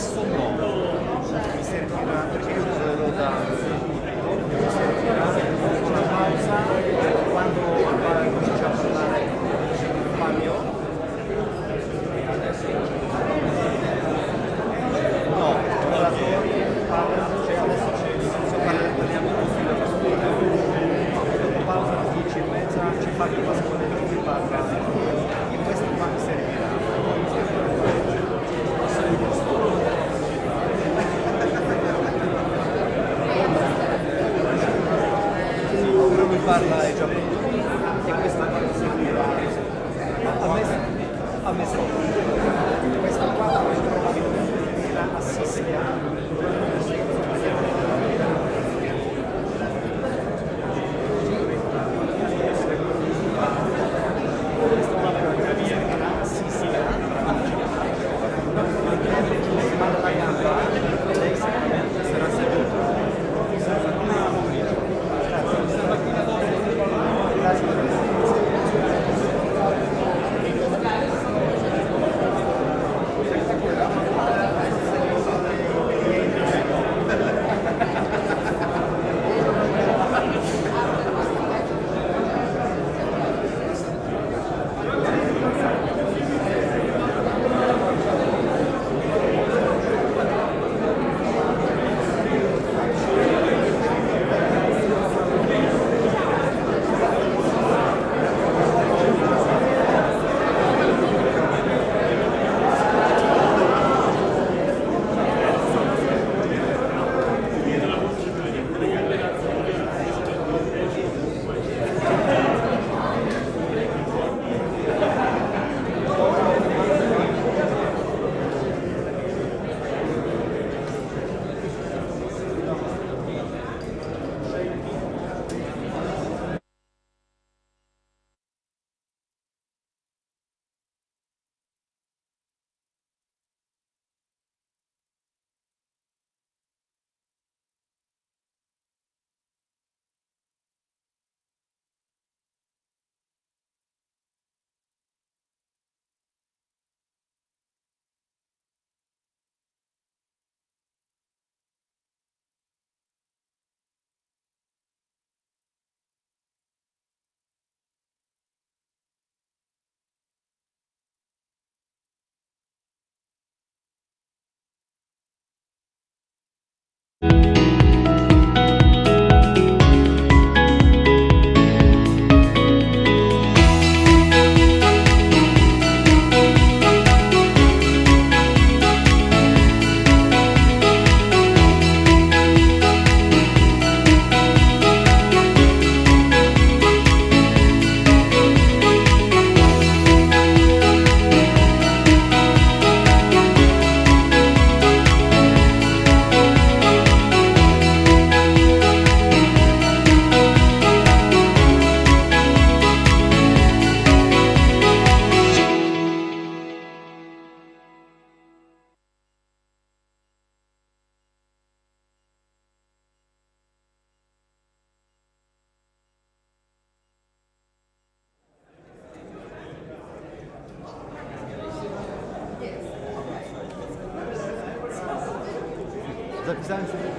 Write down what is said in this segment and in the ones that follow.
adesso no, mi servirà perché io lo da mi servirà dopo la pausa quando comincia a parlare Fabio. No, il relatore parla, cioè adesso parliamo così della scuola. Dopo pausa alle 10:30 c'è Fabio Pasqualetti che parla e questo qua mi servirà. Però mi parla è già pronto e questa qua mi servirà. A me serve. Questa qua era a Sicilia. Zapisałem sobie.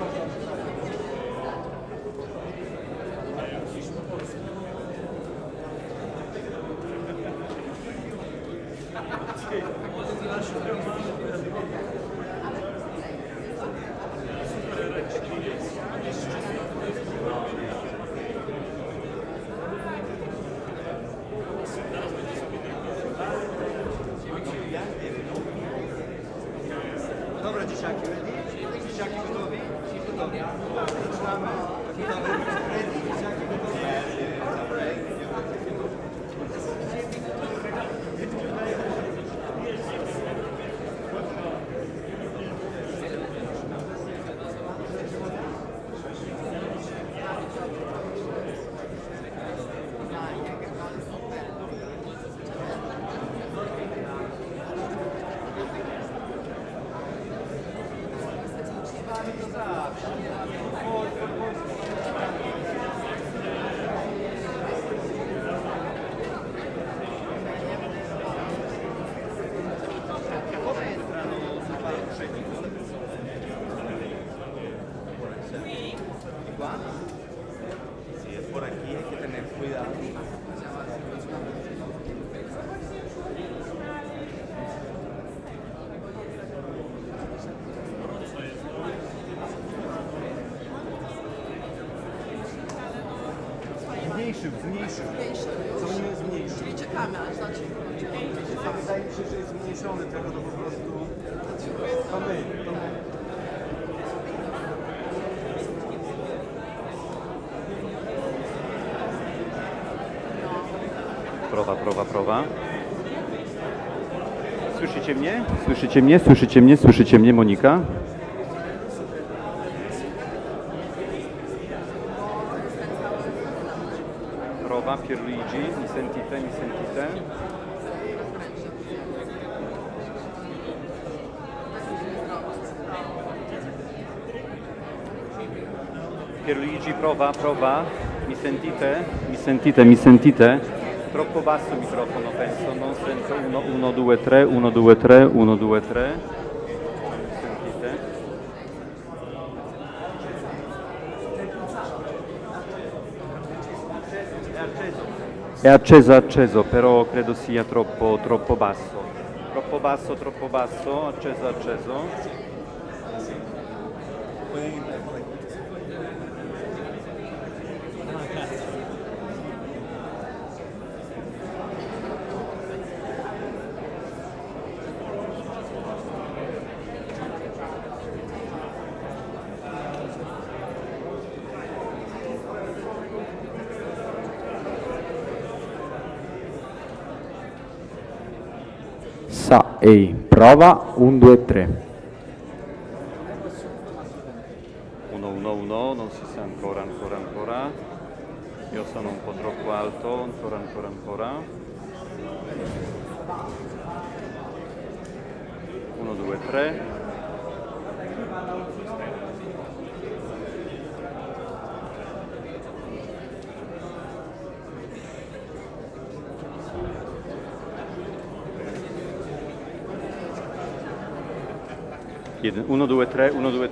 Dobra, dzieciaki, dzieciaki gotowi? Gotowi. Zaczynamy. Dzieciaki gotowi? zmniejszył. Zmniejszył. Czyli czekamy, aż znaczy. Wydaje mi się, że jest zmniejszony, tylko to po prostu... To my. Prowa. Słyszycie mnie? Słyszycie mnie, Monika? Prova per Luigi, mi sentite? Pierluigi, prova, mi sentite? Troppo basso il microfono, penso, non sento 1, 2, 3, 1, 2, 3, 1, 2, 3. Sentite? È acceso, però credo sia troppo basso. Troppo basso, acceso. Ehi, prova, 1, 2, 3. 1, 1, 1, non si sa ancora. Io sono un po' troppo alto, ancora. 1, 2, 3. Uno, due, tre. 1, 2,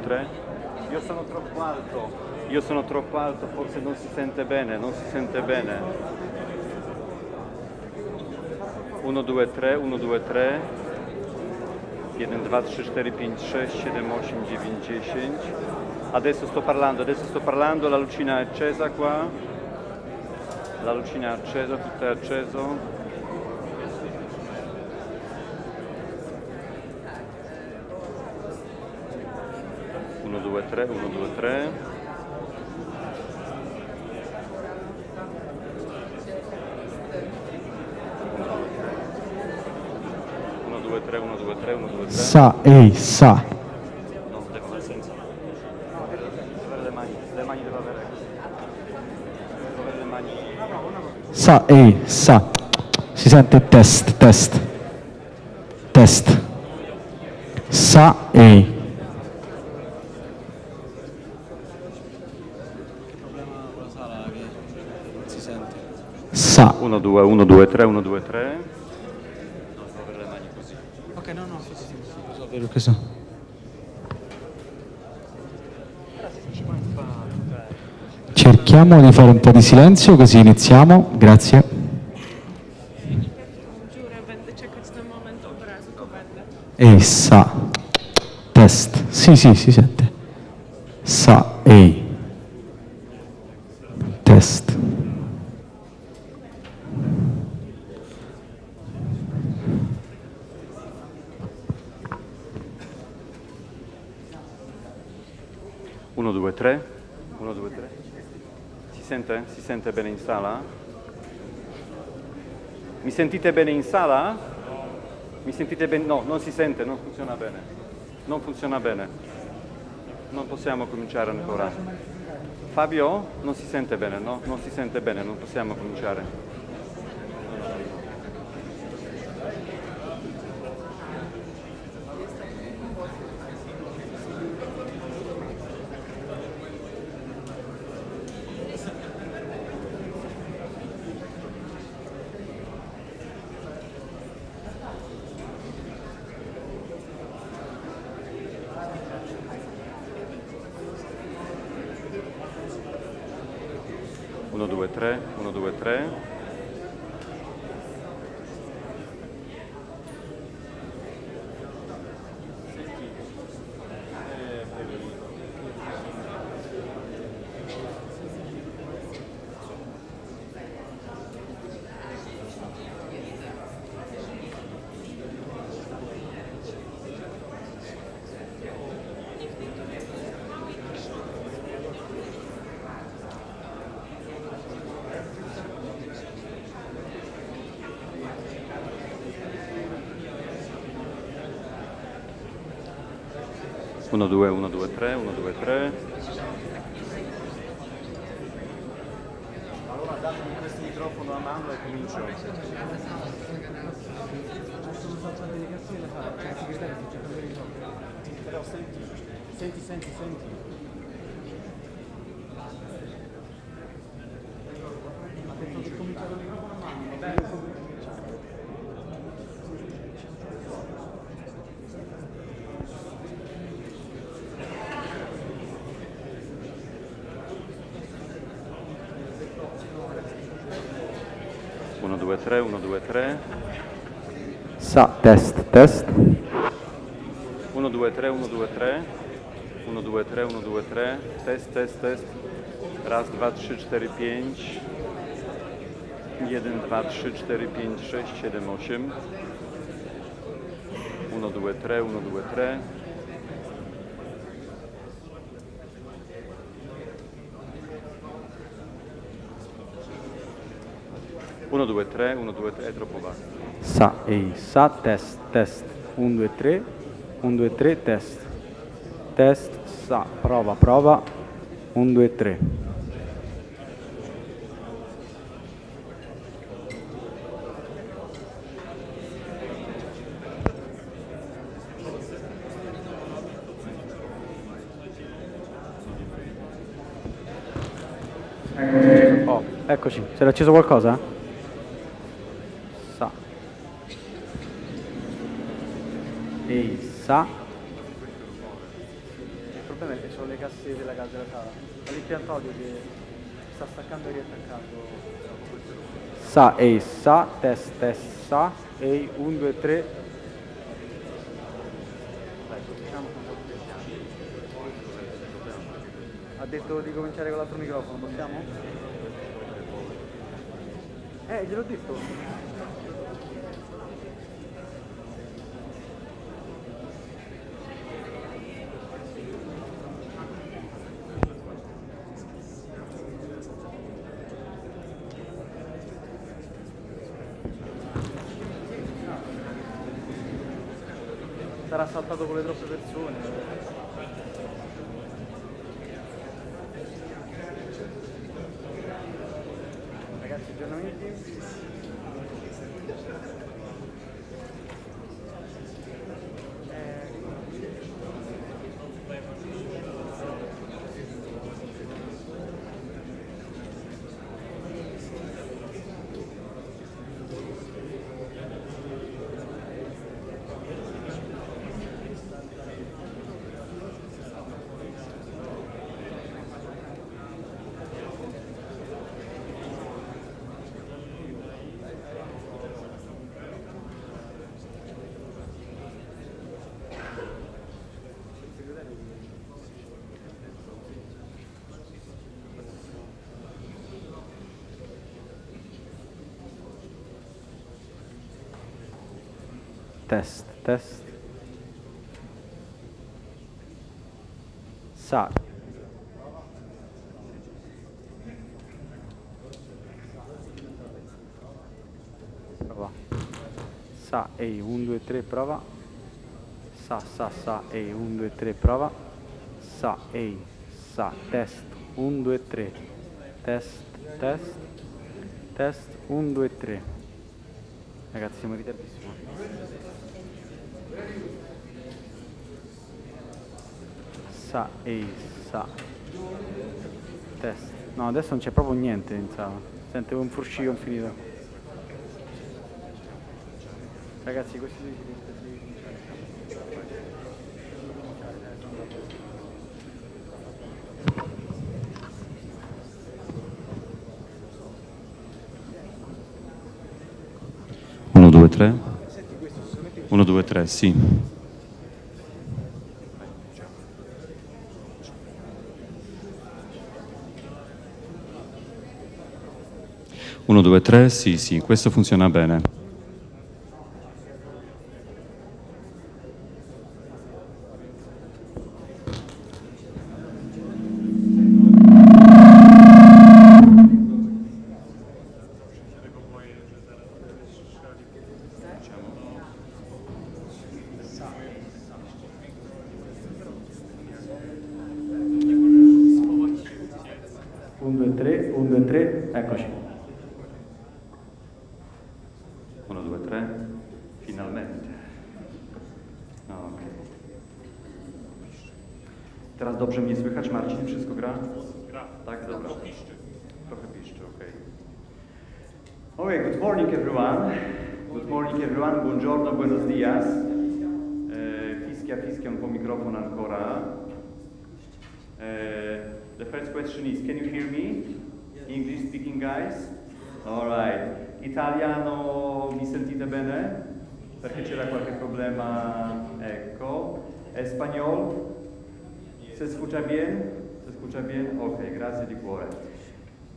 3. Io sono troppo alto, forse non si sente bene. 1, 2, 3. 1, 2, 3, 4, 5, 6, 7, 8, 9, 10. Adesso sto parlando, la lucina è accesa qua. Tutto è acceso. 1, 2, 3. 1, 2, 3. Sa. No, devo avere senso. Le mani devo avere così. Devo avere le mani. Sa. Si sente test. Sa, ehi. Sa. 1, 2, 1, 2, 3, 1, 2, 3. No, devo avere le mani così. Ok, no, sì, so vero che so. Cerchiamo di fare un po' di silenzio così iniziamo, grazie. Ehi, sa. Test. Sì, si sente. Sa, ehi. Test. Uno, due, tre. Si sente bene in sala? Mi sentite bene in sala? Mi sentite bene? No, non si sente, non funziona bene. Non possiamo cominciare ancora. Fabio? Non si sente bene, no? Non si sente bene, non possiamo cominciare. Uno, due, tre. 1, 2, 1, 2, 3, 1, 2, 3. Allora datemi questo microfono a mano e comincio. Però senti. Ha detto che cominciare il microfono a mano, va bene? 1, 2, 3, 1, 2, 3. Sa, test. 1, 2, 3, 1, 2, 3. 1, 2, 3, 1, 2, 3. Test. Raz, 2, 3, 4, 5. 1, 2, 3, 4, 5, 6, 7, 8. 1, 2, 3, 1, 2, 3. 1, 2, 3, 1, 2, 3, è troppo basso. Sa, test. 1, 2, 3, 1, 2, 3, test, sa, prova, 1, 2, 3. Oh, eccoci, si era acceso qualcosa? Sa. Ehi, sa. Il problema è che sono le casse della casa della sala. L'impianto audio che sta staccando e riattaccando. Sa, ehi, sa, test, sa, ehi, 1, 2, 3. Ha detto di cominciare con l'altro microfono, possiamo? Gliel'ho detto. Sarà saltato con le troppe persone. Ragazzi, aggiornamenti? Test. Sa. Prova. Sa, ehi, 1, 2, 3, prova. Sa, ehi, 1, 2, 3, prova. Sa, ehi, sa, test, 1, 2, 3. Test, 1, 2, 3. Ragazzi, siamo in ritardissimo. Sa, ehi, sa. Test. No, adesso non c'è proprio niente in sala. Sente un fruscio infinito. Ragazzi, questi due si Uno, due, tre. 1, 2, 3, sì. 1, 2, 3, sì, questo funziona bene. Teraz dobrze mnie słychać, Marcin? Wszystko gra? Gra. Tak, dobra. To piszczy. Trochę piszczy, okej. Okay, good morning everyone. Good morning everyone, buongiorno, buenos dias. Fischia un po' microfono ancora. The first question is, can you hear me? English speaking guys? Alright. Italiano, mi sentite bene? Perché c'era qualche problema? Ecco. Espagnol? Se escucha bien? Se escucha bien? Ok, grazie di cuore.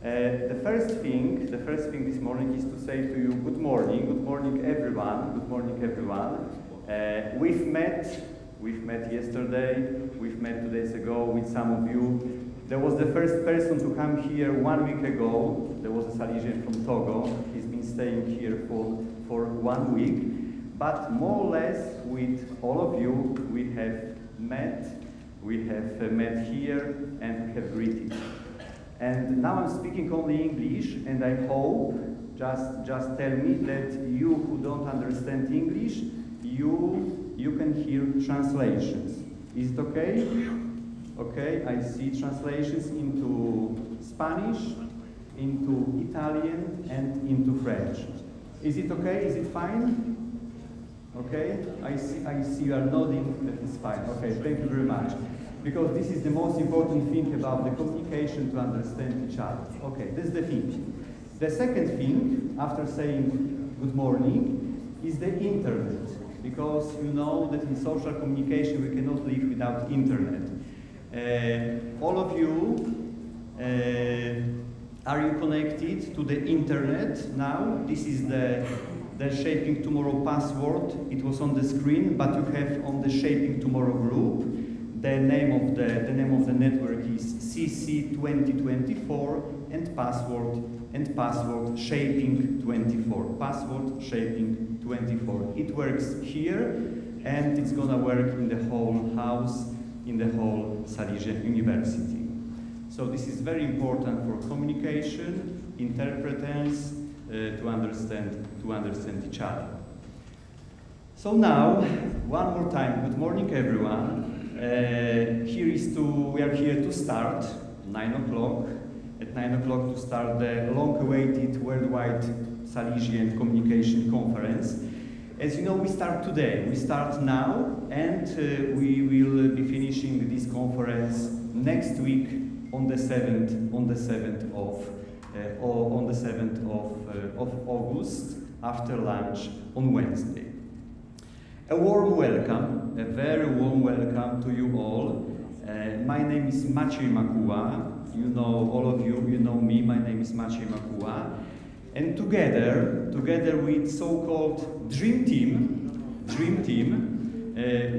The first thing this morning is to say to you good morning everyone, good morning everyone. We've met yesterday, we've met 2 days ago with some of you. There was the first person to come here 1 week ago. There was a Salesian from Togo. He's been staying here for 1 week. But more or less with all of you, we have met here and we have greeted. And now I'm speaking only English, and I hope, just tell me that you who don't understand English, you can hear translations. Is it okay? Okay, I see translations into Spanish, into Italian, and into French. Is it okay? Is it fine? Okay, I see you are nodding that it's fine. Okay, thank you very much. Because this is the most important thing about the communication, to understand each other. Okay, that's the thing. The second thing, after saying good morning, is the internet. Because you know that in social communication we cannot live without internet. All of you, are you connected to the internet now? This is the Shaping Tomorrow password. It was on the screen, but you have on the Shaping Tomorrow group. The name of the network is CC 2024 and password Shaping 24. Password Shaping 24. It works here, and it's gonna work in the whole house, in the whole Salesian University. So this is very important for communication, interpreters, to understand each other. So now, one more time, good morning everyone. We are here to start 9 o'clock. At 9 o'clock to start the long-awaited worldwide Salesian Communication Conference. As you know, we start today. We start now, and we will be finishing this conference next week on the 7th of August, after lunch on Wednesday. A warm welcome, a very warm welcome to you all. My name is Maciej Makua. You know, all of you know me. My name is Maciej Makua. And together with so-called Dream Team,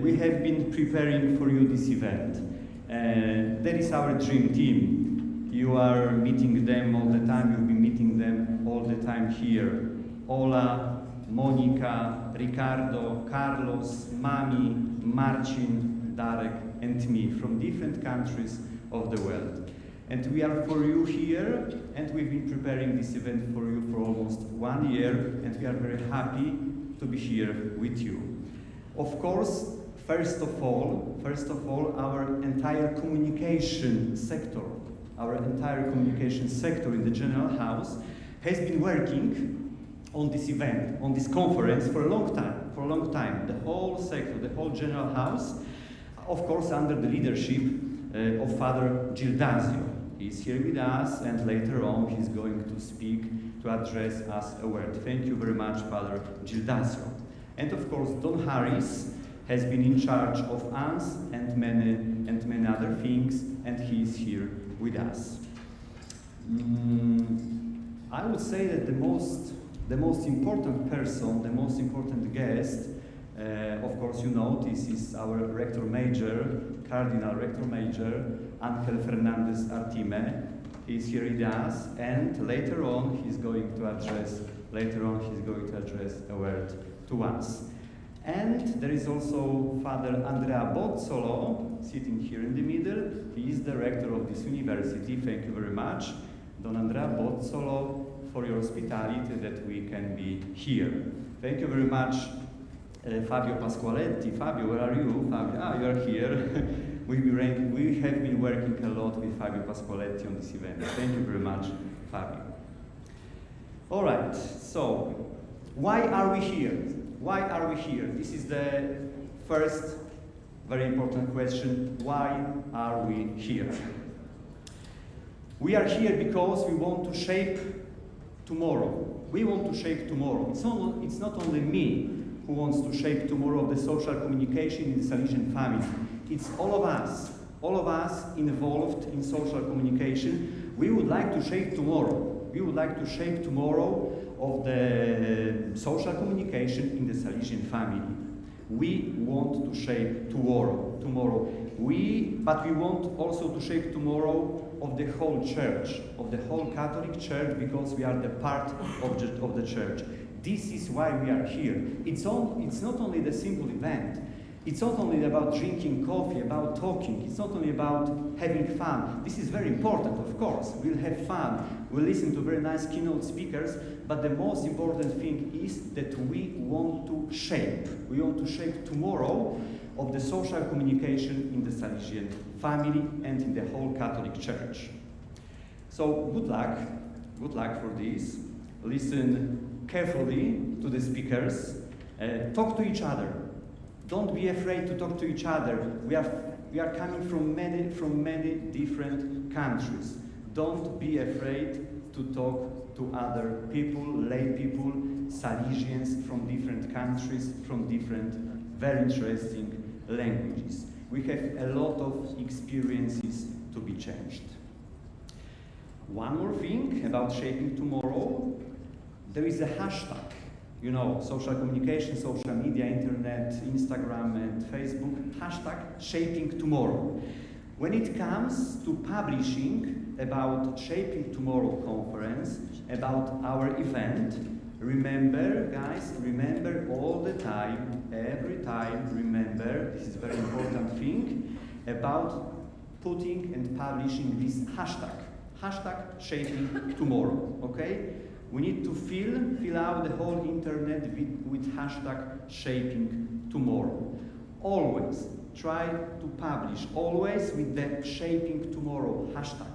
we have been preparing for you this event. That is our Dream Team. You are meeting them all the time. You'll be meeting them all the time here. Ola, Monica, Ricardo, Carlos, Mami, Marcin, Darek, and me from different countries of the world. And we are for you here, and we've been preparing this event for you for almost 1 year, and we are very happy to be here with you. Of course, first of all, our entire communication sector in the General House has been working on this event, on this conference for a long time. The whole sector, the whole General House, of course under the leadership of Father Gildasio. He's here with us, and later on he's going to speak, to address us a word. Thank you very much, Father Gildasio. And of course, Don Harris has been in charge of us and many other things, and he is here with us. I would say that the most important person, the most important guest, of course you know, this is our Rector Major, Cardinal Rector Major, Angel Fernandez Artime. He's here with us, and later on he's going to address a word to us. And there is also Father Andrea Bozzolo, sitting here in the middle. He is the rector of this university. Thank you very much, Don Andrea Bozzolo, for your hospitality that we can be here. Thank you very much, Fabio Pasqualetti. Fabio, where are you? Fabio, you are here. We have been working a lot with Fabio Pasqualetti on this event. Thank you very much, Fabio. All right, so why are we here? Why are we here? This is the first very important question. Why are we here? We are here because we want to shape tomorrow. We want to shape tomorrow. It's not only me who wants to shape tomorrow of the social communication in the Salesian family. It's all of us involved in social communication. We would like to shape tomorrow. We would like to shape tomorrow of the social communication in the Salesian family. We want to shape tomorrow. But we want also to shape tomorrow of the whole church, of the whole Catholic Church, because we are the part of the church. This is why we are here. It's not only the simple event. It's not only about drinking coffee, about talking. It's not only about having fun. This is very important, of course. We'll have fun. We'll listen to very nice keynote speakers. But the most important thing is that we want to shape. We want to shape tomorrow of the social communication in the Salesian family and in the whole Catholic Church. So good luck for this. Listen carefully to the speakers. Talk to each other. Don't be afraid to talk to each other. We are coming from many different countries. Don't be afraid to talk to other people, lay people, Salesians from different countries, from different very interesting languages. We have a lot of experiences to be changed. One more thing about shaping tomorrow. There is a hashtag. You know, social communication, social media, internet, Instagram and Facebook, hashtag shaping tomorrow. When it comes to publishing about Shaping Tomorrow conference, about our event, remember, guys, remember all the time, every time, remember, this is a very important thing, about putting and publishing this hashtag Shaping Tomorrow, okay? We need to fill out the whole internet with hashtag Shaping Tomorrow. Always try to publish, always with the Shaping Tomorrow hashtag.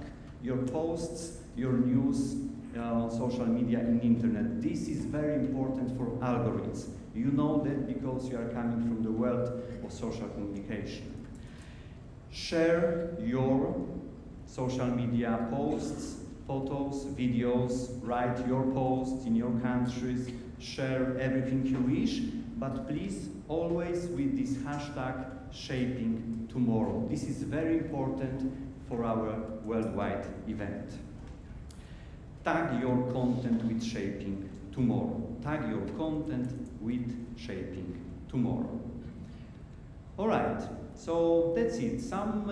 Your posts, your news on social media and internet. This is very important for algorithms. You know that because you are coming from the world of social communication. Share your social media posts, photos, videos, write your posts in your countries, share everything you wish, but please always with this hashtag Shaping Tomorrow. This is very important for our worldwide event. Tag your content with Shaping Tomorrow. Tag your content with Shaping Tomorrow. All right, so that's it. Some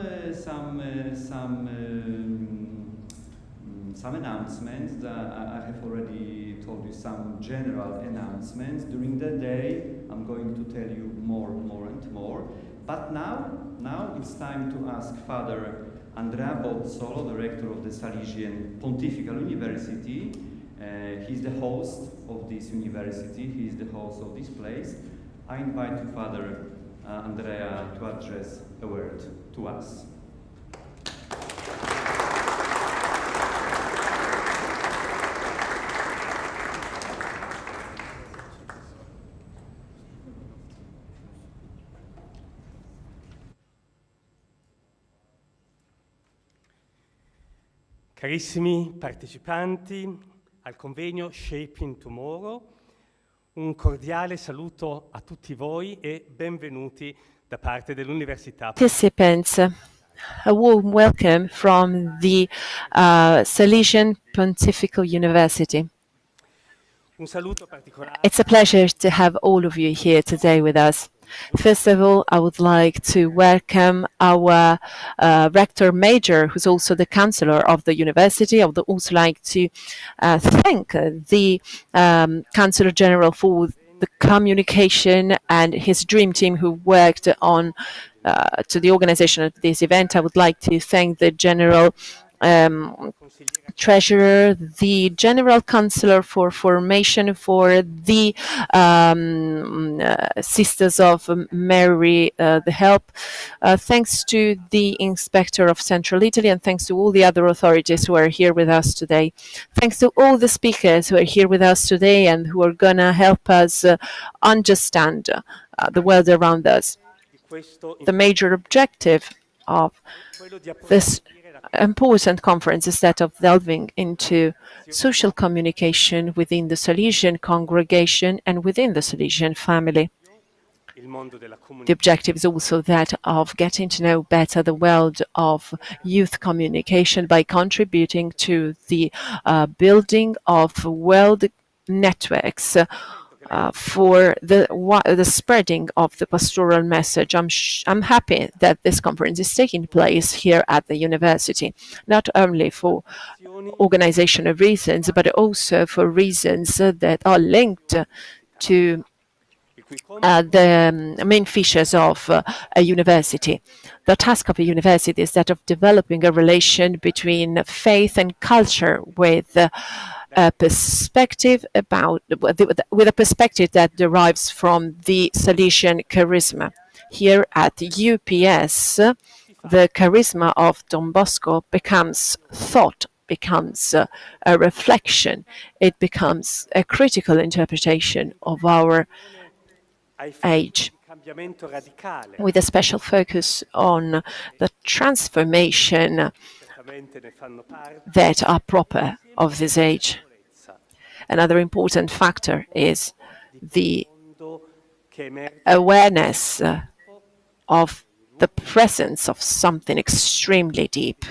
announcements. I have already told you some general announcements. During the day, I'm going to tell you more and more. But now it's time to ask Father Andrea Bozzolo, the rector of the Salesian Pontifical University. He's the host of this university. He's the host of this place. I invite you, Father Andrea, to address a word to us. Carissimi partecipanti al convegno Shaping Tomorrow, un cordiale saluto a tutti voi e benvenuti da parte dell'Università. Participants, a warm welcome from the Salesian Pontifical University. Un saluto particolare. It's a pleasure to have all of you here today with us. First of all, I would like to welcome our Rector Major, who's also the Chancellor of the University. I would also like to thank the Chancellor General for the communication and his dream team who worked on to the organization of this event. I would like to thank the General treasurer, the general counselor for formation for the Sisters of Mary the Help, thanks to the inspector of Central Italy, and thanks to all the other authorities who are here with us today. Thanks to all the speakers who are here with us today and who are going to help us understand the world around us. The major objective of this important conference is that of delving into social communication within the Salesian congregation and within the Salesian family. The objective is also that of getting to know better the world of youth communication by contributing to the building of world networks for the spreading of the pastoral message. I'm happy that this conference is taking place here at the university, not only for organizational reasons, but also for reasons that are linked to the main features of a university. The task of a university is that of developing a relation between faith and culture with a perspective with a perspective that derives from the Salesian charisma. Here at UPS, the charisma of Don Bosco becomes thought, becomes a reflection. It becomes a critical interpretation of our age, with a special focus on the transformation that are proper of this age. Another important factor is the awareness of the presence of something extremely deep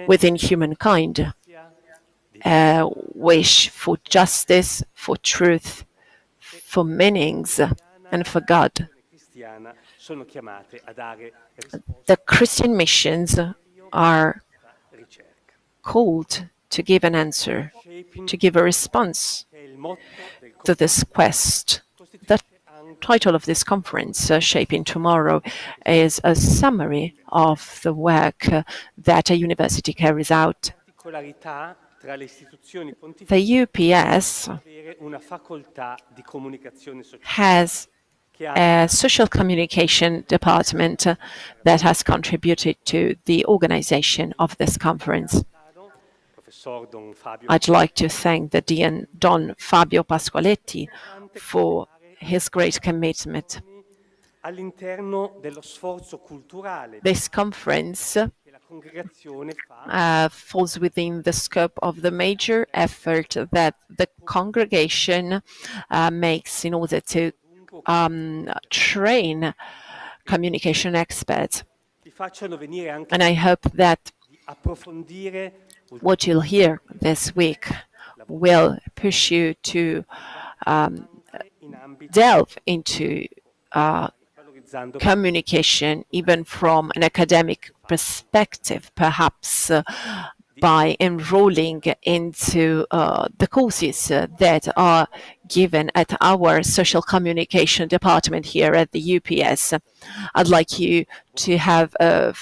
within humankind, a wish for justice, for truth, for meanings, and for God. The Christian missions are called to give an answer, to give a response to this quest. The title of this conference, Shaping Tomorrow, is a summary of the work that a university carries out. The UPS has a social communication department that has contributed to the organization of this conference. I'd like to thank the Dean Don Fabio Pasqualetti for his great commitment. This conference falls within the scope of the major effort that the congregation makes in order to train communication experts. And I hope that what you'll hear this week will push you to delve into communication, even from an academic perspective, perhaps by enrolling into the courses that are given at our social communication department here at the UPS. I'd like you to have I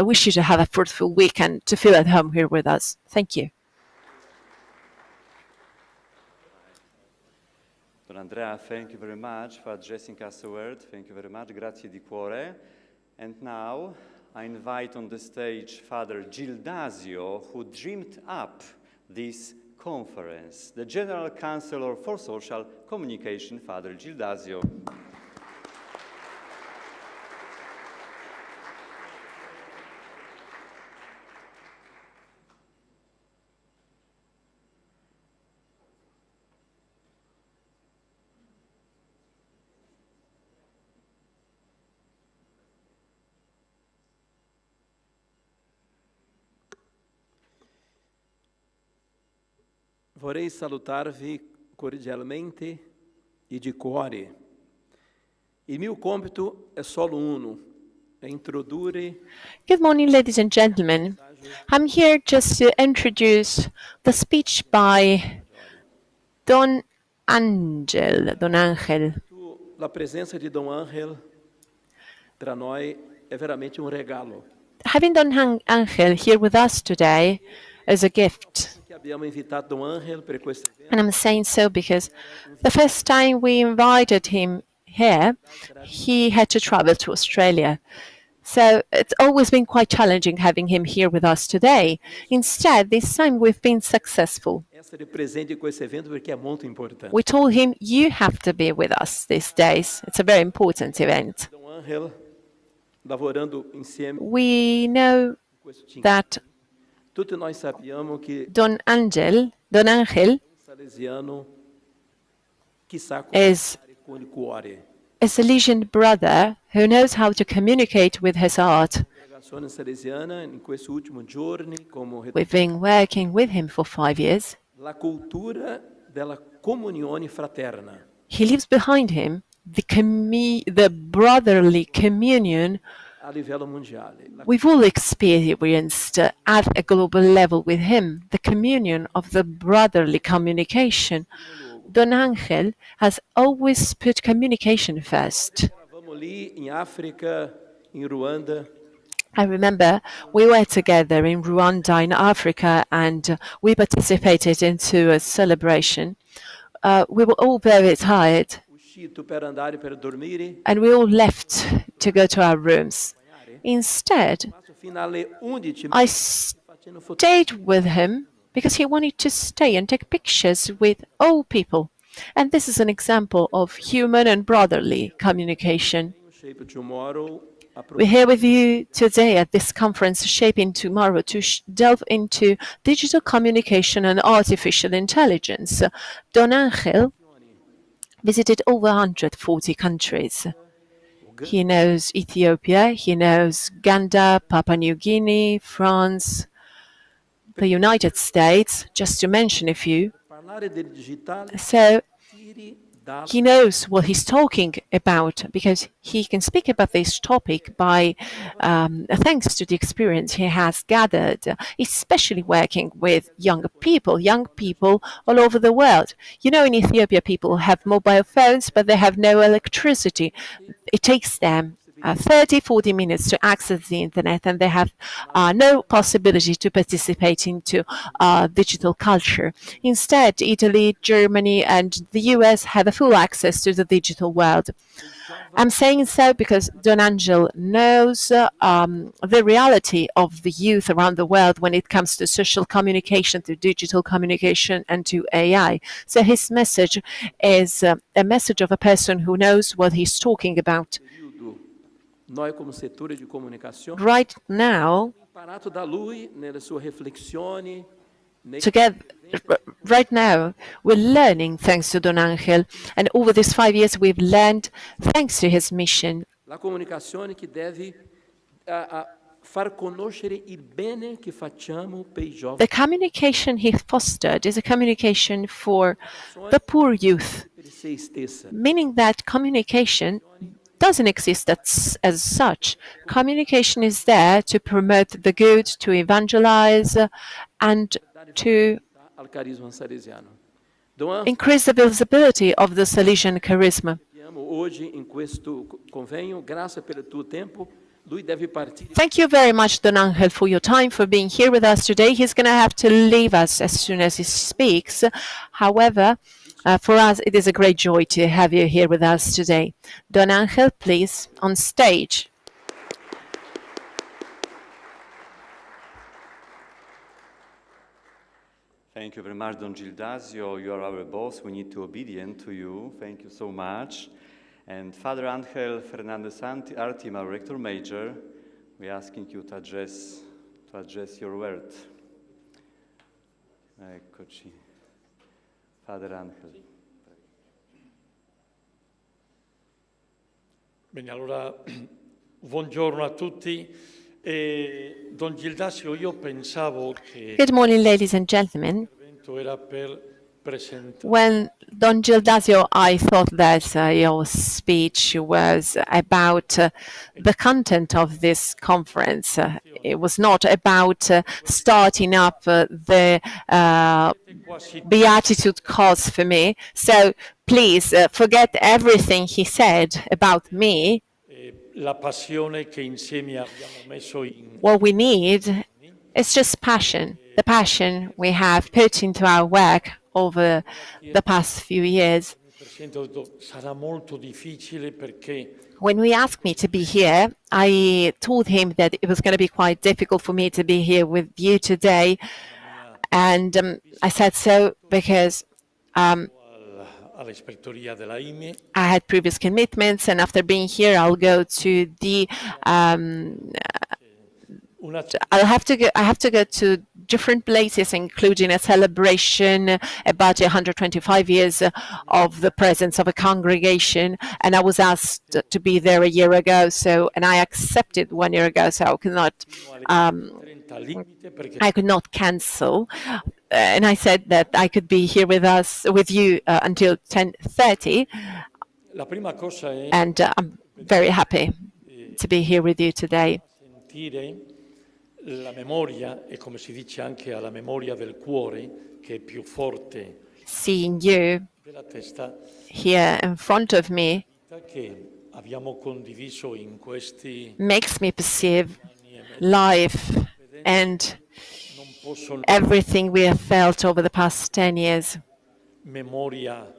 wish you to have a fruitful week and to feel at home here with us. Thank you. Don Andrea, thank you very much for addressing us a word. Thank you very much. Grazie di cuore. And now I invite on the stage Father Gildasio, who dreamed up this conference, the General Counselor for Social Communication, Father Gildasio. Vorrei salutar-vi cordialmente e de cuore. Il mio compito è solo uno, è introdurre. Good morning, ladies and gentlemen. I'm here just to introduce the speech by Don Angel. La presença de Dom Ángel para nós é veramente regalo. having Don Angel here with us today is a gift. Que abbiamo invitato Dom Angel per questo evento. And I'm saying so because the first time we invited him here, he had to travel to Australia. So it's always been quite challenging having him here with us today. Instead, this time we've been successful. Essere presente com esse evento porque é muito importante. We told him, you have to be with us these days. It's a very important event. Dom Angel, lavorando insieme We know com esse time. that Tudo nós sabíamos que Don Angel salesiano quiçá is com o cuore. a Salesian brother who knows how to communicate with his art. Congregazione salesiana in questo ultimo giorni como We've been working with him for 5 years. la cultura della comunione fraterna. He leaves behind him the brotherly communion A livello mondiale. we've all experienced at a global level with him, the communion of the brotherly communication. Don Angel has always put communication first. Vamos ali em África, em Ruanda, I remember we were together in Rwanda in Africa and we participated into a celebration. We were all very tired uscito per andare per dormire, and we all left to go to our rooms. Instead, passo fino alle 11 I facendo foto. stayed with him because he wanted to stay and take pictures with all people. And this is an example of human and brotherly communication. Shape tomorrow, We're here with you today at this conference, Shaping Tomorrow, to delve into digital communication and artificial intelligence. Don Angel visited over 140 countries. He knows Ethiopia, he knows Uganda, Papua New Guinea, France, the United States, just to mention a few. parlare del digitale, So tiri dal he knows what he's talking about because he can speak about this topic by thanks to the experience he has gathered, especially working with young people all over the world. You know, in Ethiopia, people have mobile phones, but they have no electricity. It takes them 30-40 minutes to access the internet, and they have no possibility to participate into digital culture. Instead, Italy, Germany, and the US have a full access to the digital world. I'm saying so because Don Angel knows the reality of the youth around the world when it comes to social communication, to digital communication, and to AI. So his message is a message of a person who knows what he's talking about. período. Noi come settore di comunicazione, Right now, imparato da lui nelle sue riflessioni, nei together, right now, we're learning thanks to Don Angel, and over these 5 years, we've learned thanks to his mission. la comunicazione che deve far conoscere il bene che facciamo per i giovani, The communication he fostered is a communication for the poor youth, per se stessa. meaning that communication doesn't exist as such. Communication is there to promote the good, to evangelize, and to Al carisma salesiano. Dom increase the visibility of the Salesian charisma. Andiamo hoje in questo convegno, grazie per il tuo tempo. Lui deve partire. Thank you very much, Don Angel, for your time, for being here with us today. He's going to have to leave us as soon as he speaks. However, for us, it is a great joy to have you here with us today. Don Angel, please, on stage. Thank you very much, Don Gildasio. You are our boss. We need to be obedient to you. Thank you so much. And Father Angel Fernandez Artim, our Rector Major, we're asking you to address your word. Eccoci. Father Angel. Bene, allora, buongiorno a tutti. Don Gildasio, io pensavo che Good morning, ladies and gentlemen. l'evento era per presentare When Don Gildasio, I thought that your speech was about the content of this conference. It was not about starting up the quasi Beatitude cause for me. So please forget everything he said about me. la passione che insieme abbiamo messo in What we need is just passion, the passion we have put into our work over the past few years. il Presidente ha detto sarà molto difficile perché When we asked me to be here, I told him that it was going to be quite difficult for me to be here with you today. And I said so because all'ispettoria della IMI I had previous commitments, and after being here, I'll go to the una I have to go to different places, including a celebration about 125 years of the presence of a congregation. And I was asked to be there a year ago, and I accepted 1 year ago. So I could not cancel. And I said that I could be here with you until 10:30, la prima cosa è and I'm very happy to be here with you today. sentire la memoria e come si dice anche alla memoria del cuore che è più forte Seeing you della testa here in front of me che abbiamo condiviso in questi makes me perceive life and non possono everything we have felt over the past 10 years. memoria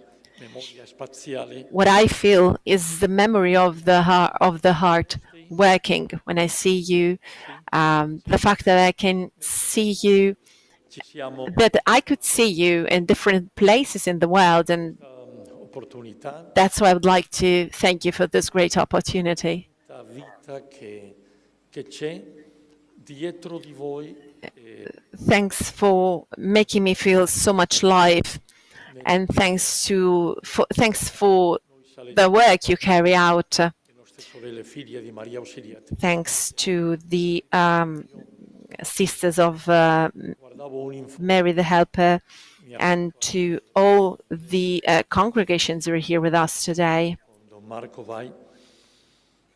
spaziale What I feel is the memory of the heart working when I see you, the fact that I can see you, ci siamo that I could see you in different places in the world, and opportunità that's why I would like to thank you for this great opportunity. la vita che c'è dietro di voi Thanks for making me feel so much life, and thanks for the work you carry out. le nostre sorelle figlie di Maria Ausiliate. Thanks to the sisters of Guardavo un'info Mary the Helper, and to all the congregations who are here with us today. Don Marco Vai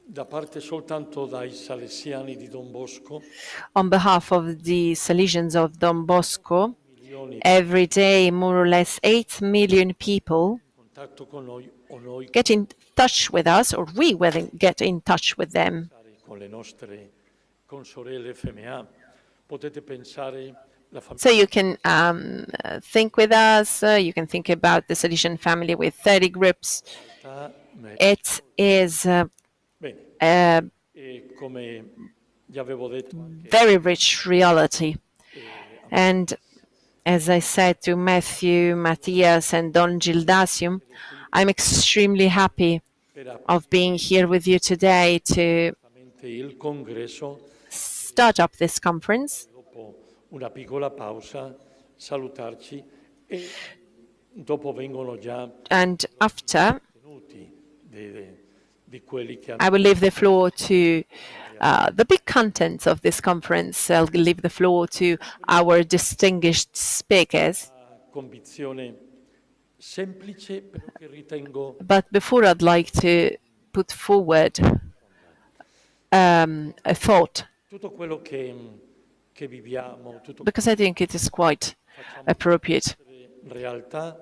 da parte soltanto dai salesiani di Don Bosco On behalf of the Salesians of Don Bosco, milioni every day more or less 8 million people in contatto con noi o noi get in touch with us, or we will get in touch with them. con le nostre consorelle FMA potete pensare la So famiglia you can think with us, you can think about the Salesian family with 30 groups. It is bene a e come vi avevo detto anche very rich reality. And as I said to Matthew, Matthias, and Don Gildasium, I'm extremely happy per of being here with you today to appuntamento il congresso start up this conference. dopo una piccola pausa salutarci e dopo vengono già And after, tenuti di quelli che I hanno will leave the floor to the big contents of this conference. I'll leave the floor to our distinguished speakers. una convinzione semplice però che ritengo But before, I'd like to put forward a thought, tutto quello che viviamo, tutto because I think it is quite appropriate. in realtà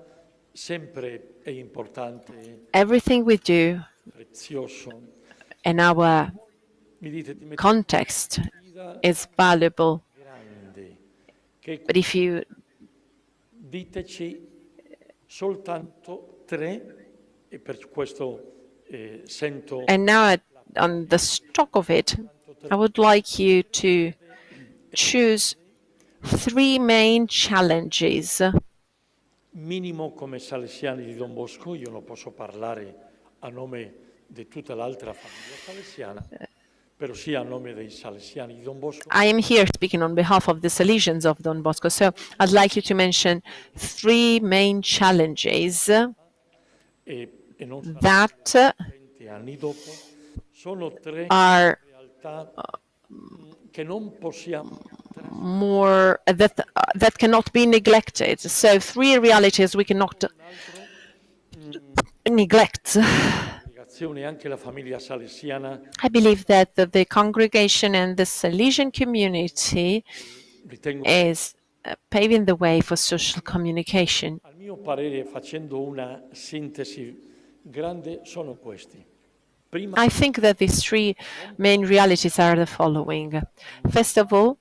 sempre è importante, Everything we do prezioso. in our Mi dite di mettere context una is valuable. grande, che But if you diteci soltanto tre, e per questo sento and now on the stock of it, I would like you to choose 3 main challenges. minimo come salesiani di Don Bosco, io non posso parlare a nome di tutta l'altra famiglia salesiana, però sia a nome dei salesiani di Don Bosco, I am here speaking on behalf of the Salesians of Don Bosco, so I'd like you to mention 3 main challenges e non saranno that 20 anni dopo, sono tre are realtà che non possiamo more that cannot be neglected. So 3 realities we cannot neglect. e anche la famiglia salesiana I believe that the congregation and the Salesian community ritengo, is paving the way for social communication. al mio parere, facendo una sintesi grande, sono questi. I think that these three main realities are the following. First of all,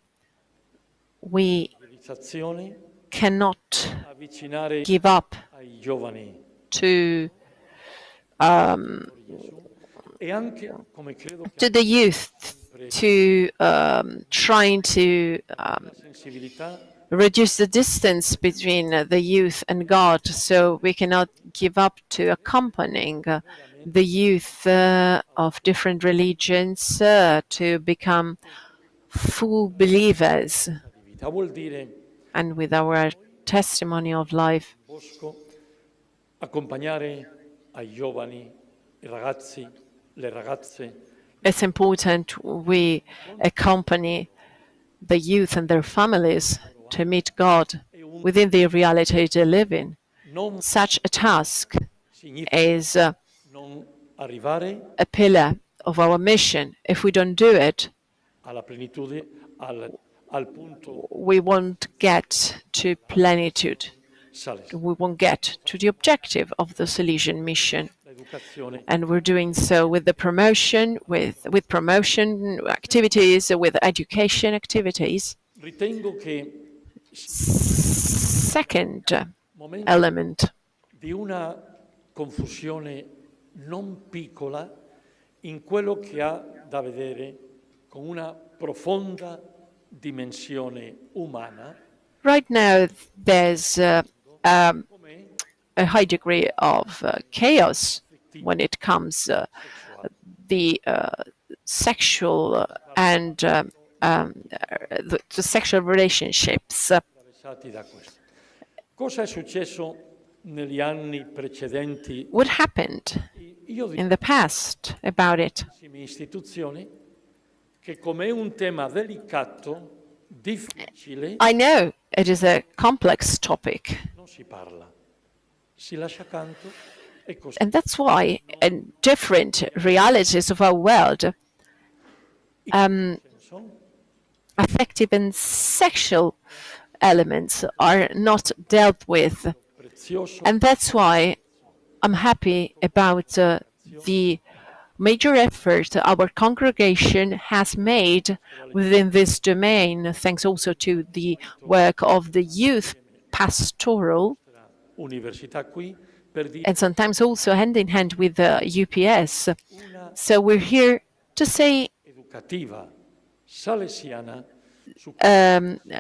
we Realizzazione, cannot avvicinare give up ai giovani to e anche, come credo che to the youth to trying to la sensibilità reduce the distance between the youth and God. So we cannot give up to accompanying the youth of different religions to become full believers. di vita. Vuol dire, And with our testimony of life, Bosco, accompagnare ai giovani, i ragazzi, le ragazze, it's important we accompany the youth and their families to meet God within the reality they live in. non Such a task significa is non arrivare a pillar of our mission. If we don't do it, alla plenitude, al punto we won't get to plenitude. salesio. We won't get to the objective of the Salesian mission. L'educazione And we're doing so with the promotion, with promotion activities, with education activities. ritengo che Second momento element, di una confusione non piccola in quello che ha da vedere con una profonda dimensione umana, right now there's a high degree of chaos when it comes the sexual and the sexual relationships. interessati da questo. Cosa è successo negli anni precedenti? What happened Io di in the past about it? tantissime istituzioni che come è un tema delicato, difficile, I know it is a complex topic, non si parla, si lascia canto e così. and that's why in different realities of our world, affective and sexual elements are not dealt with. Prezioso And that's why I'm happy about the major effort our congregation has made within this domain, thanks also to the work of the youth pastoral, università qui per dire and sometimes also hand in hand with the UPS. So we're here to say educativa salesiana su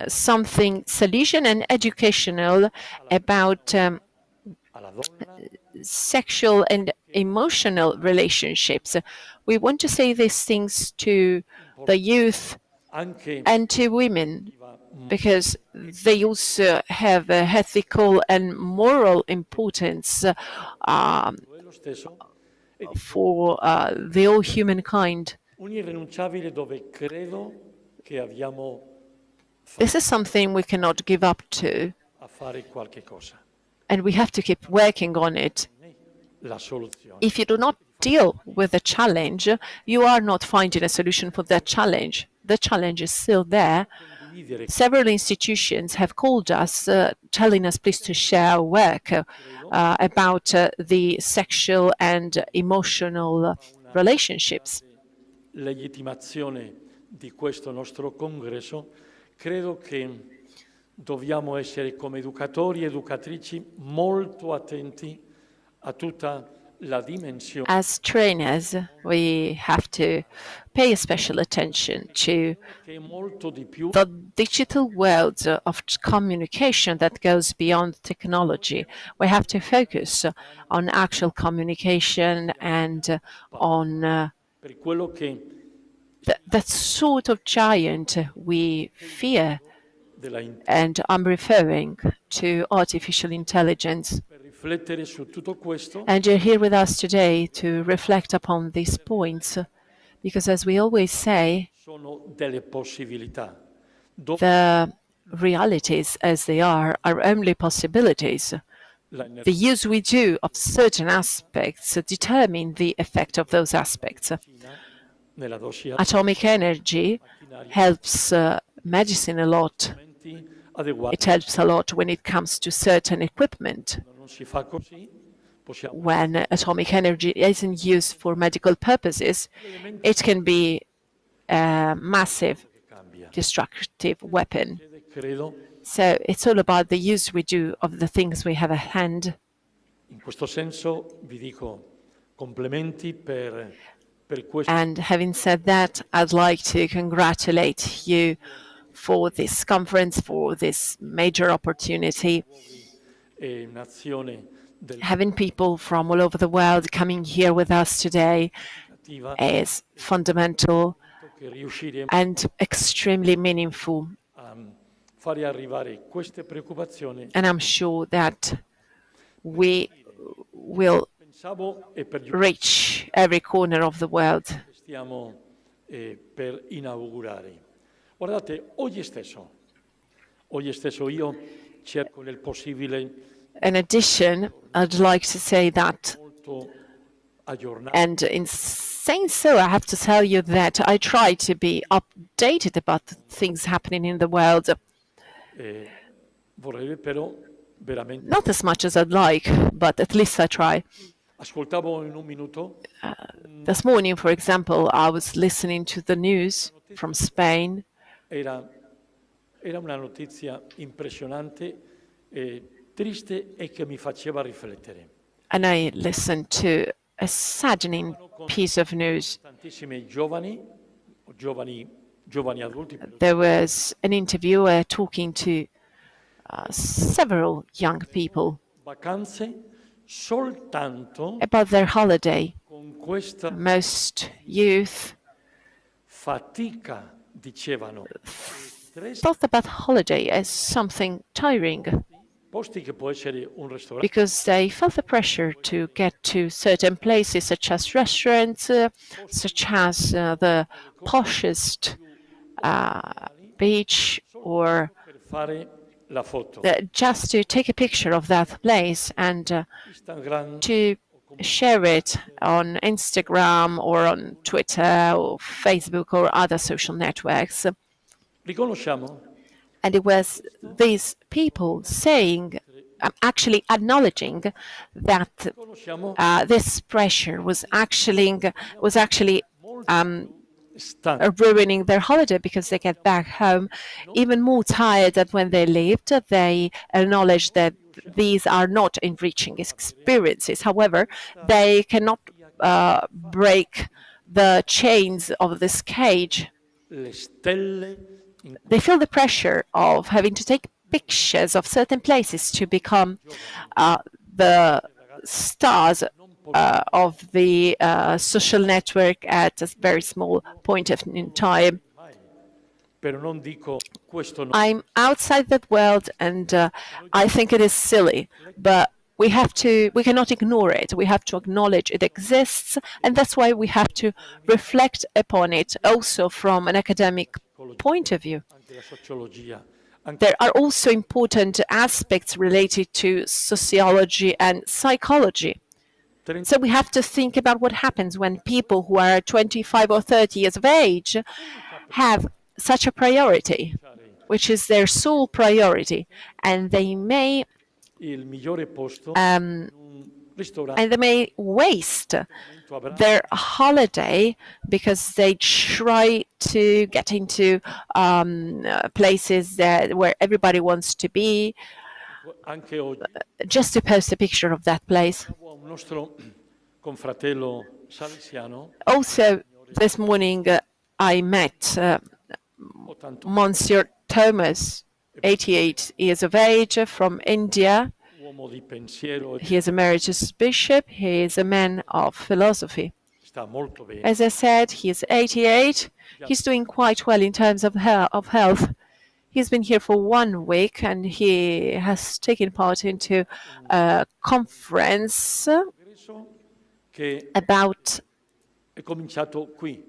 something Salesian and educational about alla donna sexual and emotional relationships. We want to say these things to the youth anche and to women because they also have a ethical and moral importance quello stesso è for the whole humankind. un irrinunciabile dove credo che abbiamo This is something we cannot give up to, a fare qualche cosa. and we have to keep working on it. La soluzione. If you do not deal with the challenge, you are not finding a solution for that challenge. The challenge is still there. Condividere Several institutions have called us, telling us please to share our work about the sexual and emotional relationships. legittimazione di questo nostro congresso, credo che dobbiamo essere come educatori e educatrici molto attenti a tutta la dimensione As trainers, we have to pay special attention to che è molto di più the digital world of communication that goes beyond technology. We have to focus on actual communication and on per quello che that sort of giant we fear. della And I'm referring to artificial intelligence. per riflettere su tutto questo And you're here with us today to reflect upon these points, because as we always say, sono delle possibilità. Dove the realities as they are only possibilities. l'energia The use we do of certain aspects determine the effect of those aspects. nella dosi Atomic energy helps medicine a lot. adeguati It helps a lot when it comes to certain equipment. non si fa così, when atomic energy isn't used for medical purposes, it can be a massive destructive weapon. Credo, So it's all about the use we do of the things we have at hand. in questo senso vi dico complimenti per questo. And having said that, I'd like to congratulate you for this conference, for this major opportunity. Nazione del Having people from all over the world coming here with us today is fundamental che riusciremo and extremely meaningful. a fare arrivare queste preoccupazioni. And I'm sure that we will Pensavo e per gli reach every corner of the world. che stiamo per inaugurare. Guardate, oggi stesso io cerco nel possibile In addition, I'd like to say that, molto aggiornato. and in saying so, I have to tell you that I try to be updated about the things happening in the world. Vorrei però veramente. Not as much as I'd like, but at least I try. Ascoltavo in un minuto This morning, for example, I was listening to the news from Spain. era una notizia impressionante, triste e che mi faceva riflettere. And I listened to a saddening piece of news. Tantissimi giovani adulti, There was an interviewer talking to several young people vacanze soltanto about their holiday. con questa Most youth fatica, dicevano, stress, thought about holiday as something tiring posti che può essere un ristorante, because they felt the pressure to get to certain places, such as restaurants, such as the poshest beach, or per fare la foto. just to take a picture of that place and Instagram to share it on Instagram or on Twitter or Facebook or other social networks. riconosciamo And it was these people saying, actually acknowledging that this pressure was actually stanchi. ruining their holiday because they get back home even more tired than when they left. They acknowledge that these are not enriching experiences. However, they cannot break the chains of this cage. Le stelle in They feel the pressure of having to take pictures of certain places to become the stars of the social network at a very small point in time. però non dico questo no. I'm outside that world, and I think it is silly, but we cannot ignore it. We have to acknowledge it exists, and that's why we have to reflect upon it also from an academic point of view. Anche la sociologia, anche There are also important aspects related to sociology and psychology. So we have to think about what happens when people who are 25 or 30 years of age have such a priority, which is their sole priority, and they may il migliore posto un ristorante and they may waste their holiday because they try to get into places where everybody wants to be, anche oggi. just to post a picture of that place. Un nostro confratello salesiano, Also, this morning I met 80 Monsieur Thomas, 88 years of age, from India. uomo di pensiero, He is emeritus bishop. He is a man of philosophy. sta molto bene. As I said, he is 88. He's doing quite well in terms of health. He's been here for 1 week, and he has taken part into a conference Congresso che about, è cominciato qui.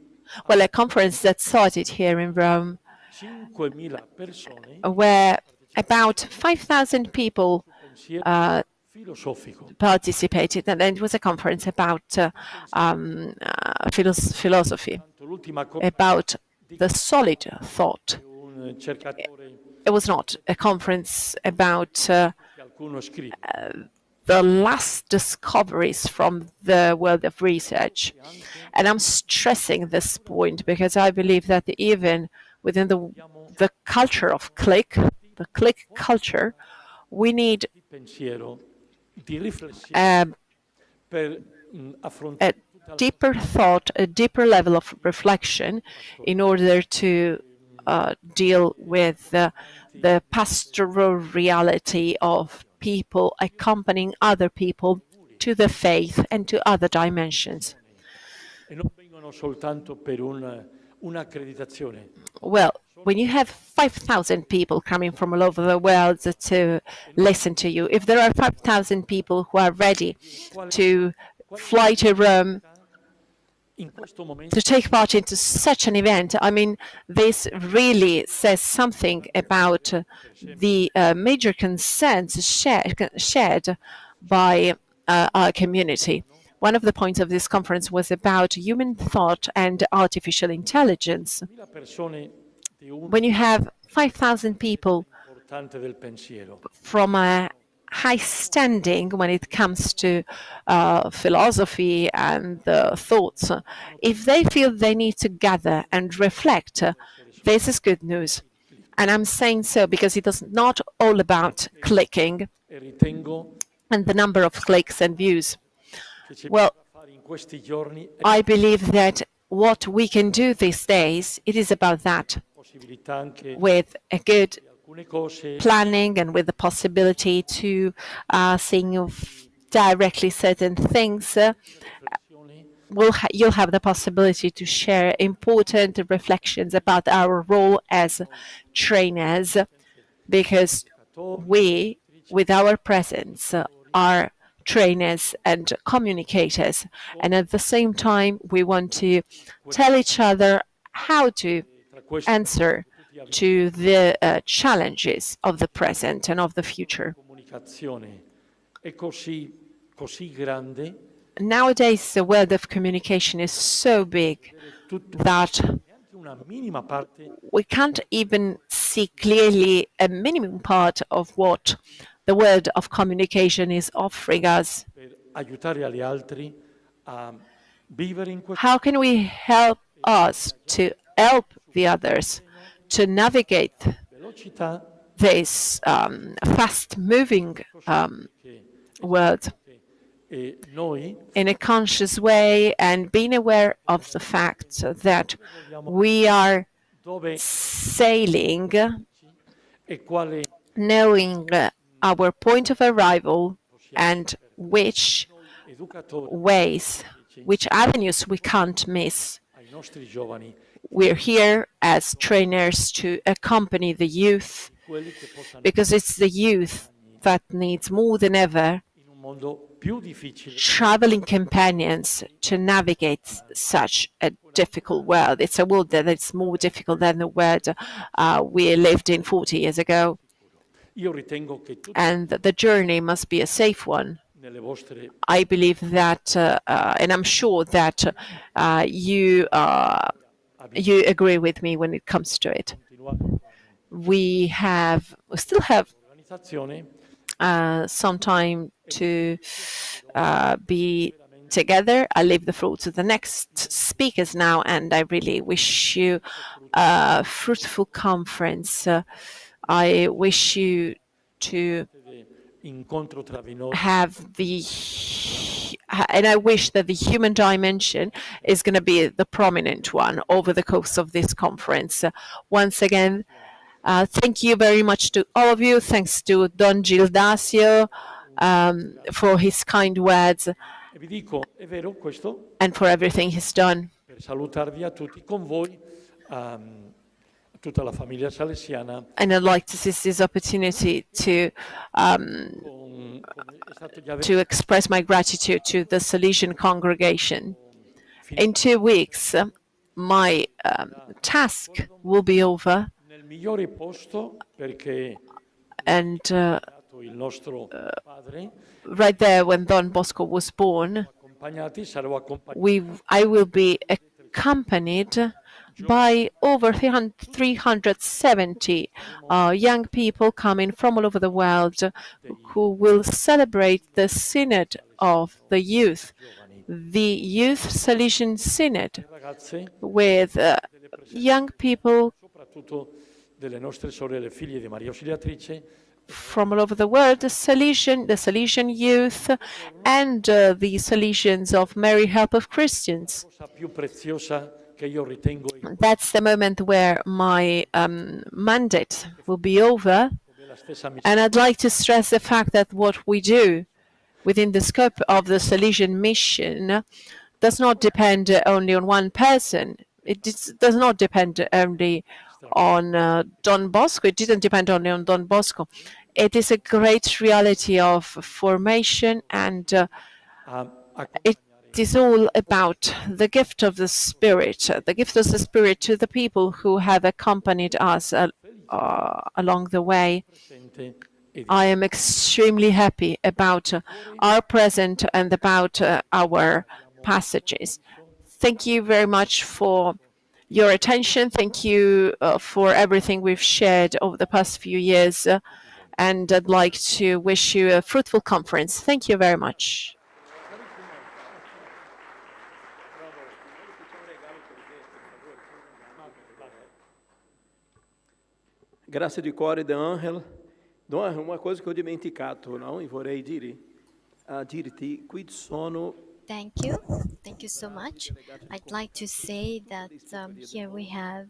well, a conference that started here in Rome, 5.000 persone, where about 5,000 people pensiero filosofico. participated, and it was a conference about philosophy, L'ultima cosa, about the solid thought. un cercatore It was not a conference about che qualcuno scrive. the last discoveries from the world of research. And I'm stressing this point because I believe that even within the culture of the click culture, we need pensiero, di riflessione per affrontare a deeper thought, a deeper level of reflection in order to deal with the pastoral reality of people accompanying other people to the faith and to other dimensions. e non vengono soltanto per un'accreditazione. Well, when you have 5,000 people coming from all over the world to listen to you, if there are 5,000 people who are ready to fly to Rome In questo momento to take part into such an event, I mean, this really says something about the major concerns shared by our community. One of the points of this conference was about human thought and artificial intelligence. 1.000 persone di un When you have 5,000 people importante del pensiero, from a high standing when it comes to philosophy and thoughts, if they feel they need to gather and reflect, this is good news. And I'm saying so because it is not all about clicking e ritengo and the number of clicks and views. che ci Well, possa fare in questi giorni è I believe that what we can do these days, it is about that, possibilità anche with a good alcune cose planning and with the possibility to think of directly certain things. riflessioni You'll have the possibility to share important reflections about our role as trainers, because we, with our presence, are trainers and communicators. And at the same time, we want to tell each other how to tra questi answer to the challenges of the present and of the future. comunicazione è così grande Nowadays, the world of communication is so big that neanche una minima parte we can't even see clearly a minimum part of what the world of communication is offering us. per aiutare agli altri a vivere in questo How can we help us to help the others to navigate velocità this fast-moving world e noi in a conscious way, and being aware of the fact that we are dove sailing, e quale knowing our point of arrival and which educatore ways, which avenues we can't miss. ai nostri giovani, We're here as trainers to accompany the youth, quelli che possano because it's the youth that needs more than ever in un mondo più difficile traveling companions to navigate such a difficult world. It's a world that is more difficult than the world we lived in 40 years ago. io ritengo che tutti And the journey must be a safe one. nelle vostre I believe that, and I'm sure that you agree with me when it comes to it. continuare We still have l'organizzazione some time to be together. I leave the floor to the next speakers now, and I really wish you a fruitful conference. I wish you to incontro tra di noi have and I wish that the human dimension is going to be the prominent one over the course of this conference. Once again, thank you very much to all of you. Thanks to Don Gildasio for his kind words e vi dico è vero questo and for everything he's done. per salutarvi a tutti con voi a tutta la famiglia salesiana And I'd like to seize this opportunity to come è stato già to express my gratitude to the Salesian congregation. In 2 weeks, my task will be over, nel migliore posto perché and il nostro padre right there when Don Bosco was born, accompagnati sarò accompagnato I will be accompanied by over 370 young people coming from all over the world who will celebrate the Synod of the Youth, the Youth Salesian Synod, with young people soprattutto delle nostre sorelle figlie di Maria Ausiliatrice, from all over the world, the Salesian youth, and the Salesians of Mary Help of Christians. cosa più preziosa che io ritengo That's the moment where my mandate will be over, la stessa and I'd like to stress the fact that what we do within the scope of the Salesian mission does not depend only on one person. Does not depend only on Don Bosco. It didn't depend only on Don Bosco. It is a great reality of formation, and it is all about the gift of the Spirit, to the people who have accompanied us along the way. I am extremely happy about our present and about our passages. Thank you very much for your attention. Thank you for everything we've shared over the past few years. And I'd like to wish you a fruitful conference. Thank you very much. Grazie di cuore di Angel. Don, uma coisa che ho dimenticato, no? E vorrei dirti, qui sono. Thank you. Thank you so much. I'd like to say that here we have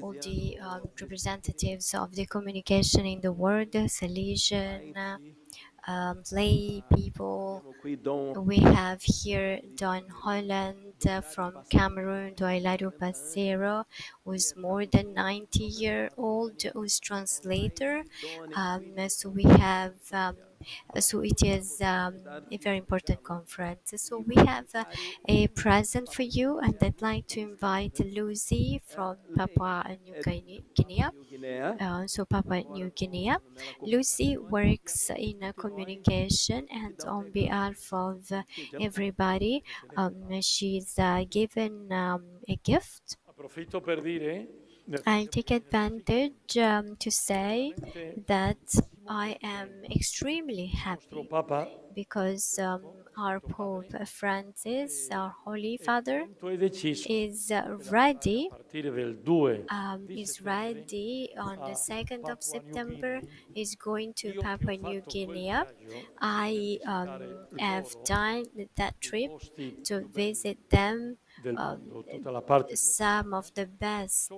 all the representatives of the communication in the world, Salesian, lay people. We have here Don Holland from Cameroon, Don Hilario Pacero, who's more than 90-year-old, who's translator. So we have, so it is a very important conference. So we have a present for you, and I'd like to invite Lucy from Papua New Guinea. So Papua New Guinea. Lucy works in communication, and on behalf of everybody, she's given a gift. Approfitto per dire I'll take advantage to say that I am extremely happy Papa because our Pope Francis, our Holy Father, is ready. Is ready on the 2nd of September. Is going to Papua New Guinea. I have done that trip to visit them. Some of the best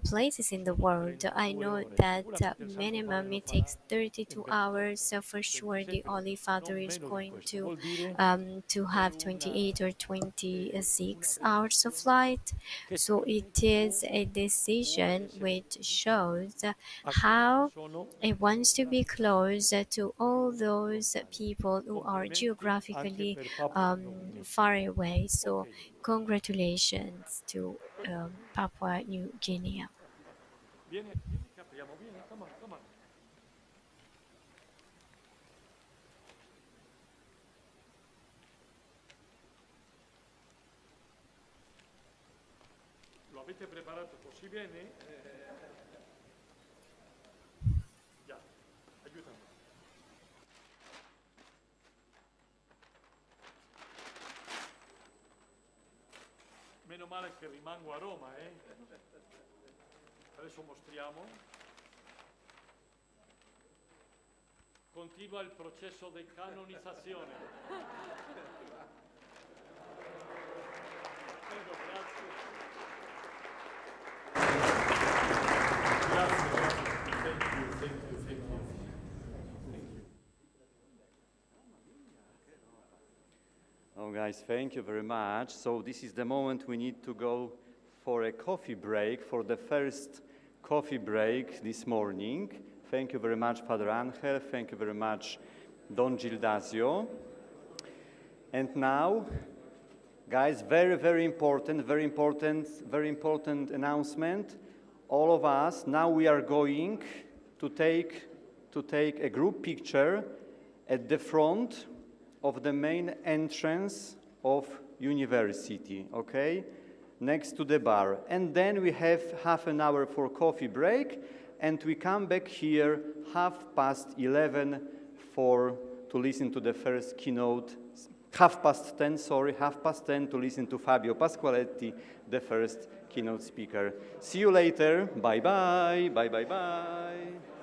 places in the world. I know that minimum it takes 32 hours. So for sure, the Holy Father is going to have 28 or 26 hours of flight. So it is a decision which shows how it wants to be close to all those people who are geographically far away. So congratulations to Papua New Guinea. Lo avete preparato così bene? Già, aiutami. Meno male che rimango a Roma, Adesso mostriamo. Continua il processo di canonizzazione. Prego, grazie. Thank you. Oh, guys, thank you very much. So this is the moment we need to go for a coffee break, for the first coffee break this morning. Thank you very much, Father Angel. Thank you very much, Don Gildasio. And now, guys, very important announcement. All of us, now we are going to take a group picture at the front of the main entrance of university, okay? next to the bar. And then we have half an hour for coffee break, and we come back here 11:30 to listen to the first keynote. 10:30 to listen to Fabio Pasqualetti, the first keynote speaker. See you later. Bye-bye. Bye-bye-bye.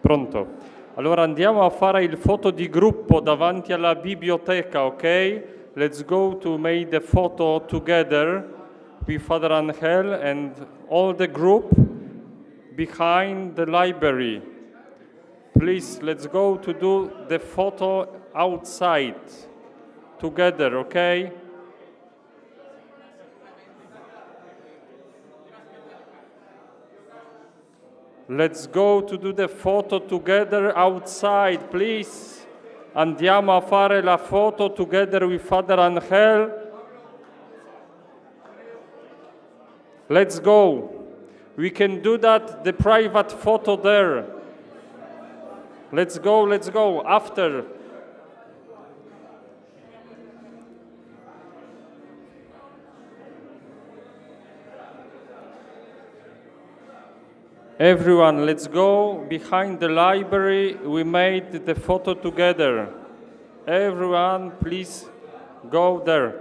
Pronto? Allora andiamo a fare il foto di gruppo davanti alla biblioteca, ok? Let's go to make the photo together with Father Angel and all the group behind the library. Please, let's go to do the photo outside together, okay? Let's go to do the photo together outside, please. Andiamo a fare la foto together with Father Angel. Let's go. We can do that, the private photo there. Let's go, after. Everyone, let's go behind the library. We made the photo together. Everyone, please go there.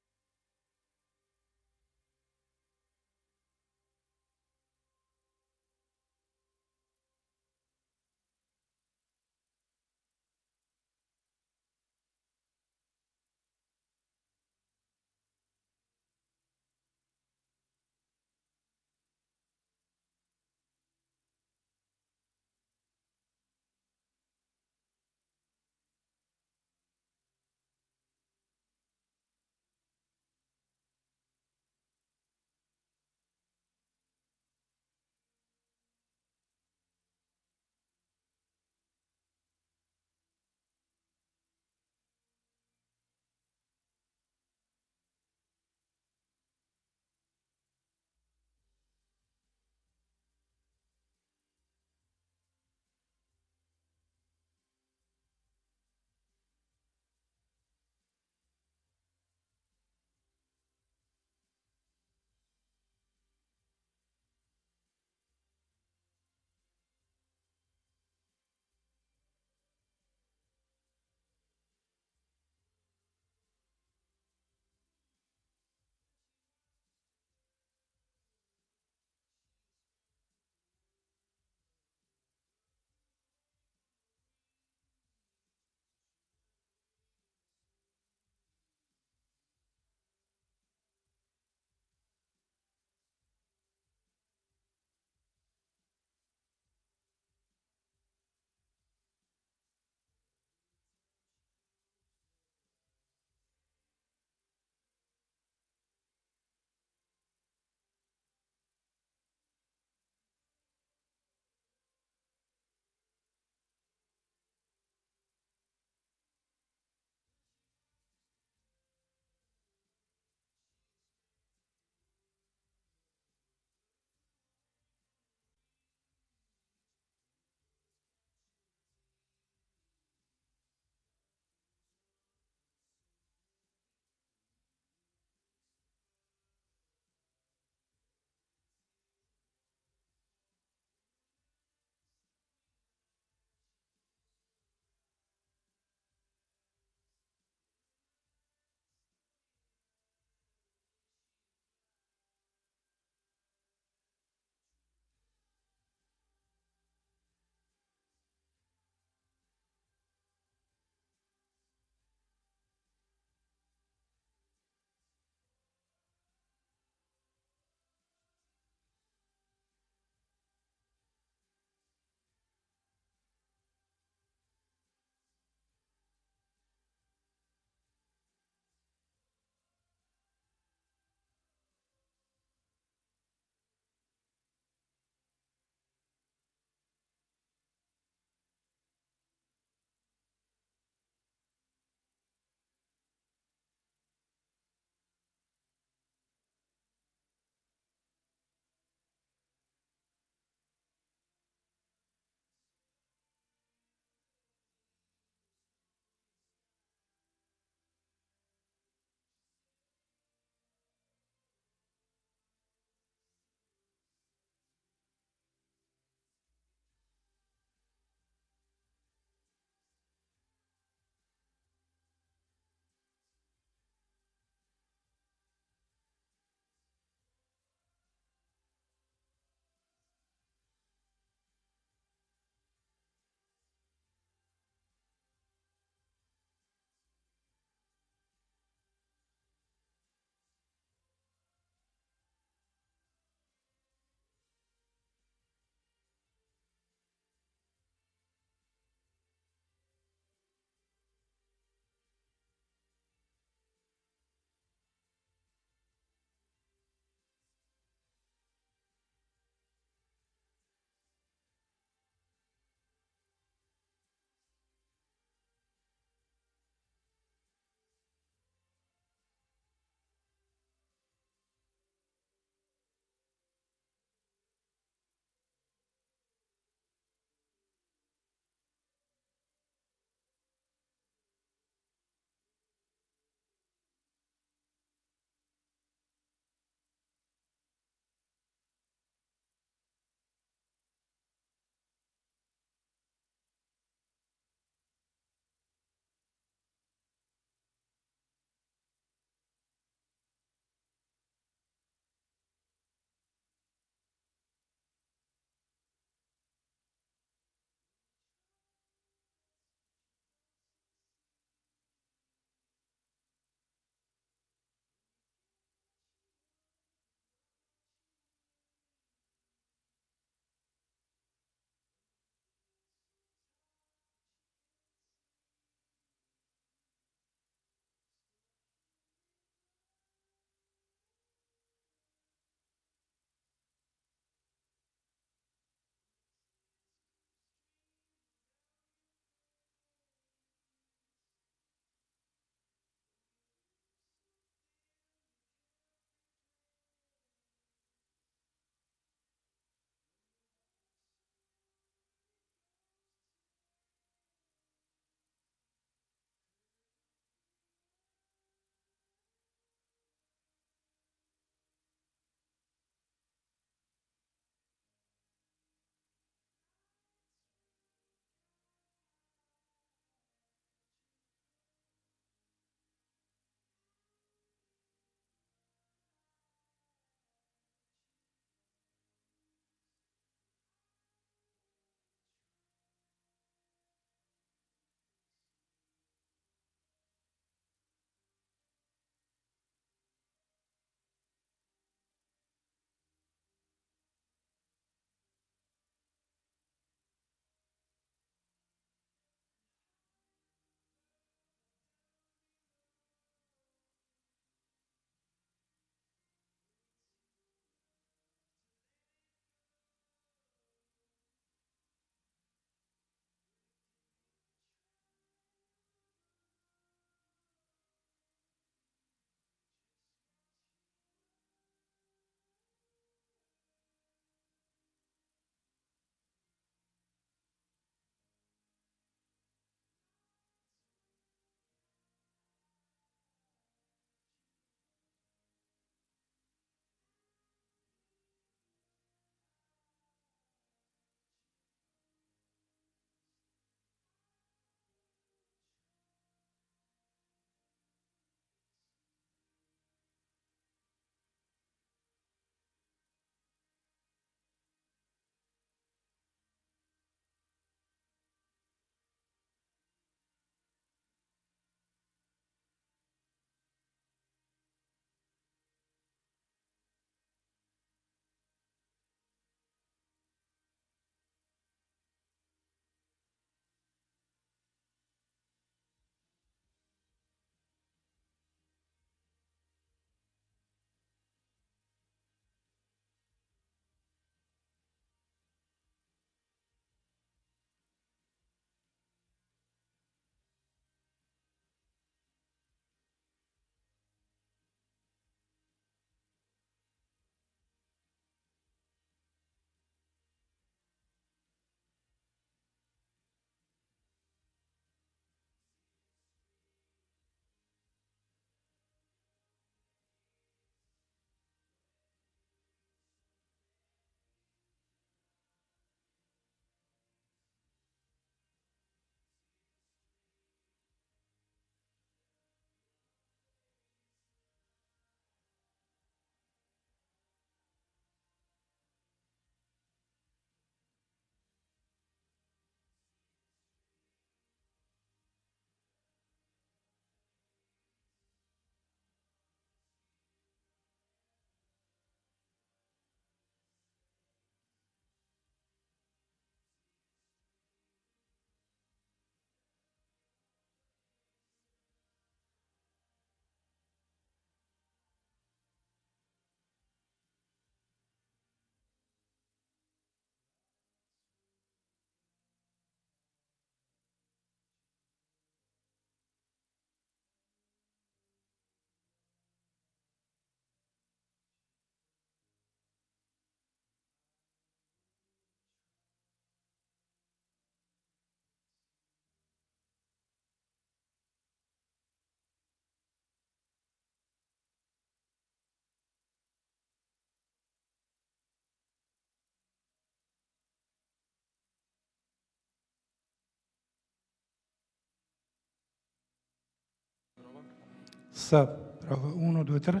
Sa, prova 1, 2, 3.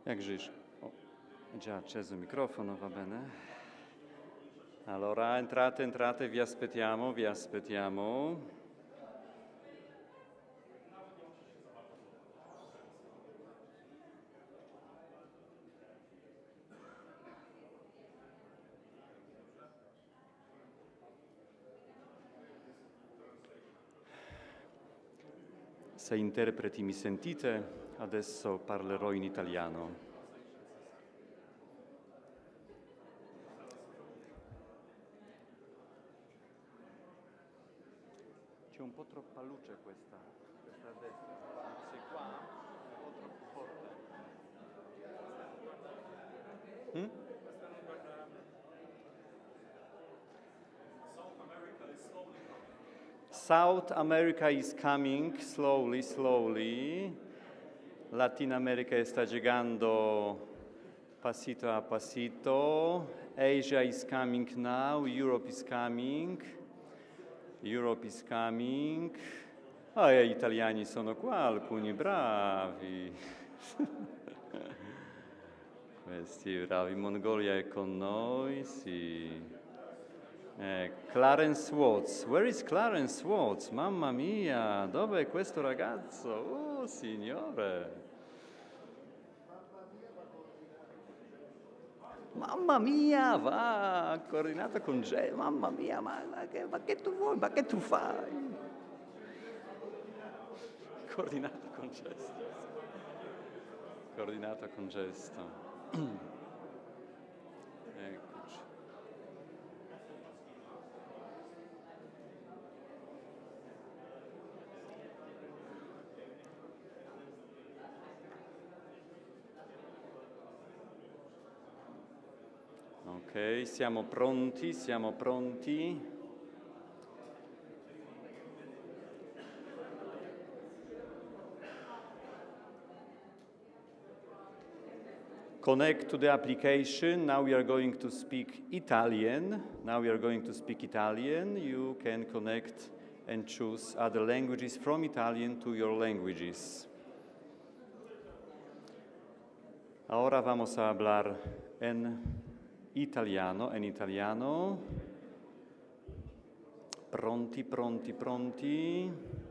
Jak żyjesz? Oh, è già acceso il microfono, va bene. Allora, entrate, vi aspettiamo, vi aspettiamo. Se interpreti mi sentite, adesso parlerò in italiano. C'è un po' troppa luce questa a destra. Sei qua? Un po' troppo forte. South America is coming slowly, slowly. Latin America está llegando pasito a pasito. Asia is coming now. Europe is coming. Europe is coming. Gli italiani sono qua, alcuni bravi. Questi bravi. Mongolia è con noi, sì. Clarence Watts. Where is Clarence Watts? Mamma mia, dove è questo ragazzo? Oh, signore. Mamma mia, va, coordinata con gesto. Mamma mia, ma che tu vuoi? Ma che tu fai? Coordinata con gesto. Coordinata con gesto. Eccoci. Ok, siamo pronti, siamo pronti. Connect to the application. Now we are going to speak Italian. Now we are going to speak Italian. You can connect and choose other languages from Italian to your languages. Ahora vamos a hablar en italiano, en italiano. Pronti, pronti, pronti.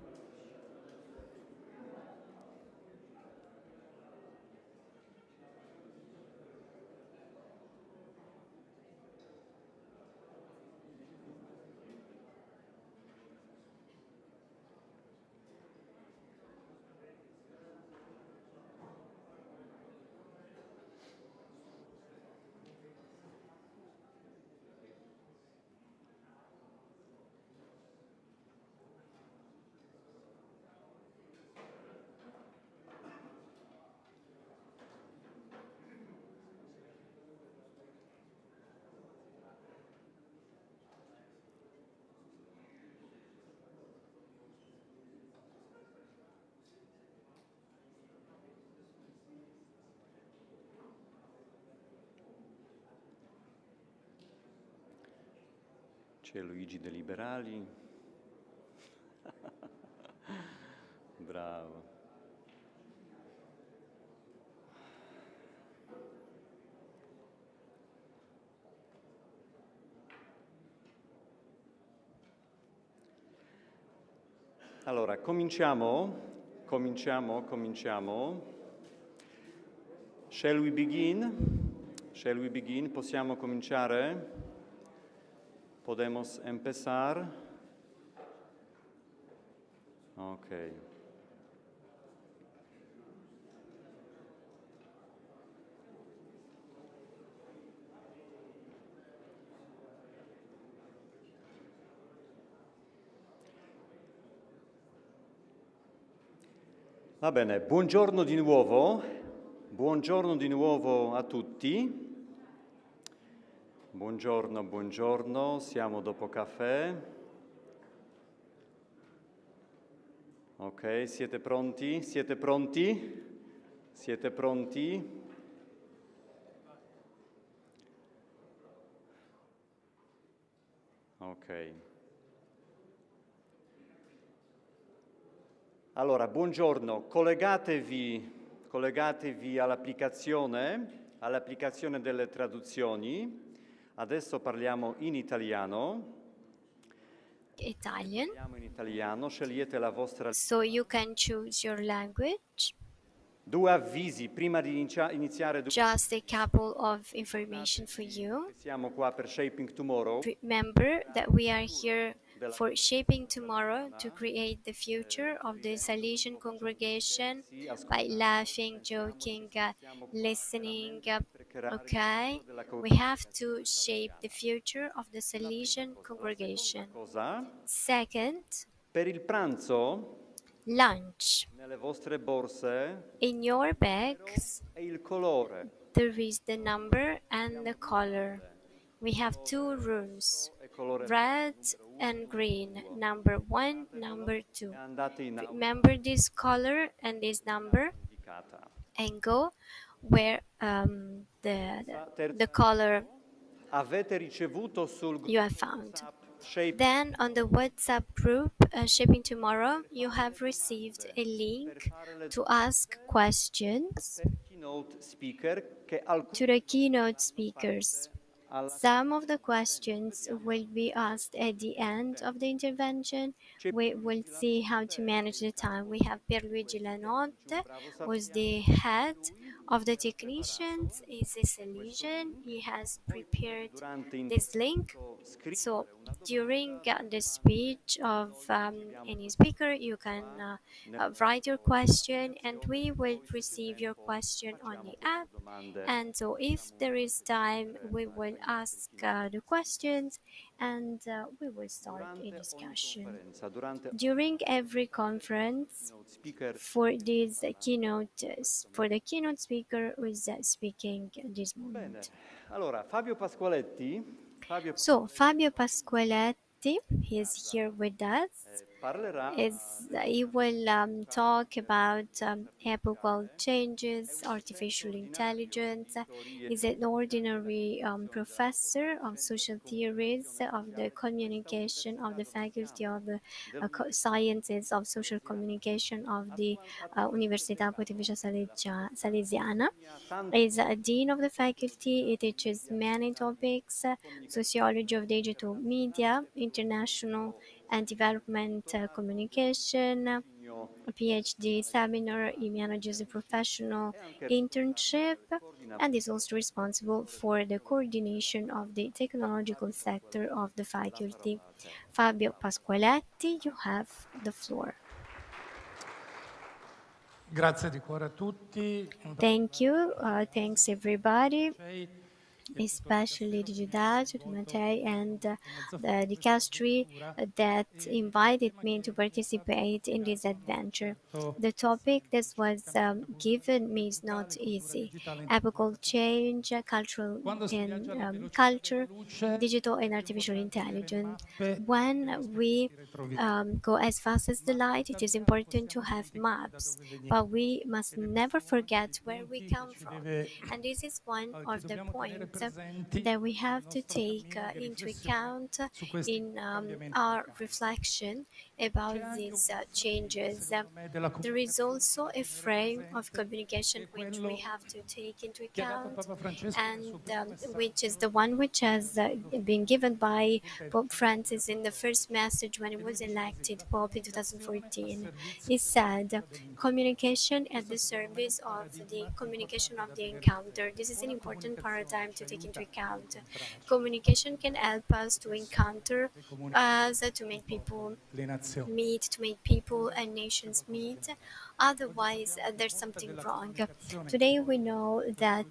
C'è Luigi dei Liberali. Bravo. Allora, cominciamo. Shall we begin? Shall we begin? Possiamo cominciare? Podemos empezar. Ok. Va bene, buongiorno di nuovo a tutti. Buongiorno, buongiorno, siamo dopo caffè. Ok, siete pronti? Siete pronti? Siete pronti? Ok. Allora, buongiorno, collegatevi all'applicazione delle traduzioni. Adesso parliamo in italiano. Italian. Parliamo in italiano, scegliete la vostra. So you can choose your language. Due avvisi prima di iniziare. Just a couple of information for you. Siamo qua per Shaping Tomorrow. Remember that we are here for shaping tomorrow to create the future of the Salesian congregation by laughing, joking, listening. Okay, we have to shape the future of the Salesian congregation. Second, per il pranzo, lunch. nelle vostre borse In your bags, è il colore. there is the number and the color. We have two rooms, red and green, number 1, number 2. Remember this color and this number and go where the color Avete ricevuto sul you have found. Shape Then on the WhatsApp group, Shaping Tomorrow, you have received a link to ask questions keynote speaker che to the keynote speakers. Some of the questions will be asked at the end of the intervention. We will see how to manage the time. We have Pierluigi Lanotte, who's the head of the technicians. He's a Salesian. He has prepared this link. So during the speech of any speaker, you can write your question and we will receive your question on the app. And so if there is time, we will ask the questions and we will start a discussion. During every conference, for this keynote, for the keynote speaker who is speaking this moment. Allora, Fabio Pasqualetti. So Fabio Pasqualetti, he is here with us. He will talk about epochal changes, artificial intelligence. He's an ordinary professor of social theories of the communication of the Faculty of the Sciences of Social Communication of the Università Pontificia Salesiana. He's a dean of the faculty. He teaches many topics, sociology of digital media, international and development communication, a PhD seminar. He manages a professional internship and is also responsible for the coordination of the technological sector of the faculty. Fabio Pasqualetti, you have the floor. Grazie di cuore a tutti. Thank you. Thanks everybody, especially the Giudaggio, the Mattei, and the Dicastry that invited me to participate in this adventure. The topic that was given me is not easy. Epochal change, cultural and culture, digital and artificial intelligence. When we go as fast as the light, it is important to have maps, but we must never forget where we come from. And this is one of the points that we have to take into account in our reflection about these changes. There is also a frame of communication which we have to take into account, and which is the one which has been given by Pope Francis in the first message when he was elected Pope in 2014. He said, communication at the service of the communication of the encounter. This is an important paradigm to take into account. Communication can help us to encounter us, to make people meet, to make people and nations meet. Otherwise, there's something wrong. Today we know that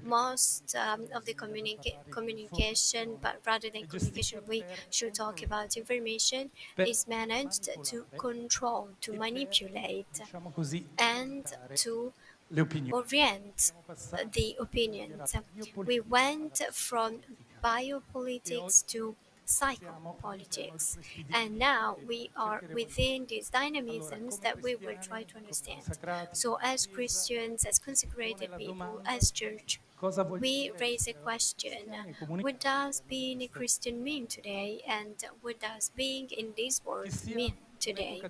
most of the communication, but rather than communication, we should talk about information, is managed to control, to manipulate, and to orient the opinions. We went from biopolitics to psychopolitics, and now we are within these dynamisms that we will try to understand. So as Christians, as consecrated people, as church, we raise a question: what does being a Christian mean today, and what does being in this world mean today?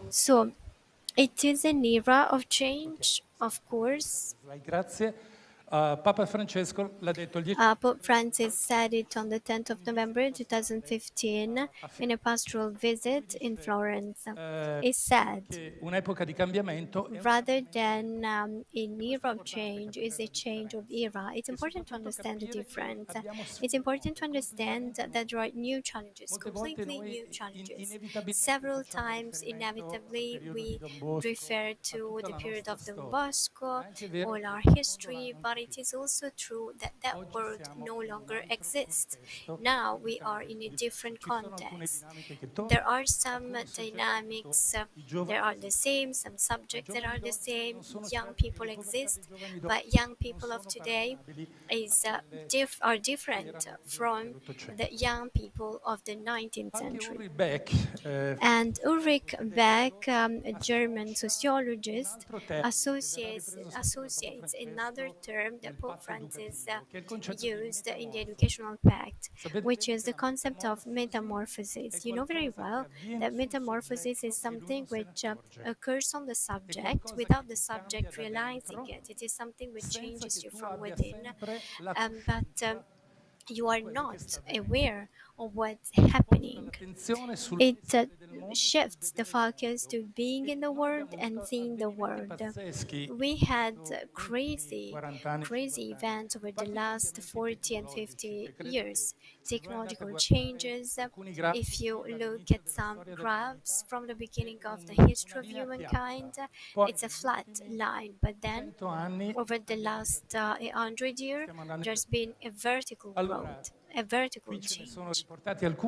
So it is an era of change, of course. Papa Francesco l'ha detto il 10 Pope Francis said it on the 10th of November 2015 in a pastoral visit in Florence. He said, che un'epoca di cambiamento è rather than an era of change is a change of era, it's important to understand the difference. It's important to understand that there are new challenges, completely new challenges. Several times, inevitably, we refer to the period of Don Bosco, all our history, but it is also true that that world no longer exists. Now we are in a different context. There are some dynamics that are the same, some subjects that are the same. Young people exist, but young people of today are different from the young people of the 19th century. And Ulrich Beck, a German sociologist, associates another term that Pope Francis used in the Educational Pact, which is the concept of metamorphosis. You know very well that metamorphosis is something which occurs on the subject without the subject realizing it. It is something which changes you from within, but you are not aware of what's happening. It shifts the focus to being in the world and seeing the world. We had crazy events over the last 40 and 50 years. Technological changes. If you look at some graphs from the beginning of the history of humankind, it's a flat line, but then over the last 100 years, there's been a vertical growth, a vertical change.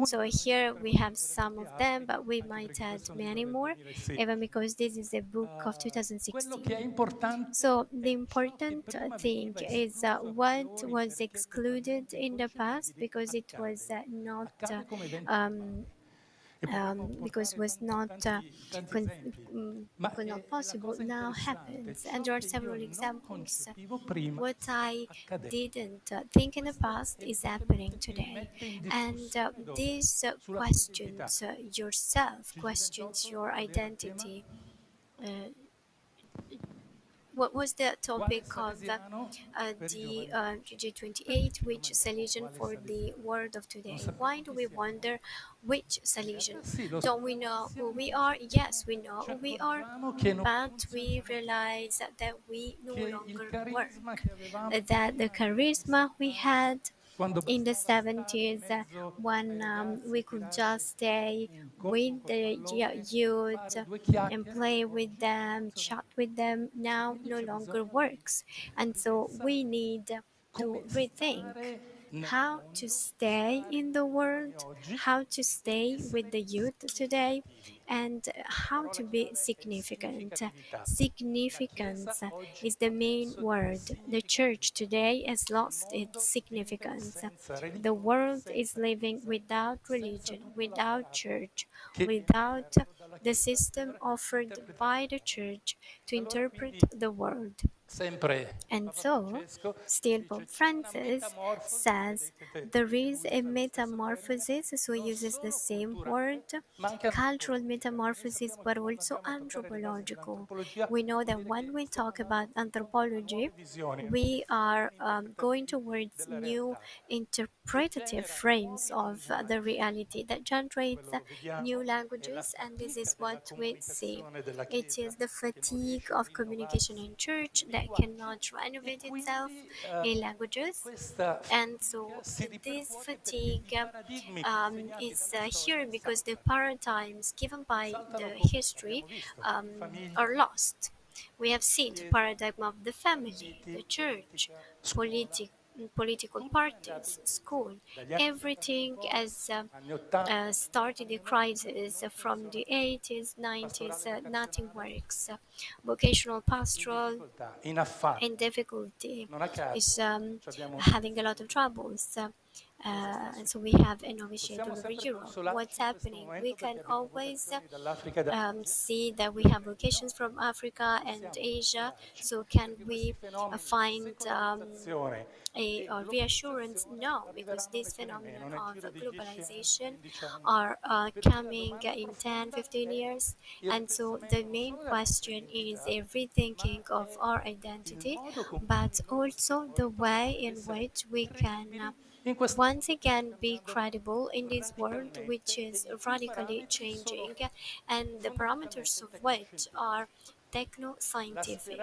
So here we have some of them, but we might add many more, even because this is a book of 2016. So the important thing is what was excluded in the past because it was because was not possible now happens, and there are several examples. What I didn't think in the past is happening today, and these questions yourself, questions your identity. What was the topic of the G28, which solution for the world of today? Why do we wonder which solution? Don't we know who we are? Yes, we know who we are, but we realize that we no longer work, that the charisma we had in the 70s when we could just stay with the youth and play with them, chat with them, now no longer works. And so we need to rethink how to stay in the world, how to stay with the youth today, and how to be significant. Significance is the main word. The church today has lost its significance. The world is living without religion, without church, without the system offered by the church to interpret the world. And so, still Pope Francis says there is a metamorphosis, so he uses the same word, cultural metamorphosis, but also anthropological. We know that when we talk about anthropology, we are going towards new interpretative frames of the reality that generates new languages, and this is what we see. It is the fatigue of communication in church that cannot renovate itself in languages, and so this fatigue is here because the paradigms given by the history are lost. We have seen the paradigm of the family, the church, political parties, school. Everything has started a crisis from the 80s, 90s. Nothing works. Vocational pastoral in difficulty is having a lot of troubles. and so we have a novitiate all over Europe. What's happening? We can always see that we have vocations from Africa and Asia. So can we find a reassurance? No, because this phenomenon of globalization are coming in 10, 15 years. And so the main question is a rethinking of our identity, but also the way in which we can once again be credible in this world which is radically changing and the parameters of which are techno-scientific.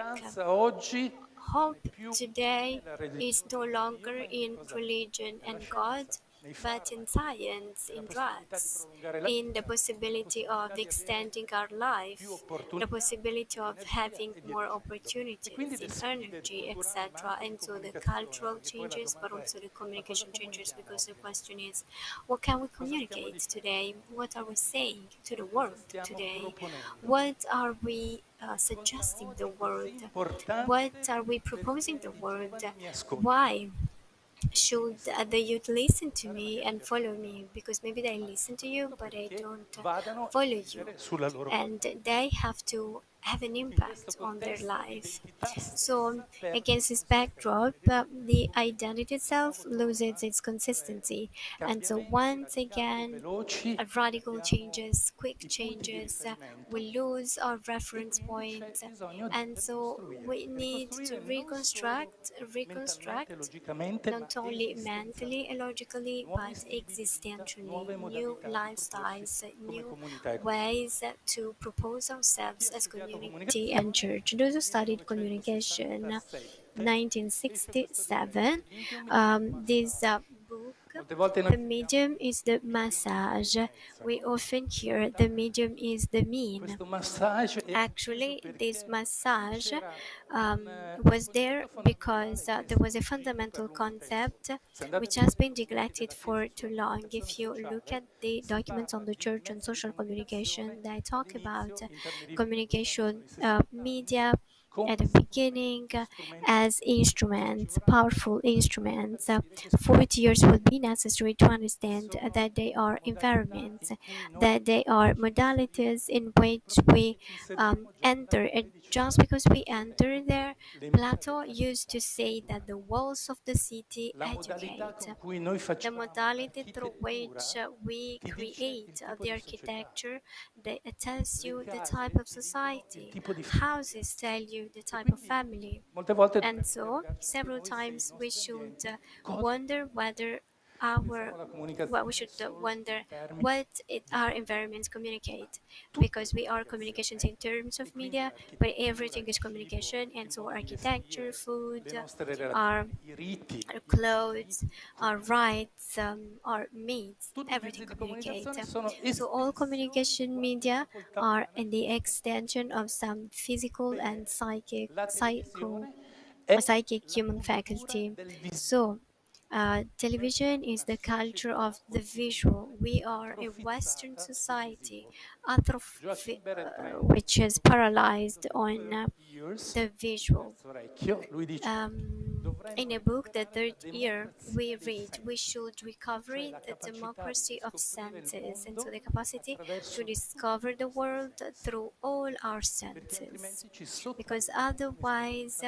Hope today is no longer in religion and God, but in science, in drugs, in the possibility of extending our life, the possibility of having more opportunities in energy, etc. And so the cultural changes, but also the communication changes, because the question is, what can we communicate today? What are we saying to the world today? What are we suggesting the world? What are we proposing the world? Why should the youth listen to me and follow me? Because maybe they listen to you, but they don't follow you, and they have to have an impact on their life. So, against this backdrop, the identity itself loses its consistency, and so once again, radical changes, quick changes, we lose our reference point, and so we need to reconstruct not only mentally and logically, but existentially, new lifestyles, new ways to propose ourselves as community and church. Those who studied communication, 1967, this book, The Medium is the Massage. We often hear the medium is the mean. Actually, this massage was there because there was a fundamental concept which has been neglected for too long. If you look at the documents on the church and social communication, they talk about communication media at the beginning as instruments, powerful instruments. 40 years will be necessary to understand that they are environments, that they are modalities in which we enter. And just because we enter there, Plato used to say that the walls of the city educate. The modality through which we create the architecture, that tells you the type of society. Houses tell you the type of family. And so, several times we should wonder whether we should wonder what our environments communicate, because we are communications in terms of media, but everything is communication, and so architecture, food, our clothes, our rights, our meats, everything communicates. So all communication media are in the extension of some physical and psychic human faculty. So television is the culture of the visual. We are a Western society which is paralyzed on the visual. In a book, the third year, we read, we should recover the democracy of senses, and so the capacity to discover the world through all our senses, because otherwise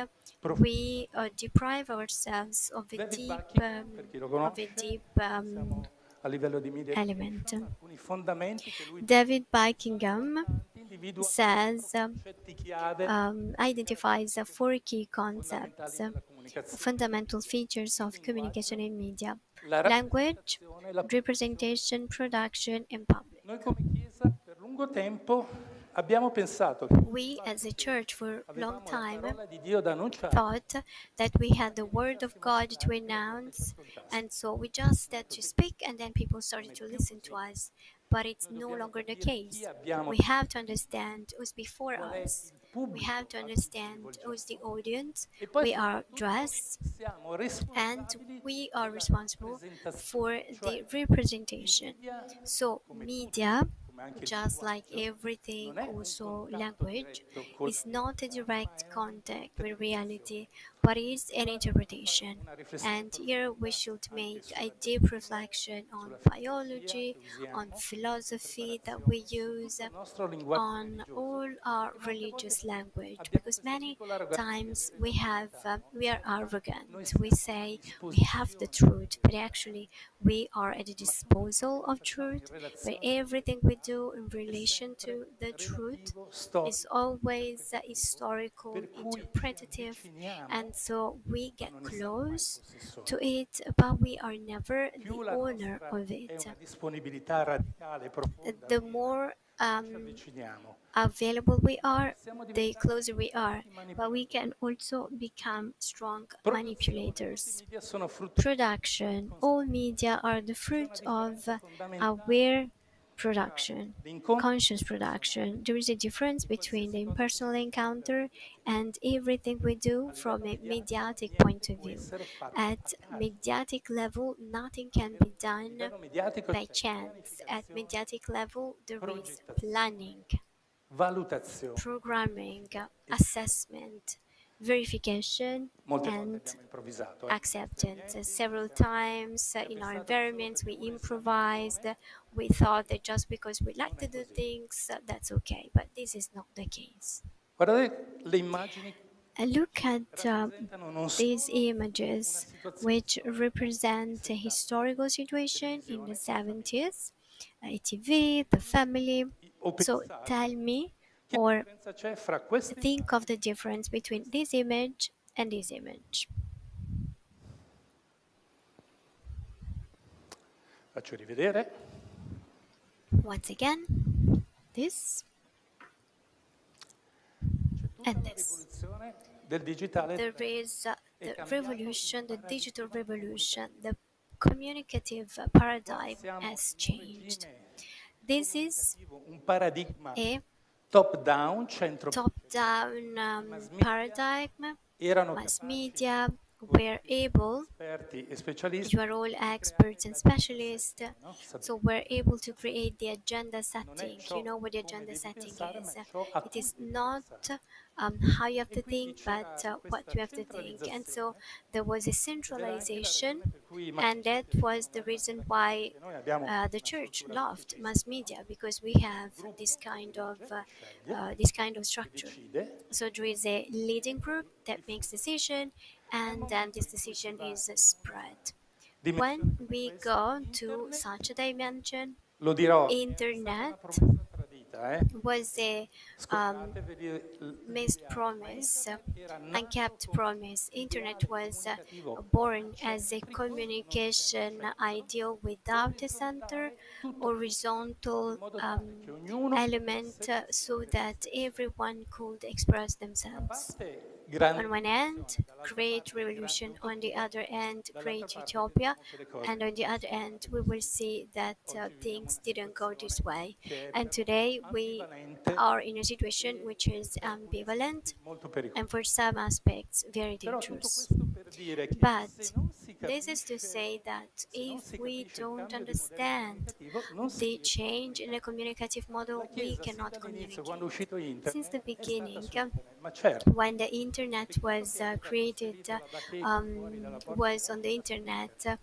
we deprive ourselves of a deep element. David Buckingham says, identifies four key concepts, fundamental features of communication in media: language, representation, production, and public. We as a church for a long time thought that we had the word of God to announce, and so we just had to speak and then people started to listen to us. But it's no longer the case. We have to understand who's before us. We have to understand who's the audience. We are dressed, and we are responsible for the representation. So media, just like everything, also language, is not a direct contact with reality. what is an interpretation? And here we should make a deep reflection on biology, on philosophy that we use, on all our religious language, because many times we are arrogant. We say we have the truth, but actually we are at the disposal of truth. But everything we do in relation to the truth is always historical, interpretative, and so we get close to it, but we are never the owner of it. The more available we are, the closer we are, but we can also become strong manipulators. Production. All media are the fruit of aware production, conscious production. There is a difference between the impersonal encounter and everything we do from a mediatic point of view. At mediatic level, nothing can be done by chance. At mediatic level, there is planning, programming, assessment, verification, and acceptance. Several times in our environments, we improvised. We thought that just because we like to do things, that's okay. But this is not the case. Look at these images, which represent a historical situation in the 70s, TV, the family. So tell me, or think of the difference between this image and this image. Faccio rivedere. Once again, this and this. There is the revolution, the digital revolution, the communicative paradigm has changed. This is a top-down paradigm. Mass media were able, you are all experts and specialists, so we're able to create the agenda setting. You know what the agenda setting is. It is not how you have to think, but what you have to think. And so there was a centralization, and that was the reason why the church loved mass media, because we have this kind of structure. So there is a leading group that makes decision, and then this decision is spread. When we go to such a dimension, internet was a missed promise, unkept promise. Internet was born as a communication ideal without a center, horizontal element, so that everyone could express themselves. On one end, great revolution. On the other end, great utopia. And on the other end, we will see that things didn't go this way. And today, we are in a situation which is ambivalent and for some aspects very dangerous. But this is to say that if we don't understand the change in a communicative model, we cannot communicate. Since the beginning, when the internet was created, was on the internet,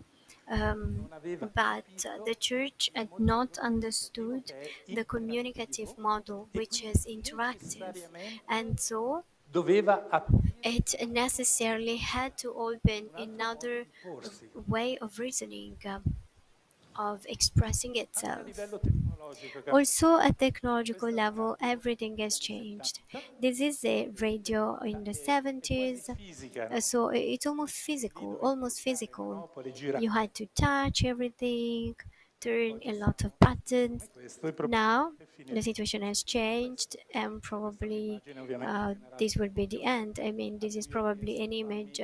but the church had not understood the communicative model, which is interactive, and so it necessarily had to open another way of reasoning, of expressing itself. Also, at technological level, everything has changed. This is a radio in the 70s, so it's almost physical. You had to touch everything, turn a lot of buttons. Now, the situation has changed, and probably this will be the end. I mean, this is probably an image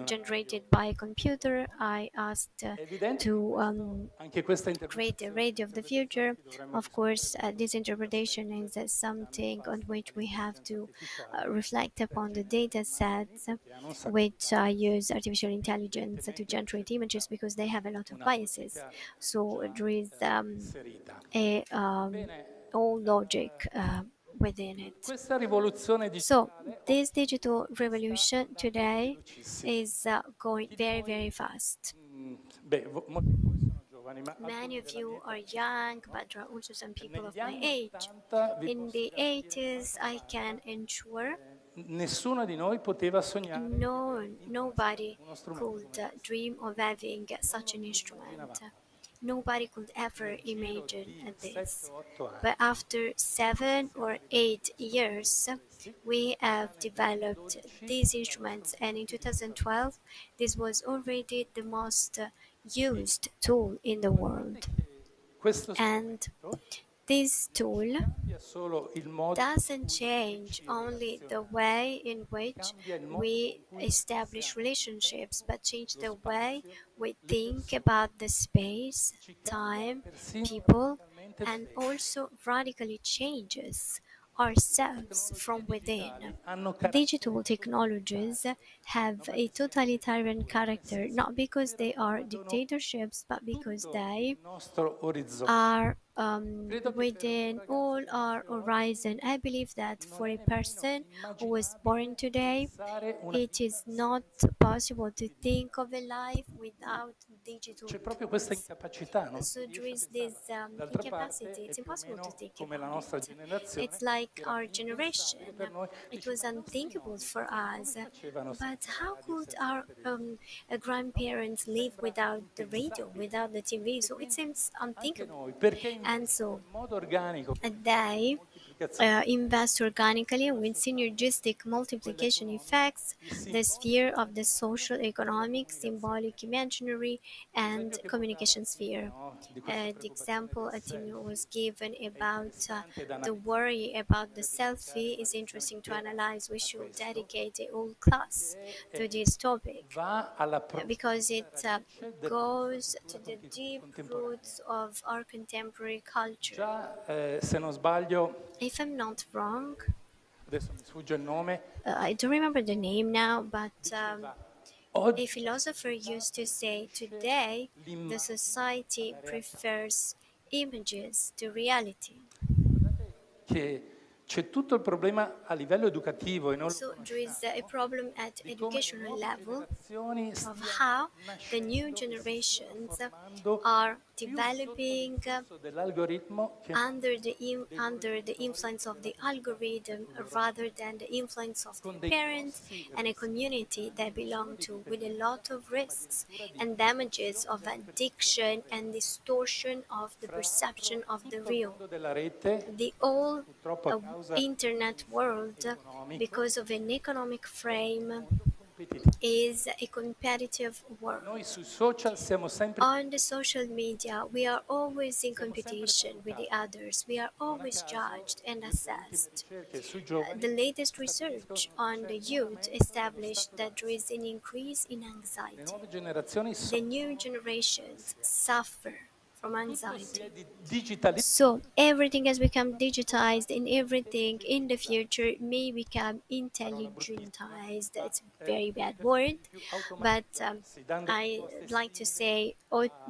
generated by a computer. I asked to create a radio of the future. Of course, this interpretation is something on which we have to reflect upon the data sets which use artificial intelligence to generate images, because they have a lot of biases. So there is a all logic within it. Questa rivoluzione So digitale this digital revolution today is going very, very fast. Beh, molti di voi sono giovani, ma Many of you are young, but there are also some people of my negli age. anni 80 vi In posso the garantire 80s, I can ensure nessuno di noi poteva sognare nobody uno strumento could dream of having such an instrument. Nobody could ever imagine this. 7-8 anni. But after 7 or 8 years, we have developed these instruments, and in 2012, this was already the most used tool in the world. Questo And strumento this tool cambia solo il modo doesn't change only the way in which we establish relationships, but change the way we think about the space, time, people, and also radically changes ourselves from within. Digital technologies have a totalitarian character, not because they are dictatorships, but because they nostro orizzonte. are within all our horizon. I believe that for a person who was born today, it is not possible to think of a life without digital C'è proprio questa tools. incapacità, non So si there riesce is a this pensarla. D'altra incapacity. parte It's è più o impossible to meno think come la about nostra it. generazione. It's like era our impensabile generation. per noi. It Dice, was ma i nostri unthinkable nonni for us. come facevano But senza how radio, could senza our grandparents live without the radio, impensabile. without the TV? So it seems anche unthinkable. noi, perché And so in modo organico they invest organically with synergistic multiplication effects, the sphere of the social, economic, symbolic, imaginary, and communication sphere. The example Atimio was given about the worry about the selfie is interesting to analyze. We should dedicate a whole class to this topic because it goes to the deep roots of our contemporary culture. già se non sbaglio, If I'm not wrong, adesso mi sfugge il nome, I don't remember the name now, but a philosopher used to say, today the society prefers images to reality. che c'è tutto il problema a livello educativo e non So there is a problem at educational level of how the new generations are developing dell'algoritmo che under the influence of the algorithm rather than the influence of the parents and a community they belong to, with a lot of risks and damages of addiction and distortion of the perception of the real. della rete, The whole purtroppo a causa internet world, because of an economic frame, is a competitive world. noi sui social siamo sempre On the social media, we are always in competition with the others. We are always judged and assessed. sui giovani. The latest research on the youth established that there is an increase in Le anxiety. nuove generazioni The new generations suffer from anxiety. digitali So everything has become digitized, and everything in the future may become intelligentized. It's a very bad word, but I like to say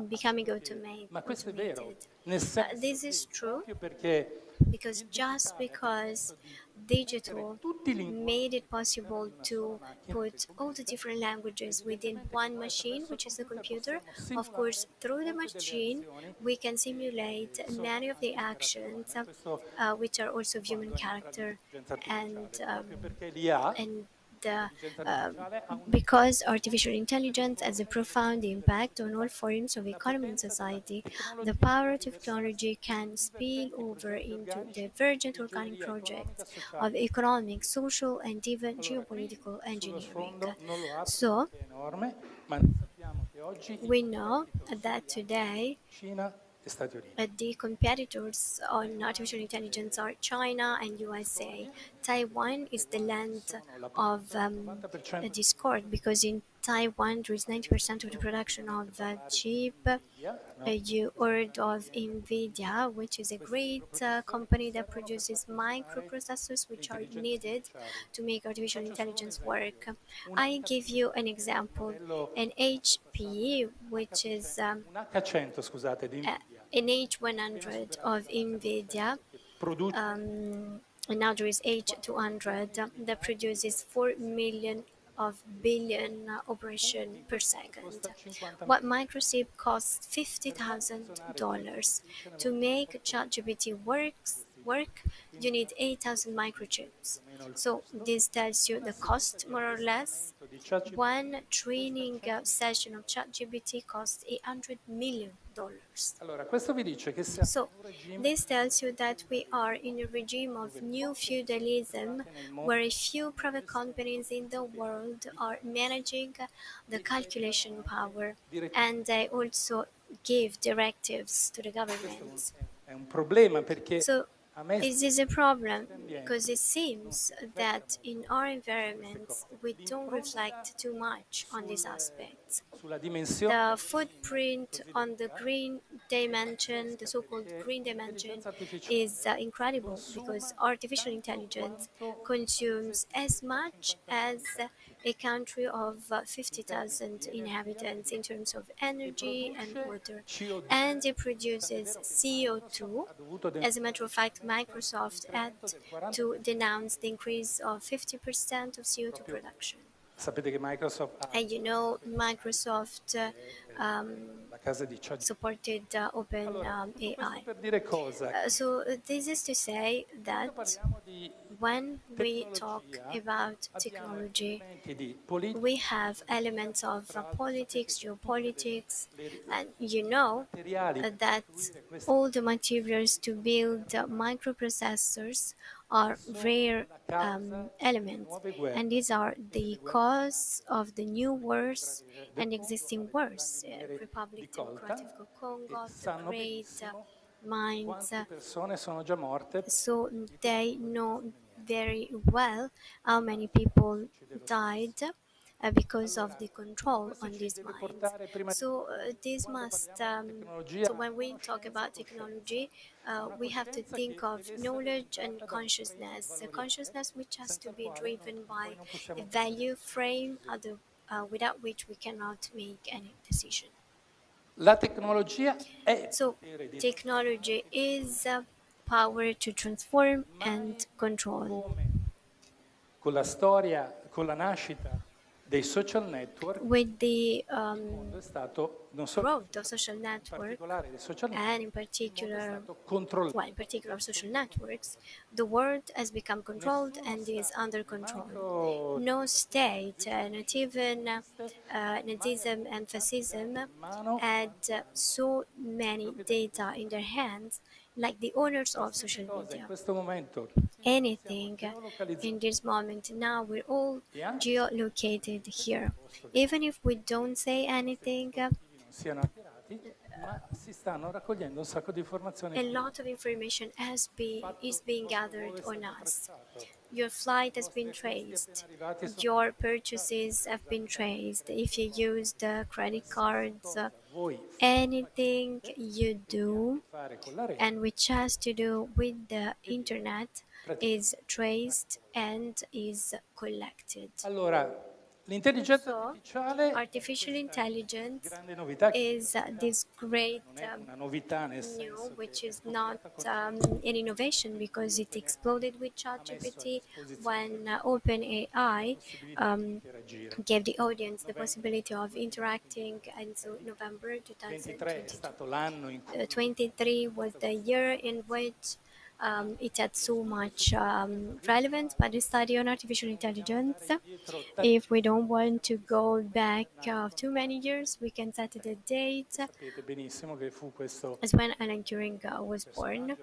becoming ma questo è vero, automated. nel senso This is true proprio perché because just because digital made it possible to put all the different languages within one machine, which is the computer, of course, through the machine, we can simulate many of the actions which are also of human character and because artificial intelligence has a profound impact on all forms of economy and society, the power of technology can spill over into divergent organic projects of economic, social, and even geopolitical engineering. So, we know that today the competitors on artificial intelligence are China and USA. Taiwan is the land of discord because in Taiwan there is 90% of the production of chip. You heard of NVIDIA, which is a great company that produces microprocessors which are needed to make artificial intelligence work. I give you an example. An HP, which is un H100, scusate, di an H100 of NVIDIA and now there is H200 that produces 4 million of billion operation per second. What microchip costs $50,000 to make ChatGPT work, you need 8,000 microchips. So this tells you the cost more or less. One training session of ChatGPT costs $800 million. Allora, questo vi dice che siamo So in un regime this tells you that we are in a regime of new feudalism where a few private companies in the world are managing the calculation power, and they also give directives to the government. è un problema perché So a me this is a problem because it seems that in our environments we don't reflect too much on these aspects. sulla dimensione The footprint on the green dimension, the so-called green dimension, is incredible because artificial intelligence consumes as much as a country of 50,000 inhabitants in terms of energy and water, and it produces CO2. As a matter of fact, Microsoft had to denounce the increase of 50% of CO2 production. sapete che Microsoft ha And you know, Microsoft la casa di ChatGPT. supported Open AI. Per dire cosa? So this is to say that when we talk about technology, we have elements of politics, geopolitics, and you know that all the materials to build microprocessors are rare elements, and these are the cause of the new wars and existing wars. Republic Democratic of Congo, the great mines. Quante persone sono già morte? So they know very well how many people died because of the control on these mines. So this must. So when we talk about technology, we have to think of knowledge and consciousness. A consciousness which has to be driven by a value frame, without which we cannot make any decision. La tecnologia è So technology is power to transform and control. con la storia, con la nascita dei social network, With the è stato non solo growth of social network, and in particular social networks, the world has become controlled and is under control. No state, not even Nazism and fascism, had so many data in their hands like the owners of social media. in questo momento Anything in this moment. Now we're all geolocated here. Even if we don't say anything, siano attirati, ma si stanno raccogliendo un sacco di informazioni. a lot of information is being gathered on us. Your flight has been traced. Your purchases have been traced. If you used credit cards, anything you do, and which has to do with the internet, is traced and is collected. Allora, l'intelligenza artificiale Artificial intelligence grande novità is this great una novità nel new, senso which is not an innovation because it exploded with ChatGPT when OpenAI gave the audience the possibility of interacting, and so November 23 è stato l'anno in cui 2023 was the year in which it had so much relevance by the study on artificial intelligence. If we don't want to go back too many years, we can set the date sapete benissimo che fu questo as when Alan Turing was born.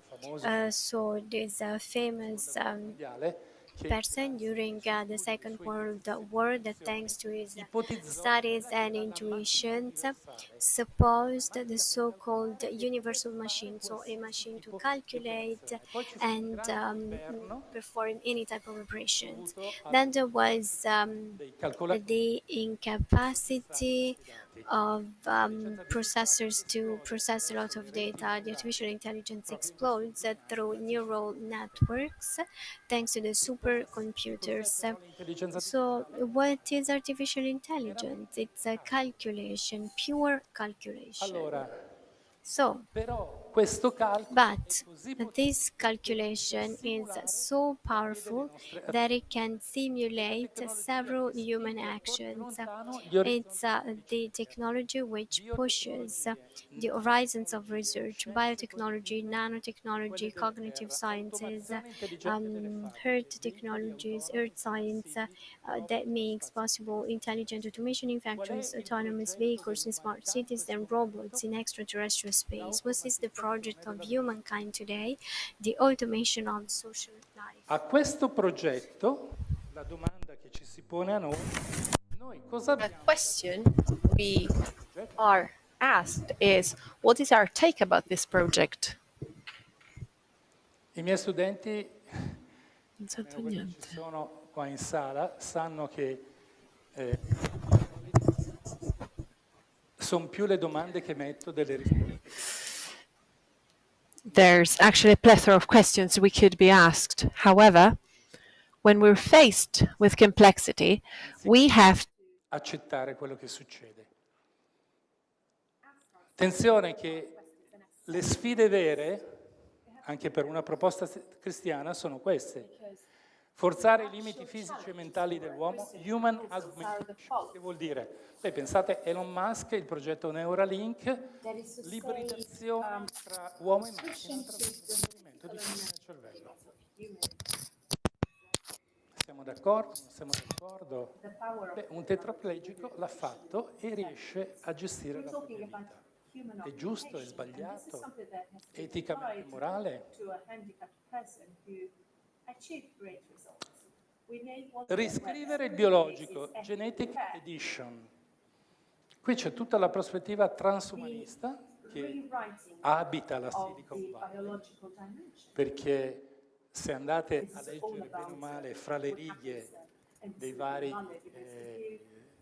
So this famous mondiale person during the Second World War that, thanks to his studies and intuitions, supposed the so-called universal machine, so a machine to calculate and perform any type of operations. Then there was the incapacity of processors to process a lot of data. The artificial intelligence explodes through neural networks thanks to the supercomputers. So what is artificial intelligence? It's a calculation, pure calculation. allora So, però questo calcolo But this calculation is so powerful that it can simulate several human actions. It's the technology which pushes the horizons of research, biotechnology, nanotechnology, cognitive sciences, earth technologies, earth science, that makes possible intelligent automation in factories, autonomous vehicles in smart cities, and robots in extraterrestrial space. This is the project of humankind today, the automation of social life. A questo progetto, la domanda che ci si pone a noi cosa The abbiamo question we are asked is, what is our take about this project? I miei studenti, quelli che ci sono qua in sala, sanno che sono più le domande che metto delle risposte. There's actually a plethora of questions we could be asked. However, when we're faced with complexity, we have accettare quello che succede. Attenzione che le sfide vere, anche per una proposta cristiana, sono queste. Forzare i limiti fisici e mentali dell'uomo, human augmentation. Che vuol dire? Beh, pensate Elon Musk, il progetto Neuralink, liberazione tra uomo e macchina attraverso il trasferimento di fili nel cervello. Siamo d'accordo? Non siamo d'accordo? Beh, un tetraplegico l'ha fatto e riesce a gestire la propria vita. È giusto? È sbagliato? Eticamente morale? Riscrivere il biologico, genetic edition. Qui c'è tutta la prospettiva transumanista che abita la Silicon Valley, perché se andate a leggere bene o male fra le righe dei vari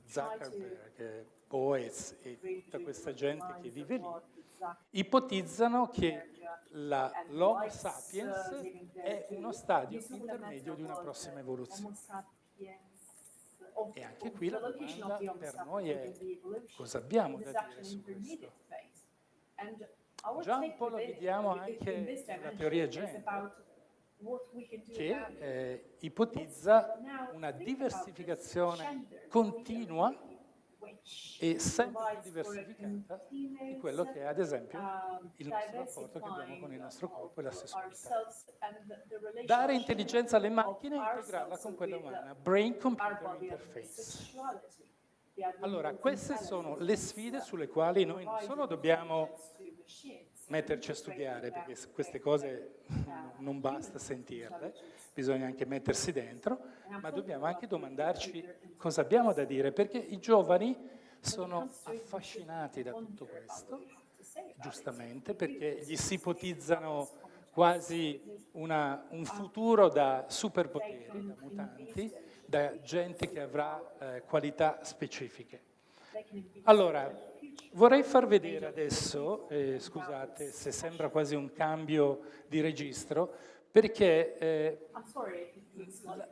Zuckerberg, Boez e tutta questa gente che vive lì, ipotizzano che l'Homo sapiens è uno stadio intermedio di una prossima evoluzione. E anche qui la domanda per noi è: cosa abbiamo da dire su questo? Già un po' lo vediamo anche nella teoria gender, che ipotizza una diversificazione continua e sempre più diversificata di quello che è, ad esempio, il nostro rapporto che abbiamo con il nostro corpo e la sessualità. Dare intelligenza alle macchine e integrarla con quella umana, brain-computer interface. Allora, queste sono le sfide sulle quali noi non solo dobbiamo metterci a studiare, perché queste cose non basta sentirle, bisogna anche mettersi dentro, ma dobbiamo anche domandarci cosa abbiamo da dire, perché i giovani sono affascinati da tutto questo, giustamente, perché gli si ipotizzano quasi un futuro da superpoteri, da mutanti, da gente che avrà qualità specifiche. Allora, vorrei far vedere adesso, scusate se sembra quasi un cambio di registro, perché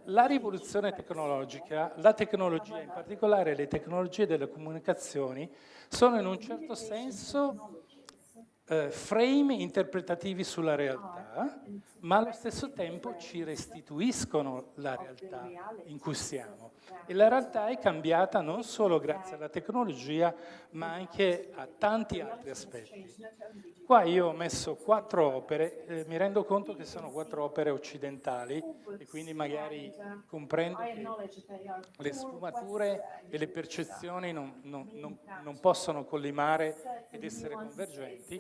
la rivoluzione tecnologica, la tecnologia, in particolare le tecnologie delle comunicazioni, sono in un certo senso frame interpretativi sulla realtà, ma allo stesso tempo ci restituiscono la realtà in cui siamo. E la realtà è cambiata non solo grazie alla tecnologia, ma anche a tanti altri aspetti. Qua io ho messo 4 opere, mi rendo conto che sono 4 opere occidentali e quindi magari comprendo che le sfumature e le percezioni non possono collimare ed essere convergenti,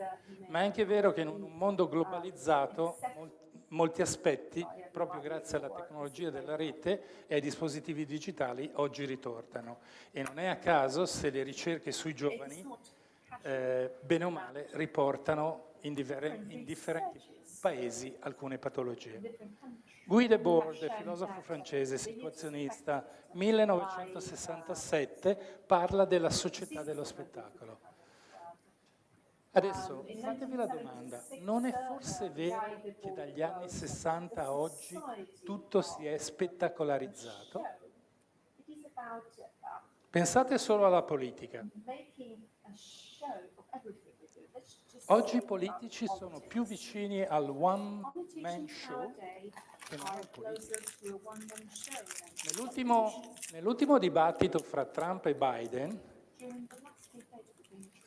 ma è anche vero che in un mondo globalizzato molti aspetti, proprio grazie alla tecnologia della rete e ai dispositivi digitali, oggi ritornano. E non è a caso se le ricerche sui giovani, bene o male, riportano in differenti paesi alcune patologie. Guy Debord, filosofo francese, situazionista, 1967, parla della società dello spettacolo. Adesso fatevi la domanda, non è forse vero che dagli anni 60 a oggi tutto si è spettacolarizzato? Pensate solo alla politica. Oggi i politici sono più vicini al one-man show che non al politico. Nell'ultimo dibattito fra Trump e Biden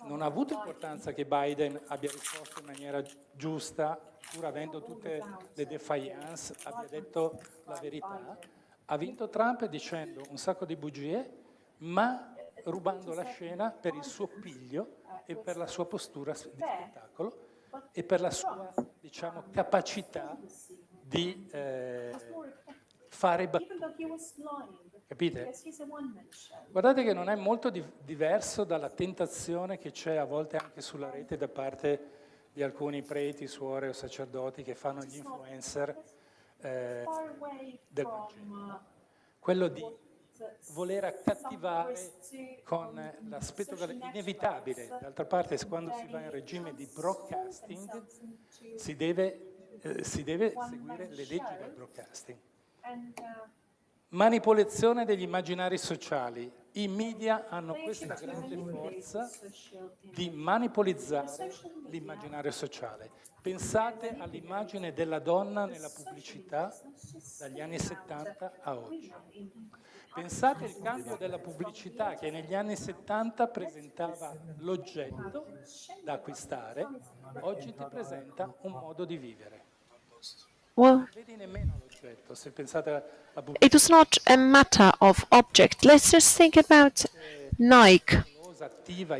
non ha avuto importanza che Biden abbia risposto in maniera giusta, pur avendo tutte le defiance, abbia detto la verità. Ha vinto Trump dicendo un sacco di bugie, ma rubando la scena per il suo piglio e per la sua postura di spettacolo e per la sua, diciamo, capacità di fare battute. Capite? Guardate che non è molto diverso dalla tentazione che c'è a volte anche sulla rete da parte di alcuni preti, suore o sacerdoti che fanno gli influencer del Vangelo. Quello di voler accattivare con l'aspetto inevitabile. D'altra parte, quando si va in regime di broadcasting, si deve seguire le leggi del broadcasting. Manipolazione degli immaginari sociali. I media hanno questa grande forza di manipolizzare l'immaginario sociale. Pensate all'immagine della donna nella pubblicità dagli anni 70 a oggi. Pensate al cambio della pubblicità che negli anni 70 presentava l'oggetto da acquistare, oggi ti presenta un modo di vivere. Well, Vedi nemmeno l'oggetto, se pensate alla it was not a matter of object. Let's just think about Nike. attiva,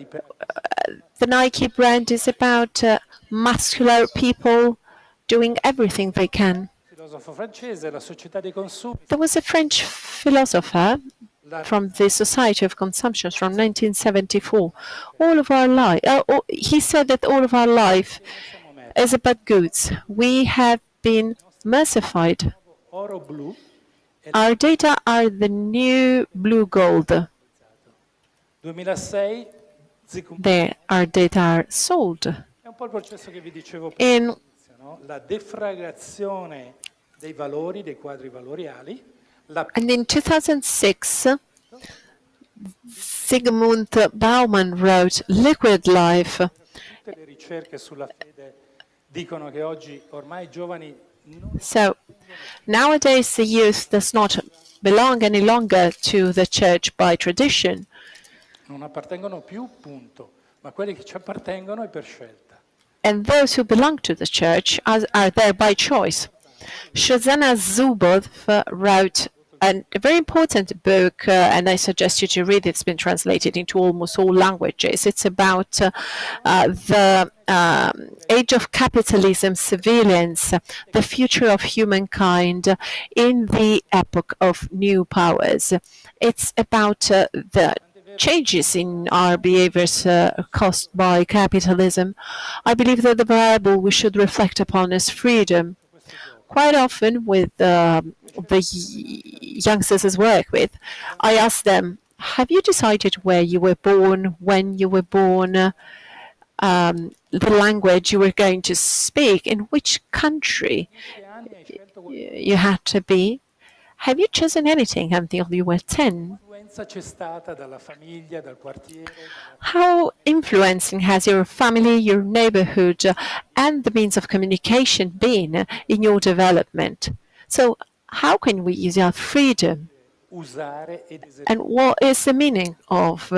The Nike brand is about muscular people doing everything they can. filosofo francese, la società dei consumi. There was a French philosopher from the Society of Consumption from 1974. All of our life, he said that all of our life is about goods. We have been mercified. Oro blu. Our data are the new blue gold. 2006, There, our data are sold. è un po' il processo che vi dicevo prima, In no? La deflagrazione dei valori, dei quadri valoriali, And in 2006, Zygmunt Bauman wrote Liquid Life. tutte le ricerche sulla fede dicono che oggi ormai i giovani So nowadays the youth does not belong any longer to the church by tradition. non appartengono più, punto, ma quelli che ci appartengono è per scelta. And those who belong to the church are there by choice. Shoshana Zuboff wrote a very important book, and I suggest you to read it. It's been translated into almost all languages. It's about the age of capitalism, surveillance, the future of humankind in the epoch of new powers. It's about the changes in our behaviors caused by capitalism. I believe that the variable we should reflect upon is freedom. Quite often with the youngsters I work with, I ask them, have you decided where you were born, when you were born, the language you were going to speak, in which country you had to be? Have you chosen anything until you were 10? C'è stata dalla famiglia, dal quartiere. How influencing has your family, your neighborhood, and the means of communication been in your development? So how can we use our freedom? And what is the meaning of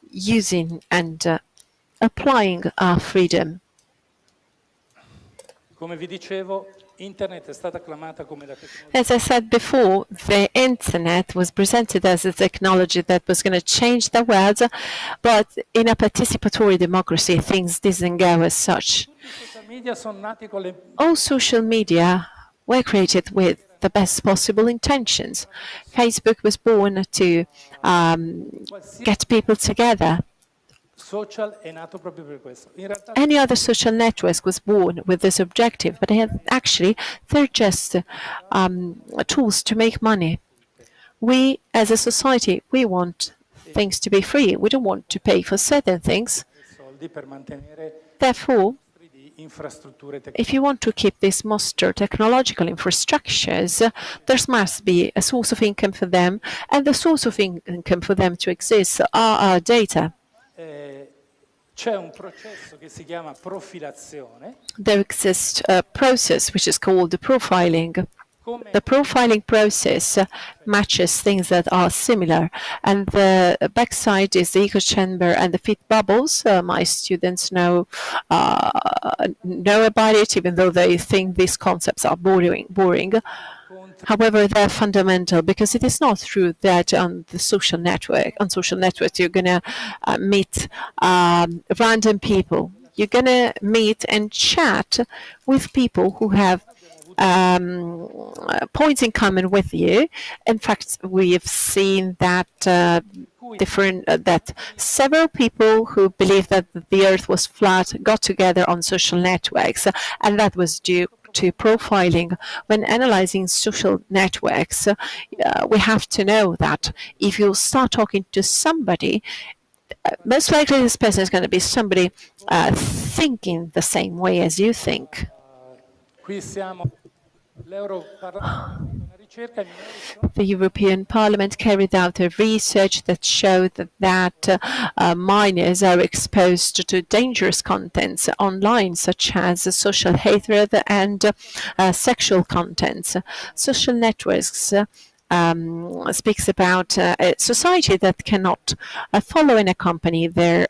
using and applying our freedom? Come vi dicevo, Internet è stata acclamata come la tecnologia. As I said before, the internet was presented as a technology that was going to change the world, but in a participatory democracy, things didn't go as such. All social media were created with the best possible intentions. Facebook was born to get people together. Social è nato proprio per questo. In realtà, Any other social network was born with this objective, but actually they're just tools to make money. We, as a society, we want things to be free. We don't want to pay for certain things. soldi per mantenere Therefore, di infrastrutture if you want to keep these monster technological infrastructures, there must be a source of income for them, and the source of income for them to exist are our data. C'è un processo che si chiama profilazione. There exists a process which is called profiling. The profiling process matches things that are similar, and the backside is the echo chamber and the fit bubbles. My students know about it, even though they think these concepts are boring. However, they're fundamental, because it is not true that on social networks you're gonna meet random people. You're gonna meet and chat with people who have points in common with you. In fact, we have seen that that several people who believe that the Earth was flat got together on social networks, and that was due to profiling. When analyzing social networks, we have to know that if you start talking to somebody, most likely this person is going to be somebody thinking the same way as you think. The European Parliament carried out a research that showed that minors are exposed to dangerous contents online, such as social hatred and sexual contents. Social networks speaks about a society that cannot follow and accompany their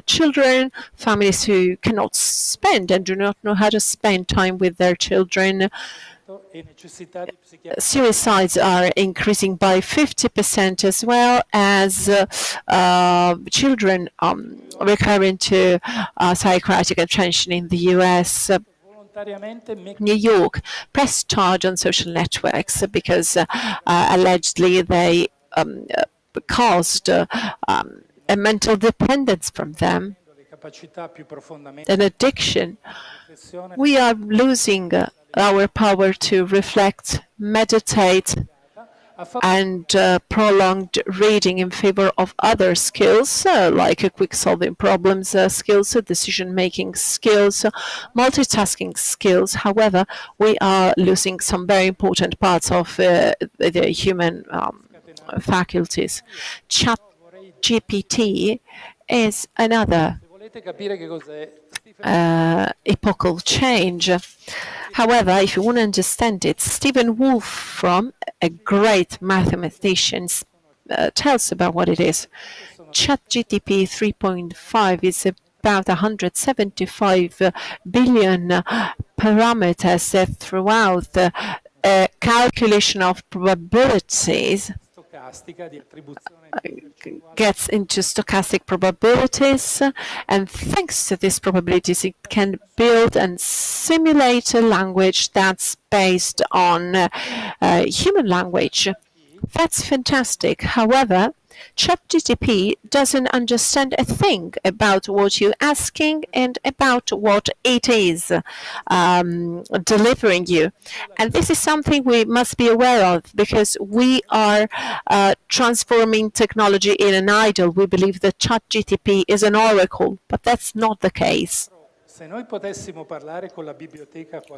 children, families who cannot spend and do not know how to spend time with their children. Suicides are increasing by 50%, as well as children recurring to psychiatric attention in the US. New York pressed charge on social networks because allegedly they caused a mental dependence from them, an addiction. We are losing our power to reflect, meditate, and prolonged reading in favor of other skills, like quick solving problems skills, decision-making skills, multitasking skills. However, we are losing some very important parts of the human faculties. ChatGPT is another epochal change. However, if you want to understand it, Stephen Wolfram, a great mathematician, tells about what it is. ChatGPT 3.5 is about 175 billion parameters throughout the calculation of probabilities. Gets into stochastic probabilities, and thanks to these probabilities it can build and simulate a language that's based on human language. That's fantastic. However, ChatGPT doesn't understand a thing about what you're asking and about what it is delivering you. And this is something we must be aware of, because we are transforming technology in an idol. We believe that ChatGPT is an oracle, but that's not the case.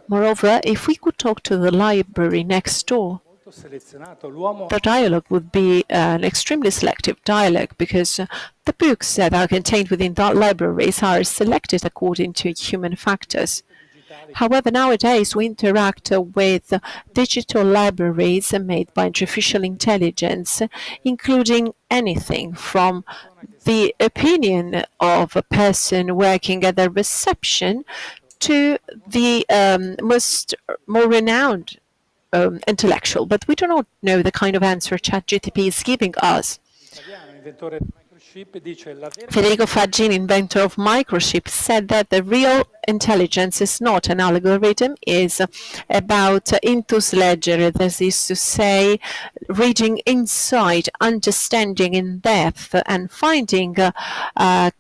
Moreover, if we could talk to the library next door, the dialogue would be an extremely selective dialogue, because the books that are contained within that libraries are selected according to human factors. However, nowadays we interact with digital libraries made by artificial intelligence, including anything from the opinion of a person working at the reception to the more renowned intellectual, but we do not know the kind of answer ChatGPT is giving us. Federico Faggini, inventor of microchip, said that the real intelligence is not an algorithm, is about intus legere, that is to say, reading inside, understanding in depth, and finding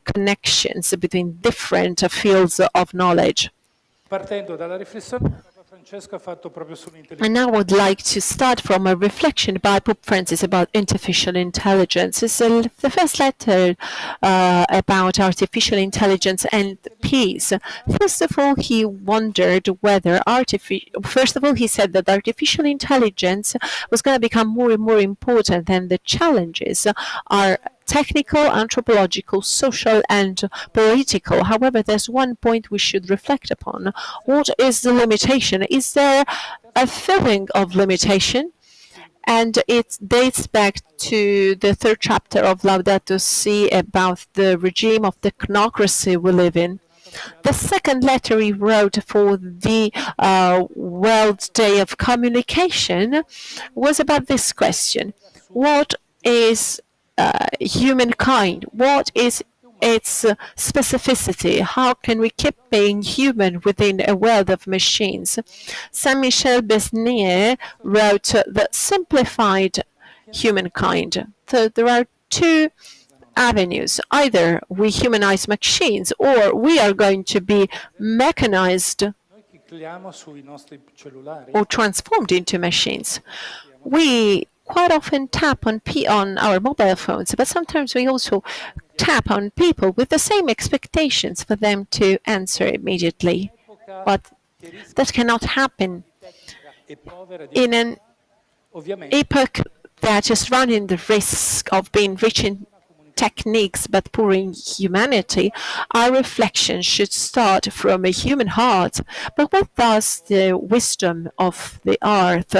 connections between different fields of knowledge. And now I would like to start from a reflection by Pope Francis about artificial intelligence. It's the first letter about artificial intelligence and peace. First of all, he wondered whether he said that artificial intelligence was going to become more and more important, and the challenges are technical, anthropological, social, and political. However, there's one point we should reflect upon. What is the limitation? Is there a feeling of limitation? And it dates back to the third chapter of Laudato Si about the regime of technocracy we live in. The second letter he wrote for the World Day of Communication was about this question. What is humankind? What is its specificity? How can we keep being human within a world of machines? Saint-Michel Besnier wrote the simplified humankind. So there are two avenues. Either we humanize machines or we are going to be mechanized or transformed into machines. We quite often tap on our mobile phones, but sometimes we also tap on people with the same expectations for them to answer immediately. But that cannot happen in an epoch that is running the risk of being rich in techniques but poor in humanity. Our reflection should start from a human heart. But where does the wisdom of the earth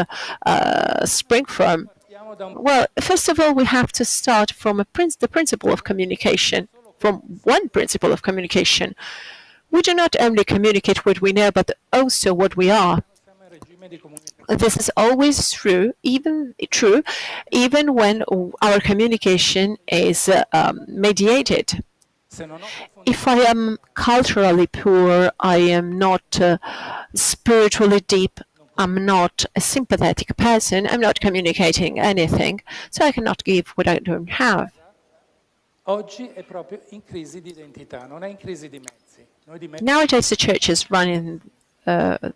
spring from? Well, first of all, we have to start from the principle of communication, from one principle of communication. We do not only communicate what we know, but also what we are. This is always true, even when our communication is mediated. If I am culturally poor, I am not spiritually deep, I'm not a sympathetic person, I'm not communicating anything, so I cannot give what I don't have. Nowadays, the church is running the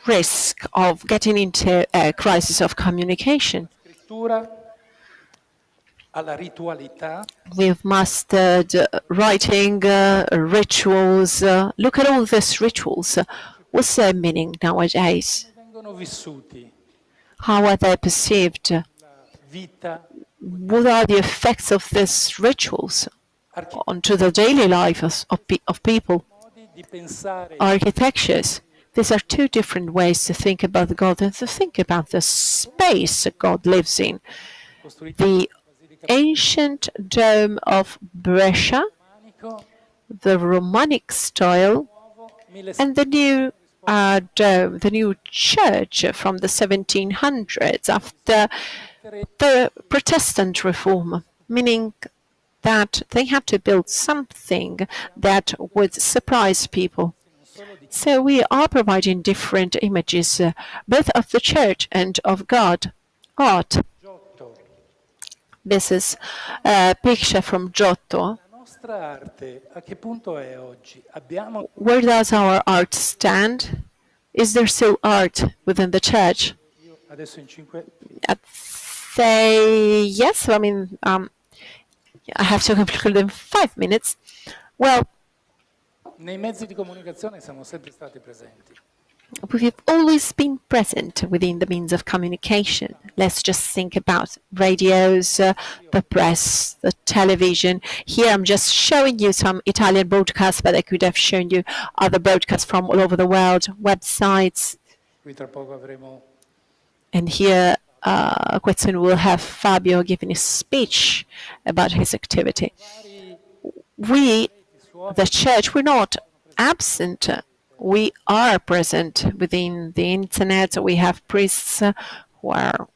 risk of getting into a crisis of communication. We've mastered writing, rituals. Look at all these rituals. What's their meaning nowadays? How are they perceived? What are the effects of these rituals onto the daily life of people? Architectures. These are two different ways to think about God and to think about the space God lives in. The ancient dome of Brescia, the Romanic style, and the new dome, the new church from the 1700s after the Protestant reform, meaning that they had to build something that would surprise people. So we are providing different images, both of the church and of God. Art. This is a picture from Giotto. Where does our art stand? Is there still art within the church? I'd say yes. I mean, I have to conclude in 5 minutes. Well, we've always been present within the means of communication. Let's just think about radios, the press, the television. Here I'm just showing you some Italian broadcasts, but I could have shown you other broadcasts from all over the world, websites. And here, quite soon we'll have Fabio giving a speech about his activity. We, the church, we're not absent. We are present within the internet. We have priests who are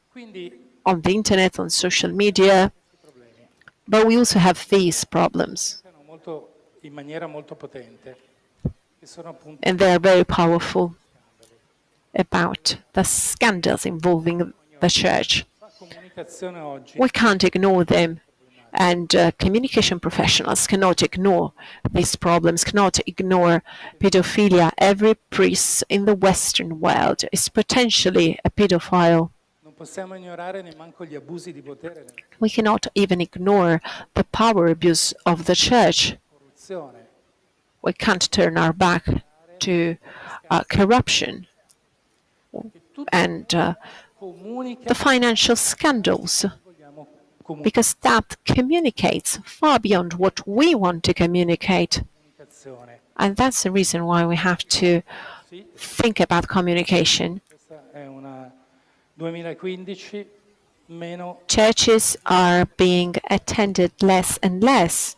on the internet, on social media, but we also have these problems. And they are very powerful about the scandals involving the church. We can't ignore them. And communication professionals cannot ignore these problems, cannot ignore pedophilia. Every priest in the Western world is potentially a pedophile. We cannot even ignore the power abuse of the church. We can't turn our back to corruption and the financial scandals because that communicates far beyond what we want to communicate. And that's the reason why we have to think about communication. Questa è una 2015 meno Churches are being attended less and less.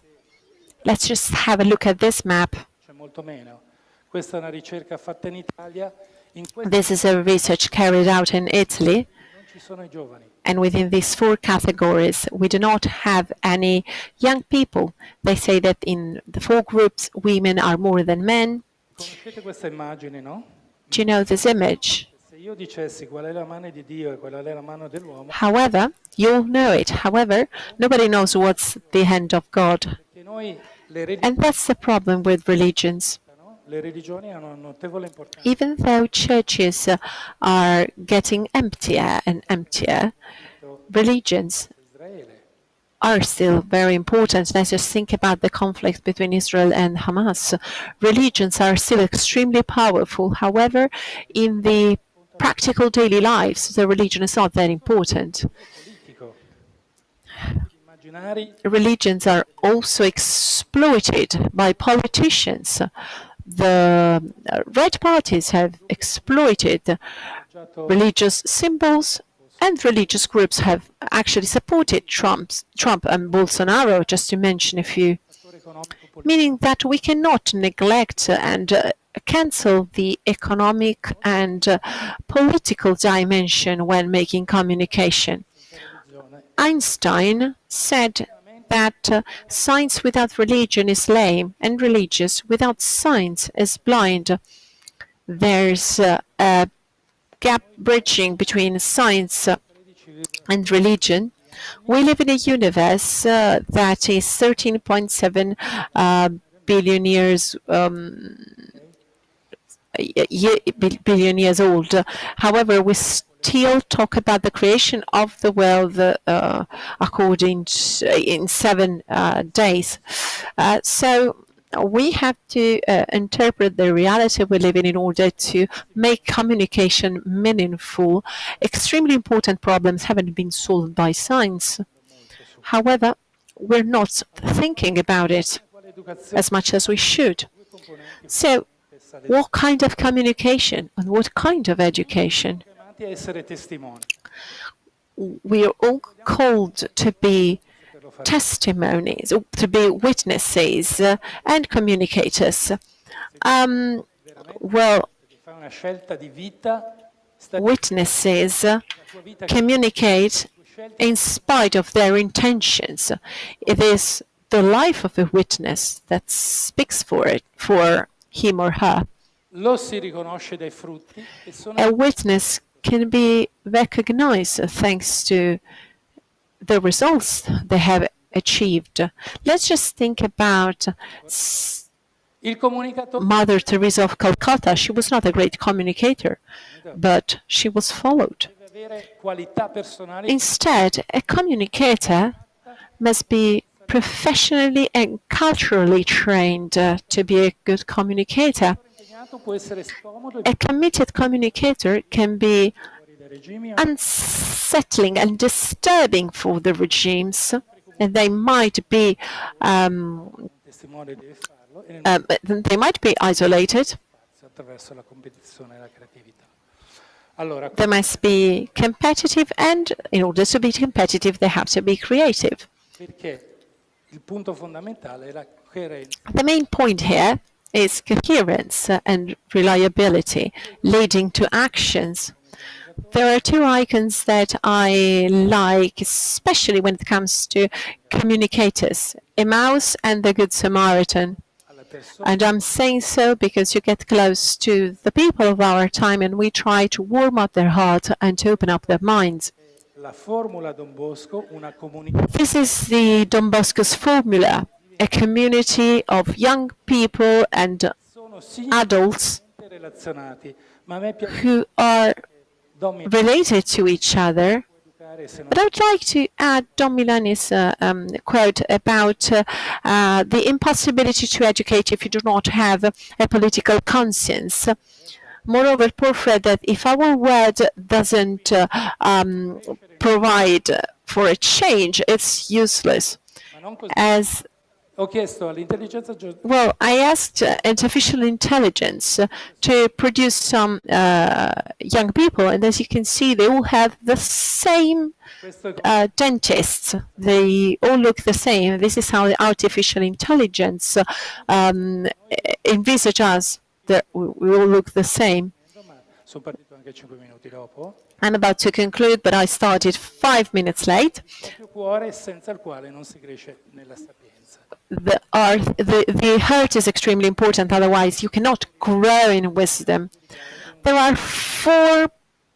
Let's just have a look at this map. c'è molto meno. Questa è una ricerca fatta in Italia. In questo This is a research carried out in Italy, non ci sono i giovani. and within these 4 categories, we do not have any young people. They say that in the 4 groups, women are more than men. Conoscete questa immagine, no? Do you know this image? Se io dicessi qual è la mano di Dio e qual è la mano dell'uomo, However, you'll know it. However, nobody knows what's the hand of God. perché noi And that's the problem with religions. le religioni hanno una notevole importanza. Even though churches are getting emptier and emptier, religions are still very important. Let's just think about the conflict between Israel and Hamas. Religions are still extremely powerful. However, in the practical daily lives, the religion is not that important. Religions are also exploited by politicians. The red parties have exploited religious symbols, and religious groups have actually supported Trump and Bolsonaro, just to mention a few, meaning that we cannot neglect and cancel the economic and political dimension when making communication. Einstein said that science without religion is lame, and religious without science is blind. There's a gap bridging between science and religion. We live in a universe that is 13.7 billion years billion years old. However, we still talk about the creation of the world according to, in 7 days. So we have to interpret the reality we live in order to make communication meaningful. Extremely important problems haven't been solved by science. However, we're not thinking about it as much as we should. So, what kind of communication and what kind of education? We are all called to be testimonies, to be witnesses and communicators. Well, witnesses communicate in spite of their intentions. It is the life of a witness that speaks for him or her. A witness can be recognized thanks to the results they have achieved. Let's just think about Mother Teresa of Calcutta. She was not a great communicator, but she was followed. Instead, a communicator must be professionally and culturally trained to be a good communicator. A committed communicator can be unsettling and disturbing for the regimes, and they might be isolated. They must be competitive, and in order to be competitive, they have to be creative. The main point here is coherence and reliability, leading to actions. There are 2 icons that I like, especially when it comes to communicators, Emmaus and the Good Samaritan. And I'm saying so because you get close to the people of our time and we try to warm up their heart and to open up their minds. This is the Don Bosco's formula, a community of young people and adults who are related to each other. But I would like to add Don Milani's quote about the impossibility to educate if you do not have a political conscience. Moreover, Paul said that if our word doesn't provide for a change, it's useless. As Ho chiesto all'intelligenza well, I asked artificial intelligence to produce some young people, and as you can see, they all have the same dentists. They all look the same. This is how the artificial intelligence envisage us, that we all look the same. sono partito anche 5 minuti dopo. I'm about to conclude, but I started 5 minutes late. Il proprio cuore senza il quale non si cresce nella sapienza. The heart is extremely important, otherwise you cannot grow in wisdom. There are 4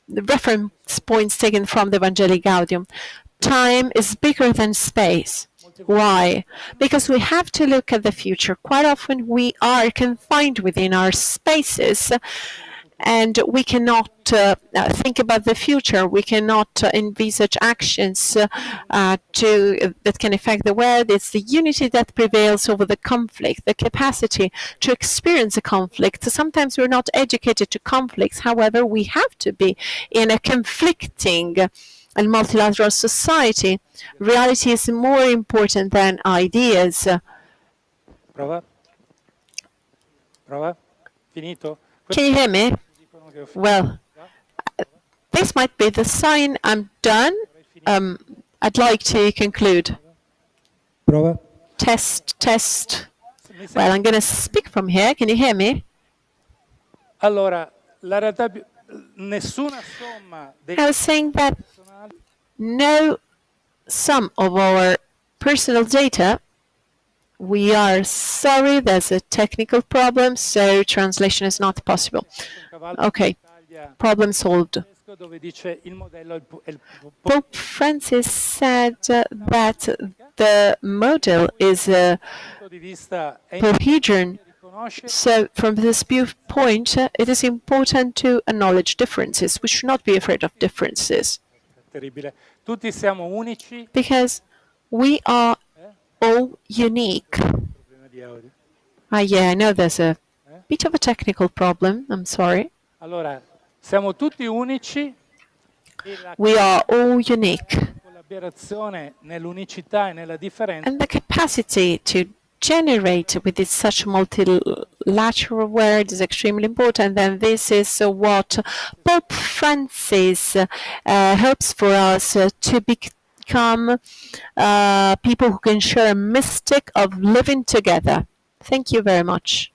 reference points taken from the Evangelii Gaudium. Time is bigger than space. Why? Because we have to look at the future. Quite often we are confined within our spaces, and we cannot think about the future. We cannot envisage actions that can affect the world. It's the unity that prevails over the conflict, the capacity to experience a conflict. Sometimes we're not educated to conflicts. However, we have to be in a conflicting and multilateral society. Reality is more important than ideas. Prova? Prova? Finito? Can you hear me? Well, this might be the sign I'm done. I'd like to conclude. Prova? Test, test. Well, I'm going to speak from here. Can you hear me? Allora, la realtà nessuna somma dei I was saying that no sum of our personal data. We are sorry, there's a technical problem, so translation is not possible. Okay, problem solved. Pope Francis said that the model is a polyhedron. So from this viewpoint, it is important to acknowledge differences. We should not be afraid of differences. Tutti siamo unici. Because we are all unique. Yeah, I know there's a bit of a technical problem. I'm sorry. Allora, siamo tutti unici. We are all unique. Collaborazione nell'unicità e nella differenza. And the capacity to generate with such multilateral world is extremely important. And this is what Pope Francis hopes for us to become people who can share a mystic of living together. Thank you very much.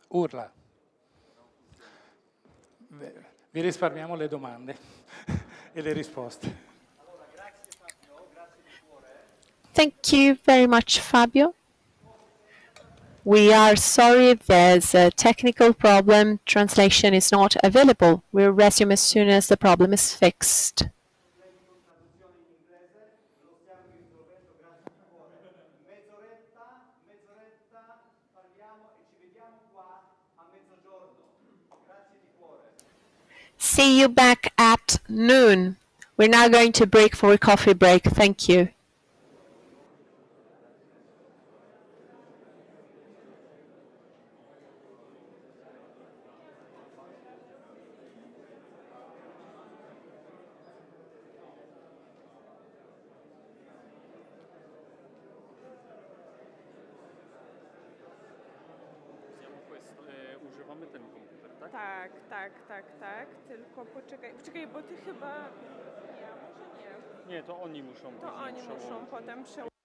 Urla. Vi risparmiamo le domande e le risposte. Thank you very much, Fabio. We are sorry there's a technical problem. Translation is not available. We'll resume as soon as the problem is fixed. See you back at noon. We're now going to break for a coffee break. Thank you. Tak, tylko poczekaj, bo ty chyba... Nie, może nie. Nie, to oni muszą. To oni muszą potem przełożyć.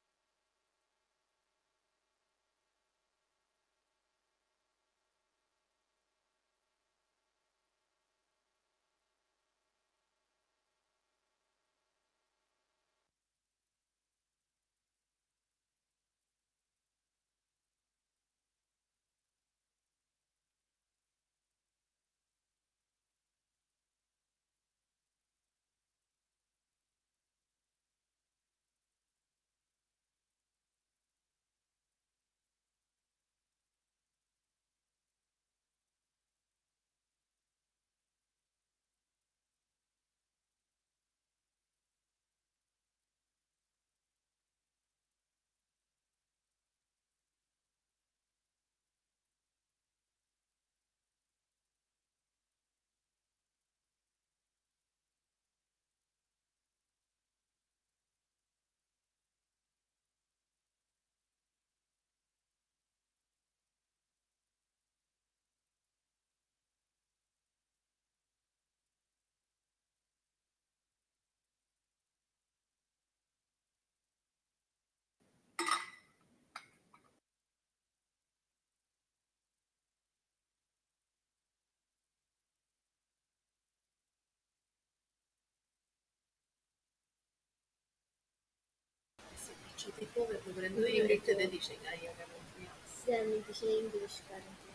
Sen English currently.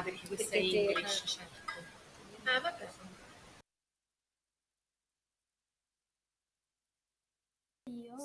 perché questo è English, certo. Vabbè. Io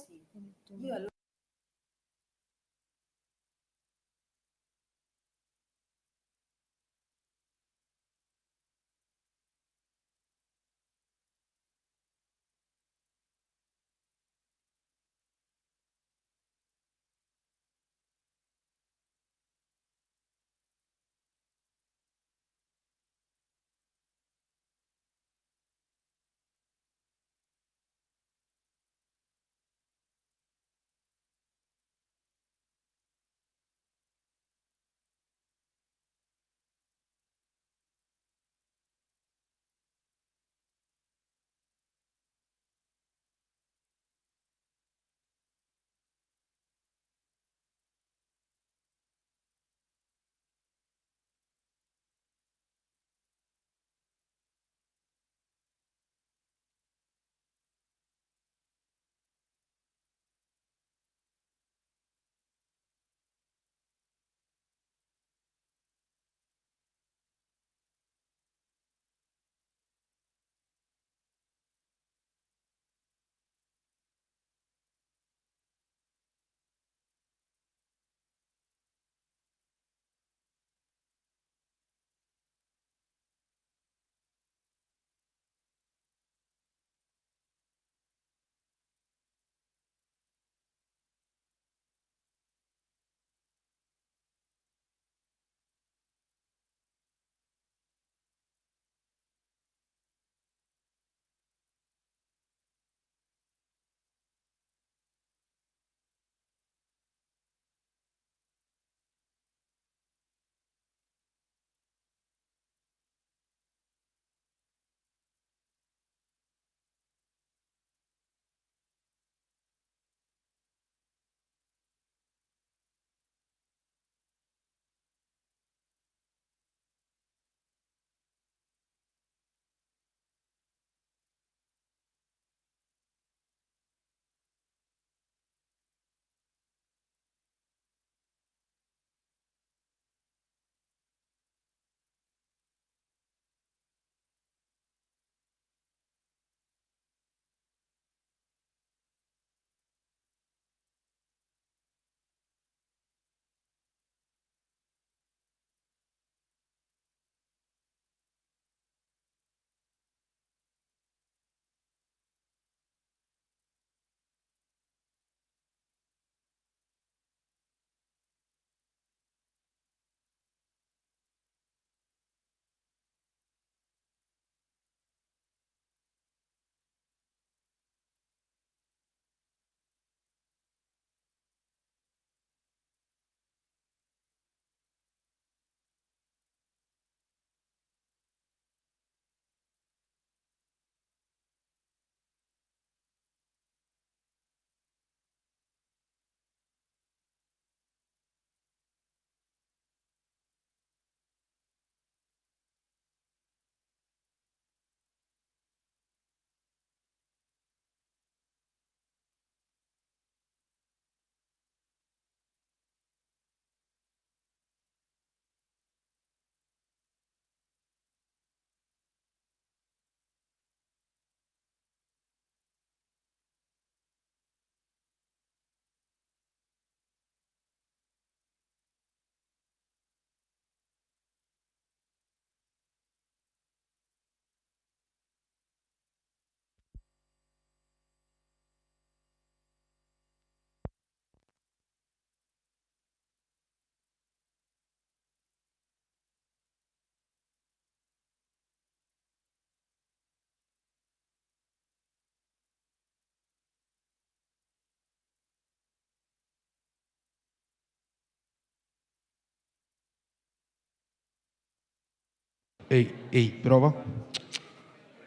Ehi, prova.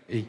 Ehi.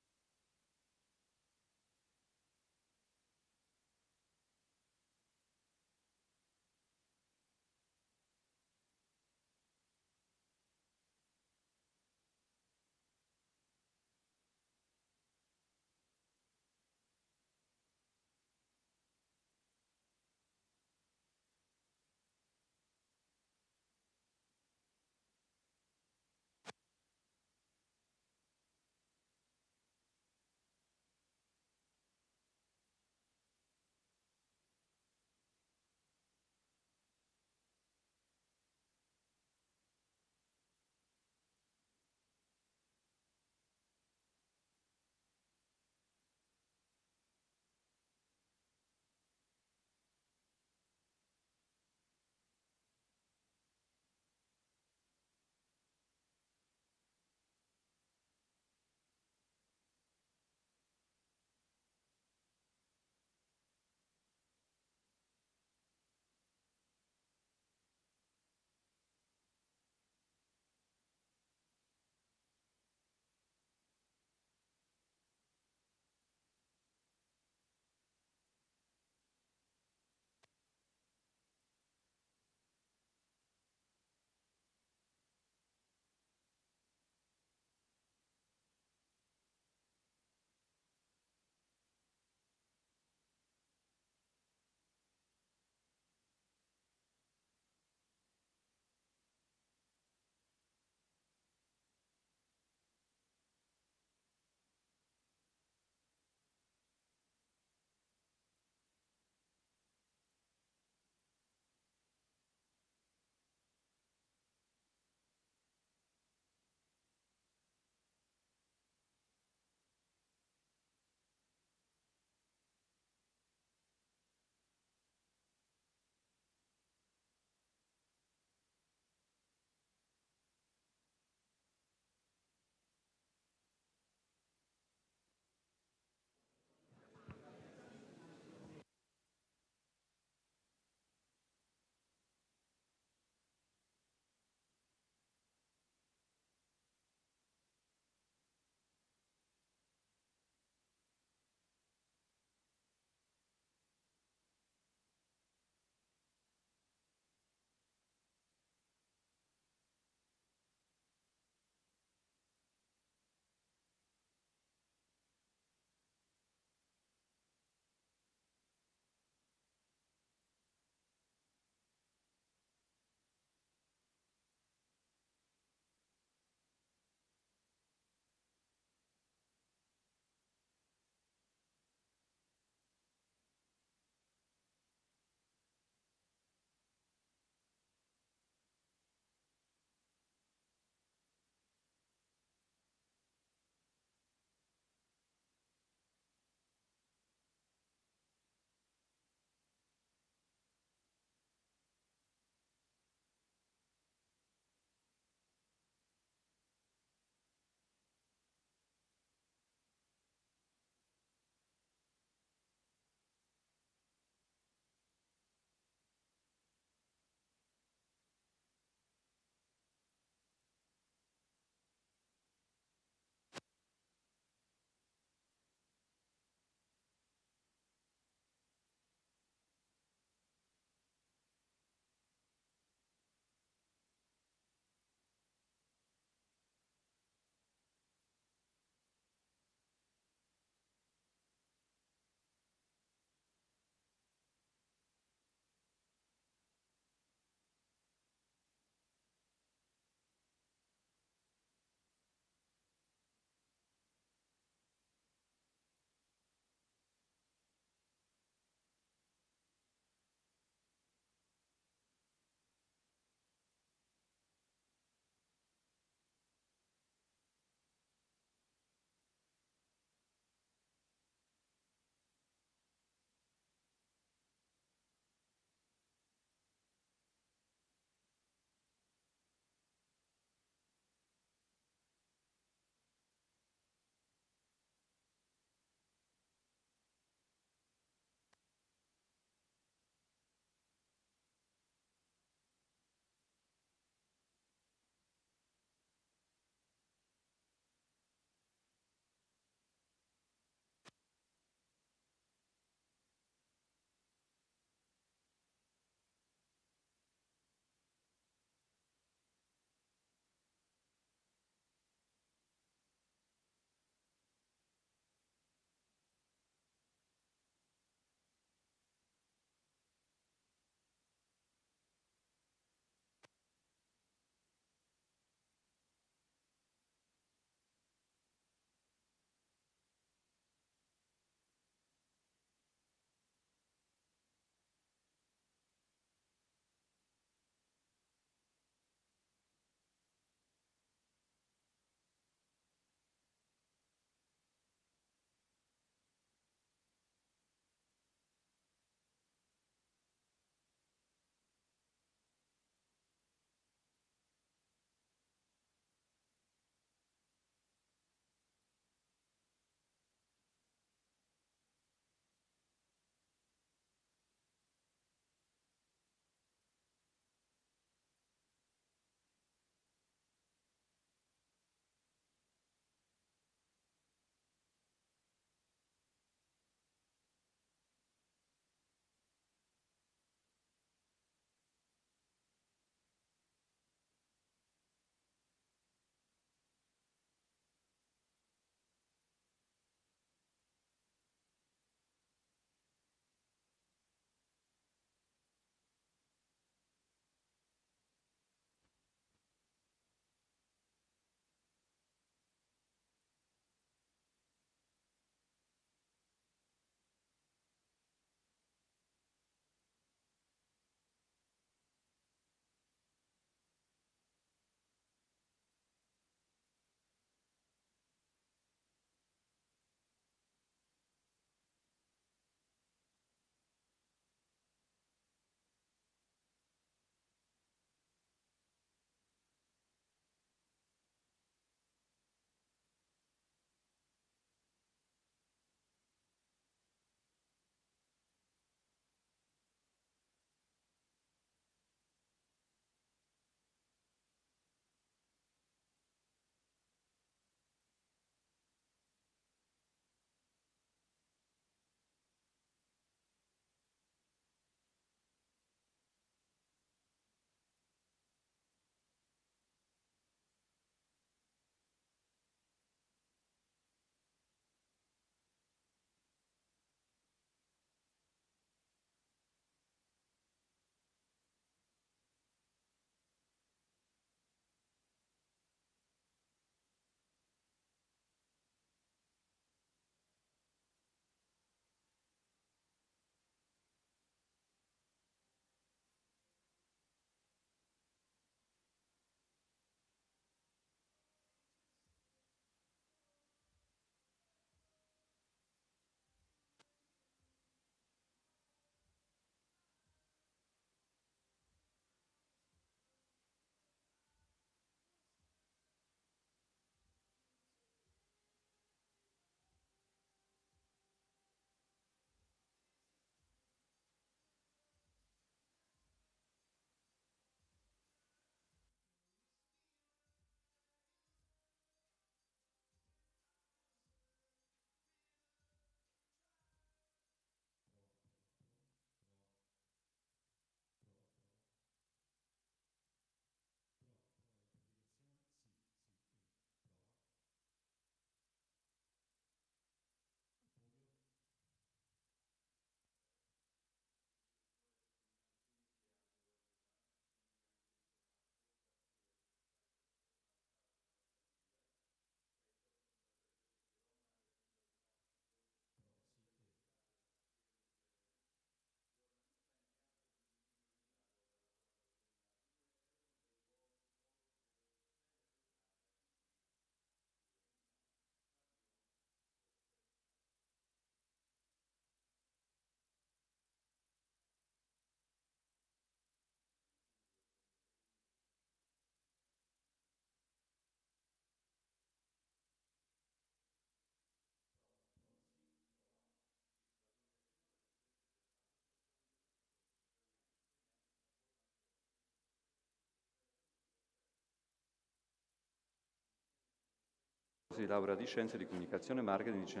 corsi di laurea di scienze di comunicazione e marketing.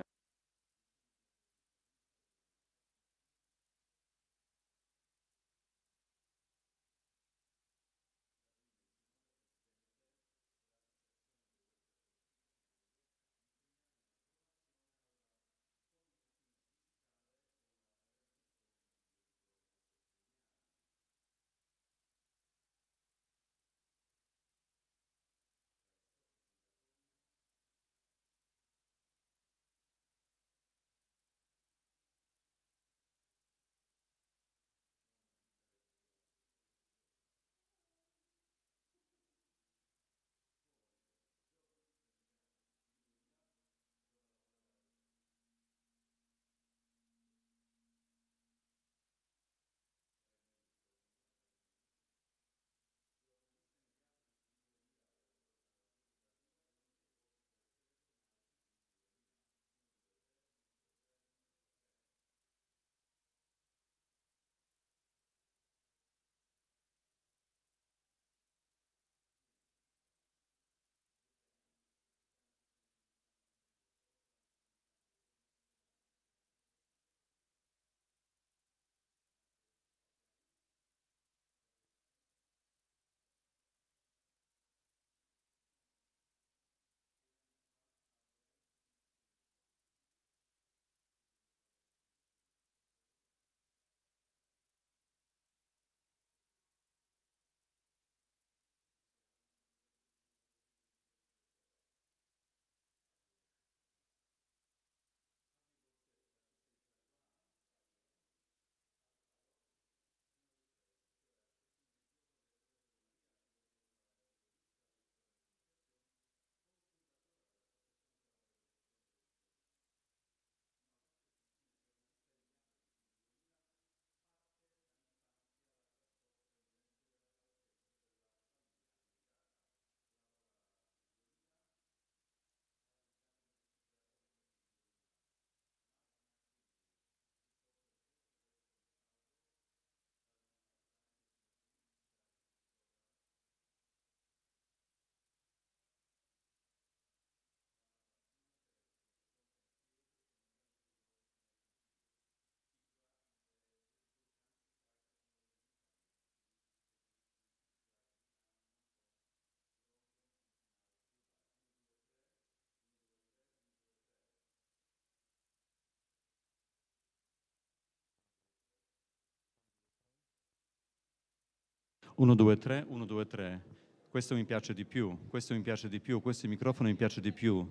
Uno, due, tre, 1, 2, 3. Questo mi piace di più, questo mi piace di più, questo microfono mi piace di più,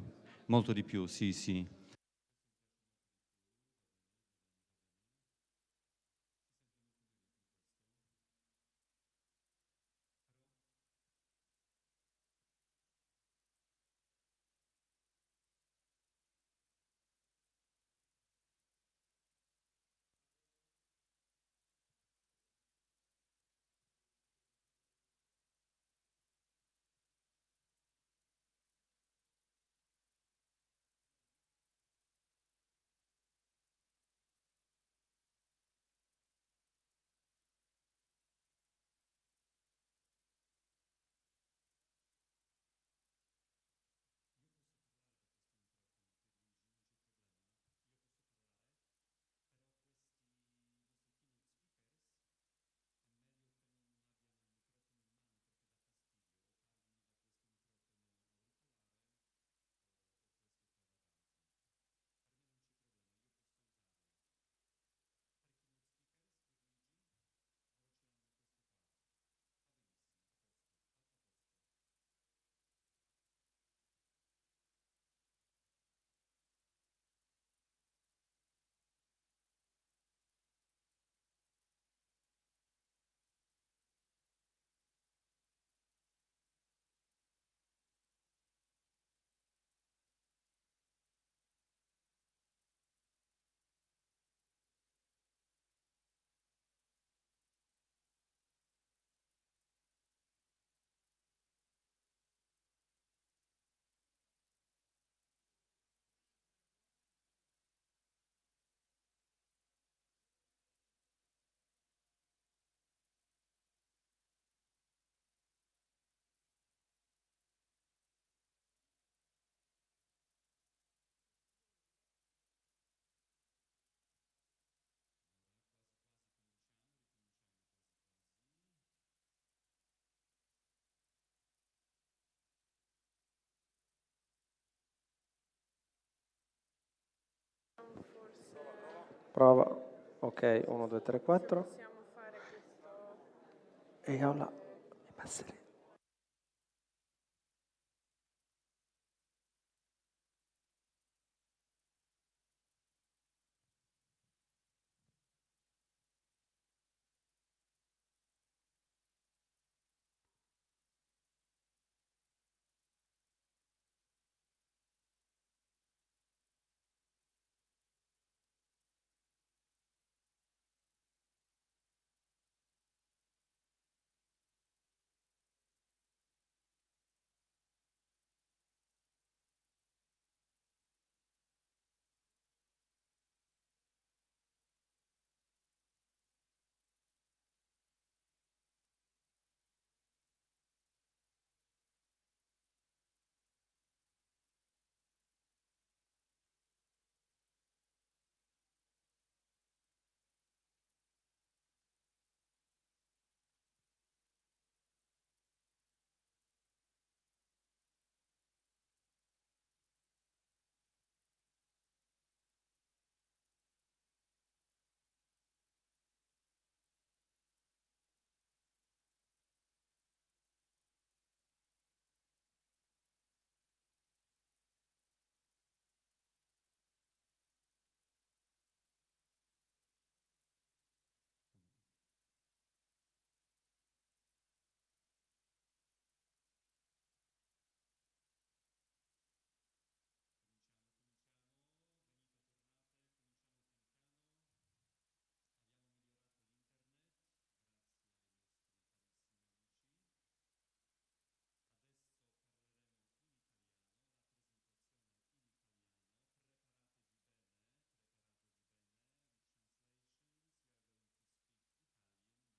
molto di più, sì, sì. Prova. Ok, 1, 2, 3, 4. E ora mi passerei.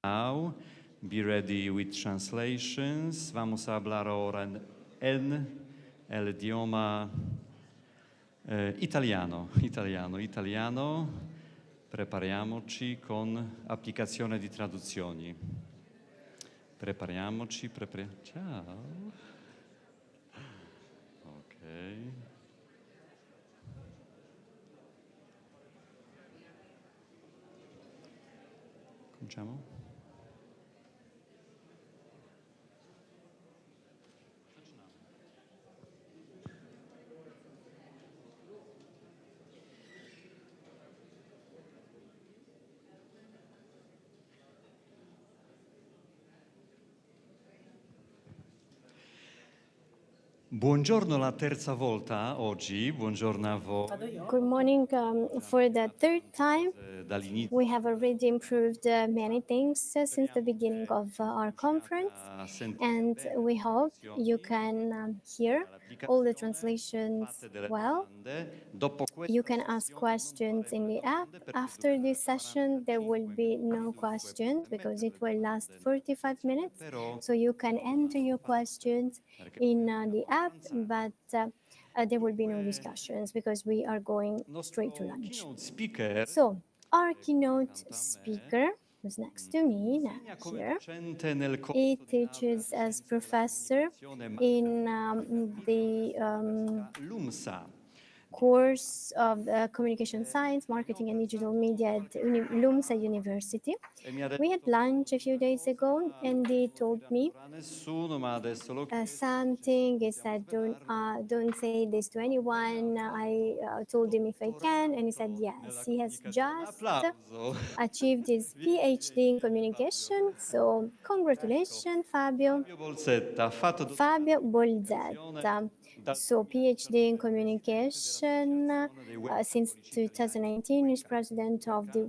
Now, be ready with translations. Vamos a hablar ahora en el idioma italiano. Prepariamoci con applicazione di traduzioni. Prepariamoci. Ciao. Ok. Cominciamo? Buongiorno la terza volta oggi, buongiorno a voi. Good morning. For the third time, we have already improved many things since the beginning of our conference, and we hope you can hear all the translations well. You can ask questions in the app. After this session, there will be no questions because it will last 45 minutes. So you can enter your questions in the app, but there will be no discussions because we are going straight to lunch. So our keynote speaker, who's next to me here, he teaches as professor in the course of communication science, marketing and digital media at LUMSA University. We had lunch a few days ago and he told me something. He said, don't say this to anyone. I told him if I can, and he said yes. He has just achieved his PhD in communication. So congratulations, Fabio. Fabio Bolzetta. So PhD in communication since 2019 is president of the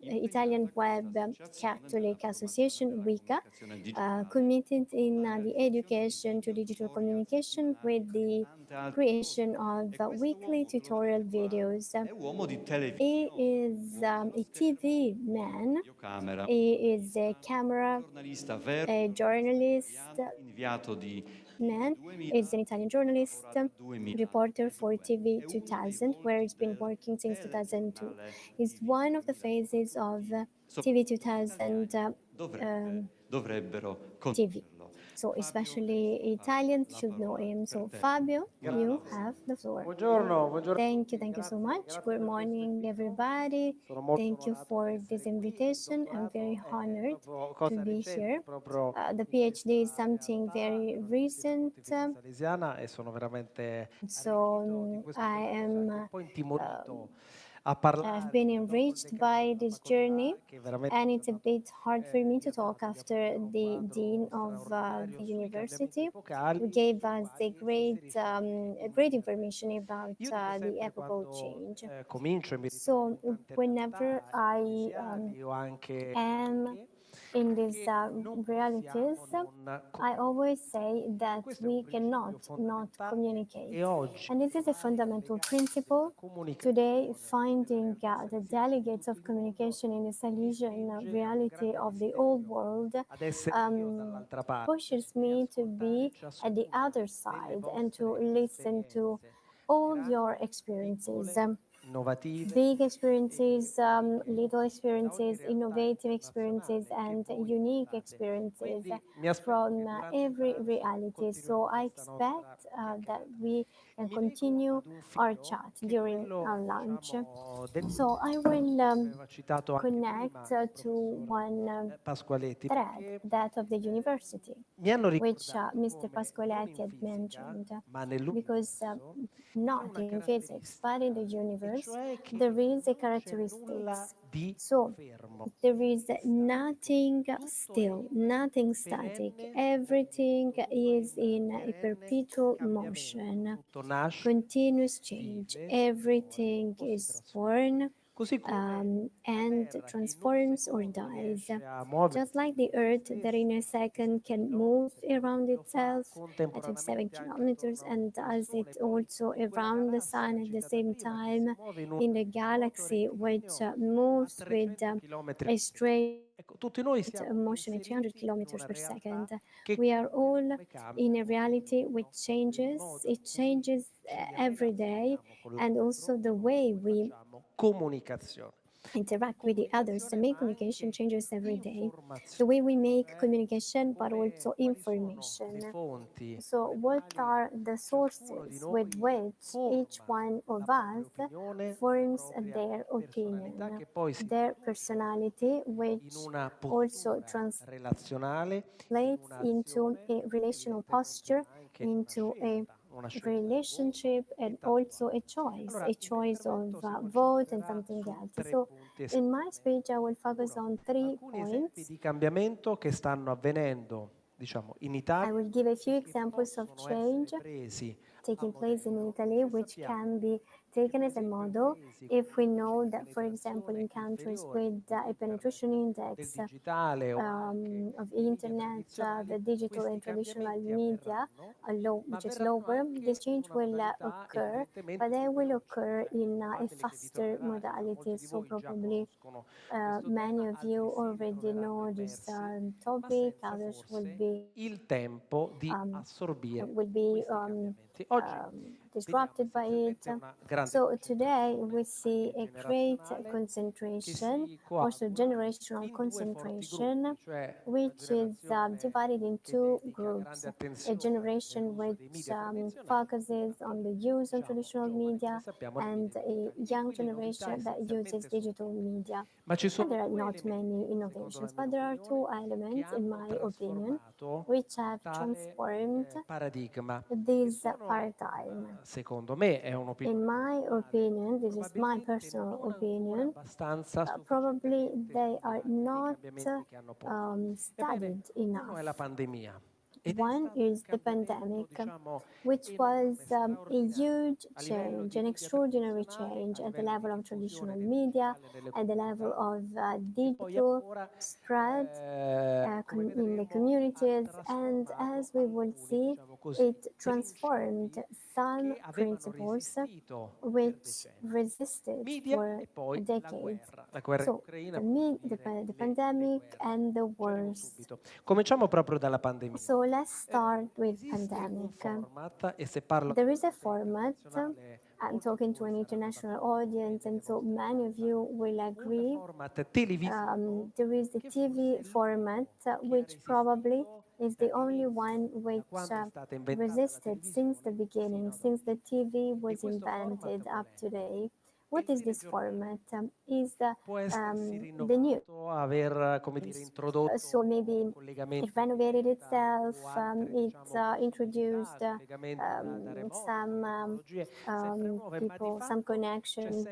Italian Web Catholic Association, WICA, committed in the education to digital communication with the creation of weekly tutorial videos. He is a TV man. He is a camera, a journalist man. He's an Italian journalist, reporter for TV 2000, where he's been working since 2002. He's one of the faces of TV 2000 TV. So especially Italians should know him. So Fabio, you have the floor. Buongiorno. Thank you so much. Good morning, everybody. Thank you for this invitation. I'm very honored to be here. The PhD is something very recent, Salesiana e sono veramente so I am. un po' intimorito a I've parlare been enriched by this journey, che veramente and it's a bit hard for me to talk after the dean of the university, who gave us a great information about the epochal change. comincio e mi So whenever I io anche am in these realities, I always say that we cannot not communicate. And this is a fundamental principle. Today, finding the delegates of communication in the Salesian reality of the old world pushes me to be at the other side and to listen to all your experiences. Big experiences, little experiences, innovative experiences, and unique experiences from every reality. So I expect that we can continue our chat during our lunch. So I will connect to one thread, that of the university, which Mr. Pasqualetti had mentioned, because not in physics, but in the universe, there is a characteristics. So there is nothing still, nothing static. Everything is in a perpetual motion, continuous change. Everything is born and transforms or dies. Just like the Earth that in a second can move around itself at 27 kilometers and does it also around the Sun at the same time in the galaxy, which moves with a straight motion at 300 kilometers per second. We are all in a reality which changes. It changes every day, and also the way we interact with the others. The make communication changes every day. The way we make communication, but also information. So what are the sources with which each one of us forms their opinion, their personality, which also translates into a relational posture, into a relationship, and also a choice of vote and something else. So in my speech, I will focus on 3 points. di cambiamento che stanno avvenendo, diciamo, in Italia. I will give a few examples of change taking place in Italy, which can be taken as a model if we know that, for example, in countries with a penetration index of internet, the digital and traditional media, which is lower, this change will occur, but they will occur in a faster modality. So probably many of you already know this topic, others will be disrupted by it. So today we see a great concentration, also generational concentration, which is divided in 2 groups. A generation which focuses on the use of traditional media and a young generation that uses digital media. And there are not many innovations, but there are 2 elements, in my opinion, which have transformed this paradigm. Secondo me è un'opinione. In my opinion, this is my personal opinion, probably they are not studied enough. Uno è la pandemia. One is the pandemic, which was a huge change, an extraordinary change at the level of traditional media, at the level of digital spread in the communities, and as we will see, it transformed some principles which resisted for decades. So, the pandemic and the worst. Cominciamo proprio dalla pandemia. So let's start with pandemic. There is a format. I'm talking to an international audience, and so many of you will agree. There is the TV format, which probably is the only one which resisted since the beginning, since the TV was invented up today. What is this format? Is the new. aver, come dire, introdotto So maybe it renovated itself, it introduced some people, some connections,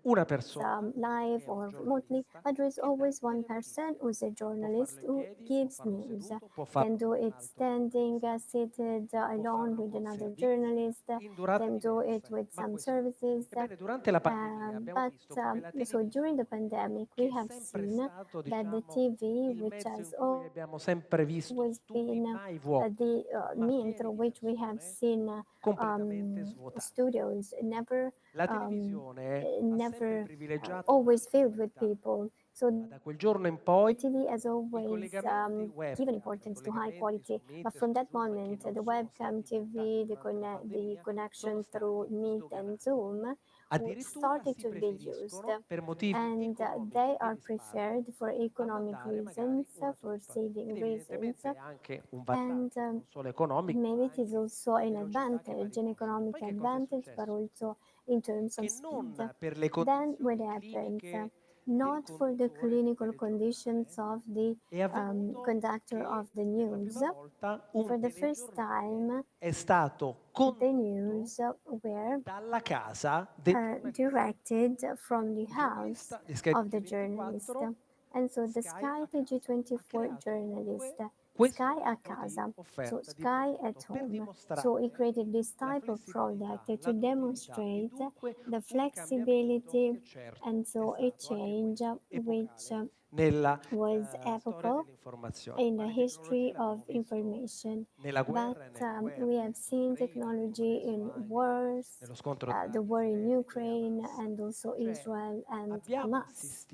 una persona live or remotely, but there is always one person who's a journalist who gives news. Can do it standing, seated alone with another journalist, can do it with some services. But so during the pandemic, we have seen that the TV, which has always been the mean through which we have seen studios never always filled with people. So da quel giorno in poi TV has always given importance to high quality, but from that moment, the webcam TV, the connection through Meet and Zoom started to be used, and they are preferred for economic reasons, for saving reasons, and maybe it is also an advantage, an economic advantage, but also in terms of speed. Then what happens? Not for the clinical conditions of the conductor of the news. For the first time, the news were directed from the house of the journalist. And so the Sky TG24 journalist, Sky a casa, so Sky at home. So he created this type of product to demonstrate the flexibility and so a change which was epochal in the history of information. But we have seen technology in wars, the war in Ukraine and also Israel and Hamas.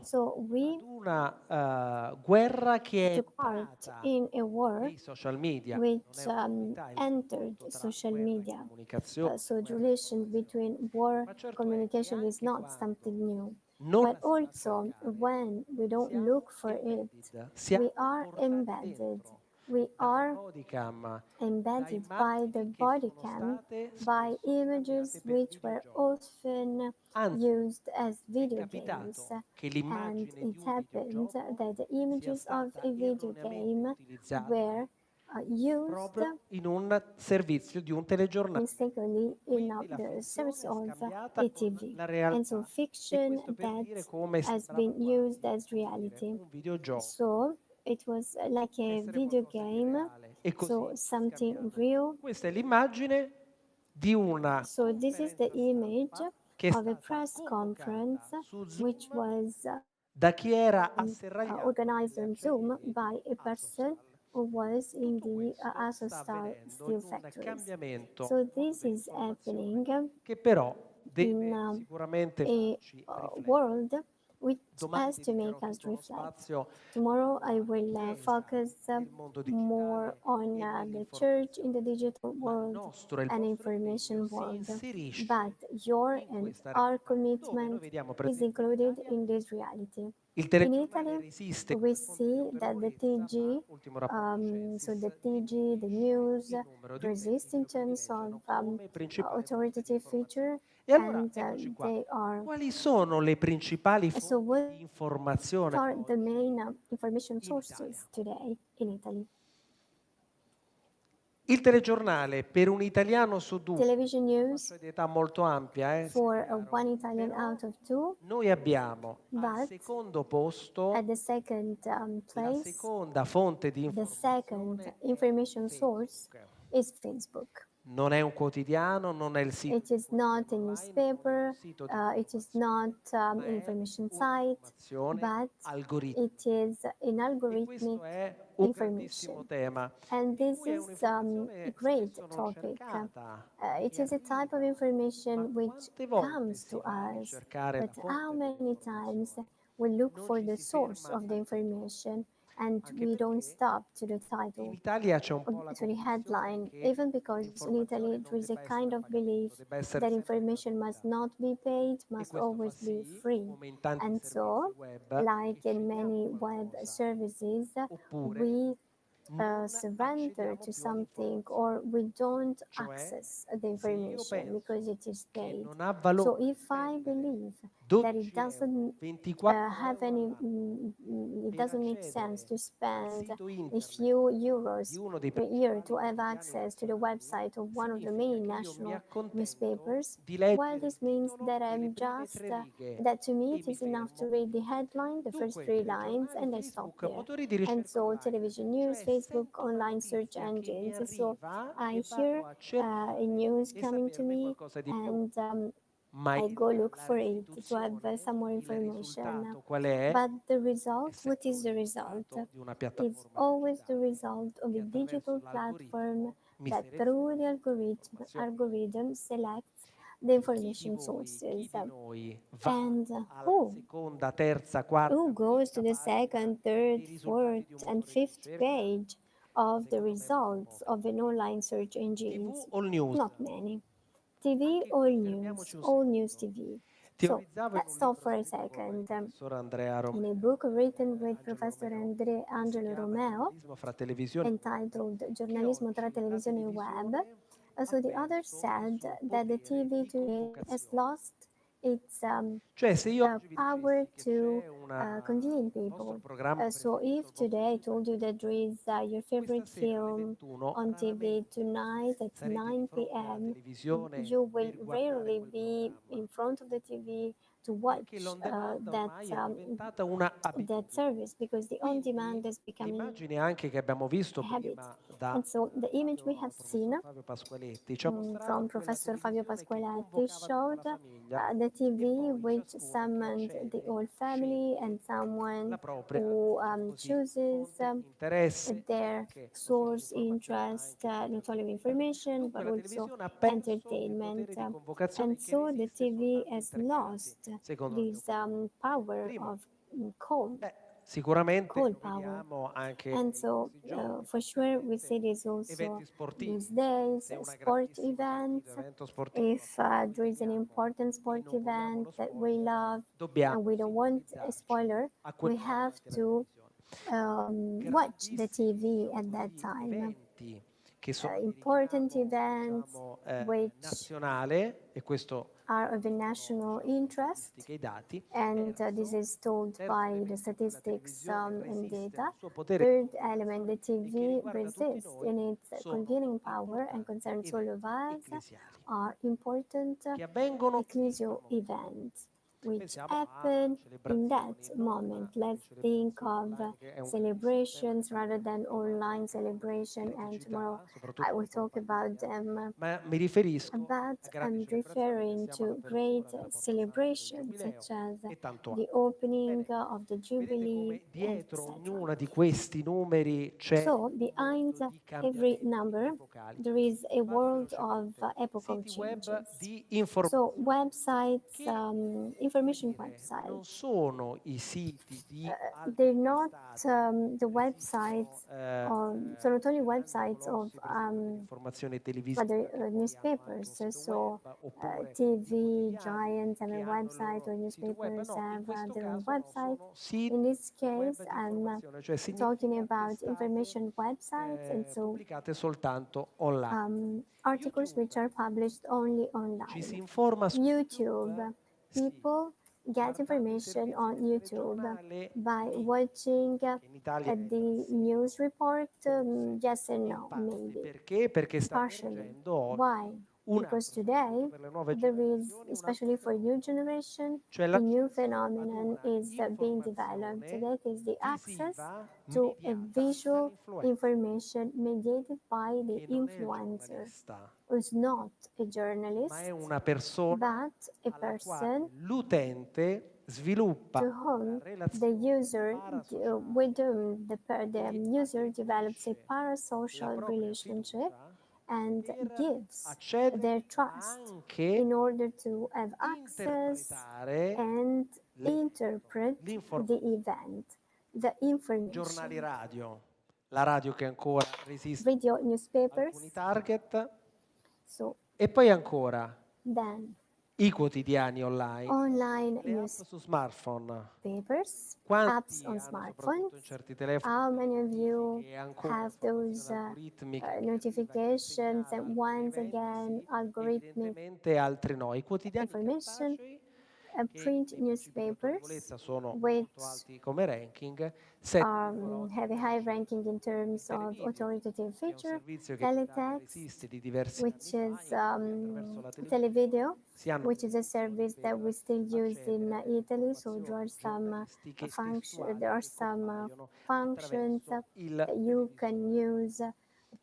So we took part in a war which entered social media. So the relation between war communication is not something new. But also, when we don't look for it, we are embedded. We are embedded by the body cam, by images which were often used as video games. And it happened that the images of a video game were used in un servizio di un telegiornale. mistakenly in the service of a TV. And so fiction that has been used as reality. So it was like a video game, so something real. Questa è l'immagine di una So this is the image of a press conference which was da chi era organized on Zoom by a person who was in the Azovstal steel factories. So this is happening che però in deve sicuramente a world which has to make us reflect. Tomorrow I will focus more on the church in the digital world and information world. But your and our commitment is included in this reality. In Italy, we see that the TG, so the TG, the news, resist in terms of authoritative feature, and they are. Quali sono le principali So fonti what di informazione are the main information sources today in Italy? Il telegiornale per un italiano su due, Television news di età molto ampia, for one Italian out of two, noi abbiamo al but secondo posto at the second la place, seconda fonte di the second information source is Facebook. Non è un quotidiano, non è il sito. It is not a newspaper, it is not an information site, but it is an algorithmic information. And this is a great topic. It is a type of information which comes to us, but how many times we look for the source of the information and we don't stop to the title, to the headline, even because in Italy there is a kind of belief that information must not be paid, must always be free. And so, like in many web services, we surrender to something, or we don't access the information because it is paid. So if I believe that it doesn't have any, it doesn't make sense to spend a few euros per year to have access to the website of one of the main national newspapers, well, this means that I'm just, that to me it is enough to read the headline, the first 3 lines, and I stop there. And so television news, Facebook, online search engines. So I hear a news coming to me, and I go look for it to have some more information. But the result, what is the result? It's always the result of a digital platform that through the algorithm selects the information sources. And who goes to the second, third, fourth, and fifth page of the results of an online search engines? Not many. TV or news, all news TV. So let's stop for a second. In a book written with Professor Angelo Romeo, entitled Giornalismo tra televisione e web, so the author said that the TV today has lost its power to convene people. So if today I told you that there is your favorite film on TV tonight at 9 p.m., you will rarely be in front of the TV to watch that service, because the on-demand is becoming a habit. And so the image we have seen from Professor Fabio Pasqualetti showed the TV which summoned the whole family and someone who chooses their source interest, not only information but also entertainment. And so the TV has lost this power of call power. And so for sure we see this also these days, sport events. If there is an important sport event that we love and we don't want a spoiler, we have to watch the TV at that time. Important events which are of a national interest, and this is told by the statistics and data. Third element, the TV resists in its convening power and concerns all of us, are important ecclesial events which happen in that moment. Let's think of celebrations rather than online celebration, and tomorrow I will talk about them. But I'm referring to great celebrations such as the opening of the Jubilee, etc. So behind every number there is a world of epochal changes. So websites, information websites, they're not the websites, so not only websites of other newspapers. So TV giants have a website, or newspapers have their own website. In this case, I'm talking about information websites, and so articles which are published only online. YouTube. People get information on YouTube by watching the news report, yes and no, maybe, partially. Why? Because today there is, especially for new generation, a new phenomenon is being developed. That is the access to a visual information mediated by the influencer, who is not a journalist, but a person to whom the user, with whom the user develops a parasocial relationship and gives their trust in order to have access and interpret the event, the information. Radio, newspapers. So, then I quotidiani online, online le app su smartphone. newspapers, Quanti apps on hanno soprattutto in smartphones. certi telefoni How many of you e ancora have formazione those algoritmica che notifications arriva and in once eventi again sì, algorithmic evidentemente altri no. I quotidiani information? cartacei che Print nei principi di newspapers, autorevolezza sono which molto alti come ranking, 7 ancora oggi have a high ranking in terms of Televideo, authoritative che è un feature, servizio che in Italia teletext, esiste di diversi which anni fa, is in cui attraverso la televisione televideo, si hanno which is a condizioni service that we per still use in accedere alle Italy. So there are informazioni some giornalistiche function, testuali there are che some compaiono functions attraverso il that you can use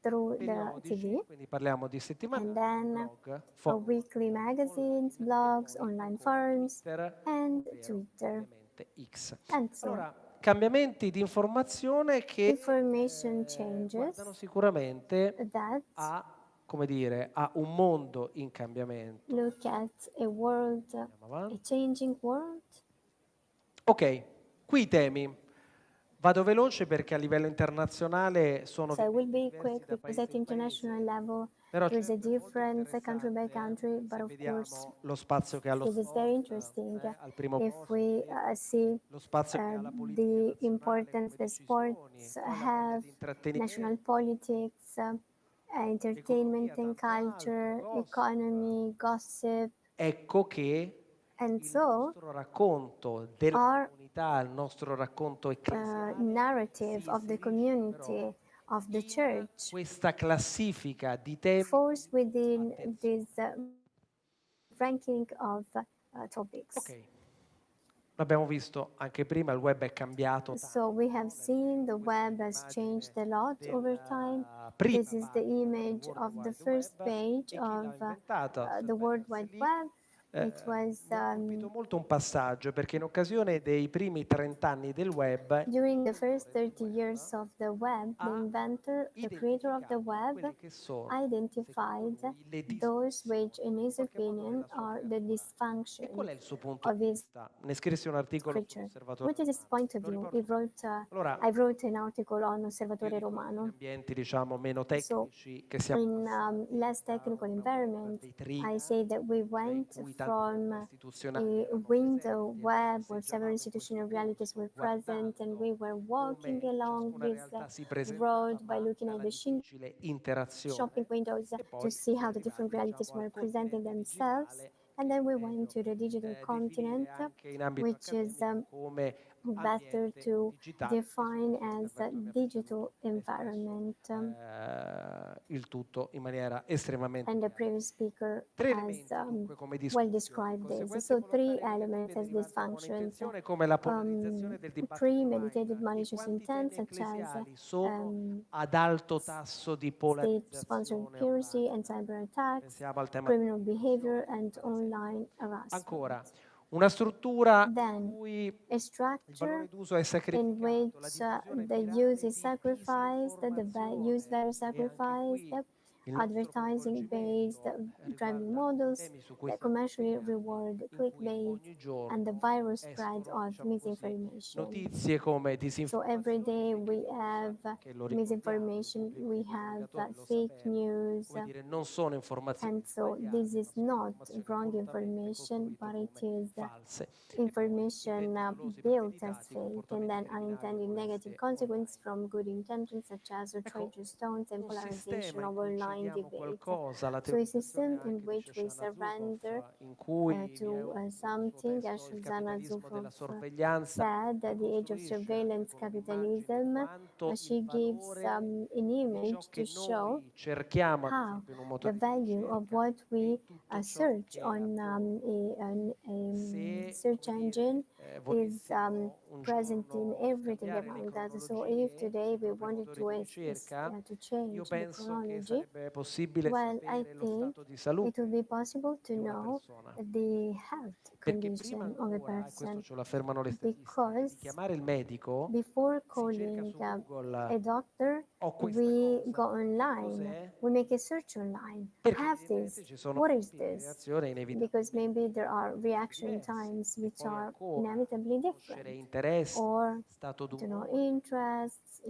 through the periodici, TV. quindi parliamo di And settimanali, then blog, forum, weekly magazines, blogs, poi online ancora forums, Twitter, and ovvero Twitter. ovviamente X. And so, Allora, cambiamenti di informazione che information changes guardano sicuramente that come dire, a un mondo in cambiamento. look at a world, a changing world. Ok, qui i temi. Vado veloce perché a livello internazionale sono So I will be diversi quick da because paese at in paese, international level però there is a certo è molto difference country by interessante country, but se of course vediamo lo spazio che ha lo it is very sport, interesting al primo if posto, we see lo spazio che ha la politica the nazionale importance come that decisioni, sports poi la voglia have, di intrattenimento, national politics, entertainment and culture, economy, gossip. ecco che And il so nostro racconto della our comunità, il nostro racconto ecclesiale narrative of the community, of the church, questa classifica di temi falls within this ranking of topics. Ok, l'abbiamo visto anche prima, il web è cambiato So we have seen the web has changed a lot over time. This is the image of the first page of the World Wide Web. It was mi ha colpito molto un passaggio perché in occasione dei primi 30 anni del web during the first 30 years of the web, the inventor, the creator of the web, identified those which, in his opinion, are the dysfunctions qual è il suo punto of di his vista? Ne scrisse un articolo creature. sull'osservatore What is his point of view? He wrote, I wrote an article on Osservatore in Romano. ambienti diciamo meno So, tecnici che siamo in less technical environment, I say that we went from a window web where several institutional realities were present, and we were walking along this road by looking at the shopping windows to see how the different realities were presenting themselves. And then we went to the digital continent, which is better to define as a digital environment. Il tutto in maniera estremamente And the previous speaker Tre has elementi dunque come well discussione, described this. conseguenze So three volontarie elements as derivanti da buona dysfunctions. intenzione come la polarizzazione del dibattito Premeditated online, i malicious quanti intent, temi such as ecclesiali sono ad alto tasso di state-sponsored polarizzazione piracy online. and cyber attacks, Pensiamo al tema criminal behavior, and online harassment. Ancora, una struttura in Then, cui a il structure valore d'uso è in sacrificato, la which diffusione the virale use is di sacrificed, the use value sacrificed, advertising-based driving models that commercially reward clickbait, and the viral spread of misinformation. notizie come So every day we have misinformation, we have fake news, come dire, non sono informazioni and so this is not wrong information, but it is information built as fake, and then unintended negative consequences from good intentions, such as outrageous tones and polarization of online debate. So a system in which we surrender to something, as Shoshana Zuboff said, at the age of surveillance capitalism, she gives an image to show how the value of what we search on a search engine is present in everything around us. So if today we wanted to change the chronology, well, I think it would be possible to know the health condition of a person, because before calling a doctor, we go online, we make a search online. Have this, what is this? Because maybe there are reaction times which are inevitably different, or interests,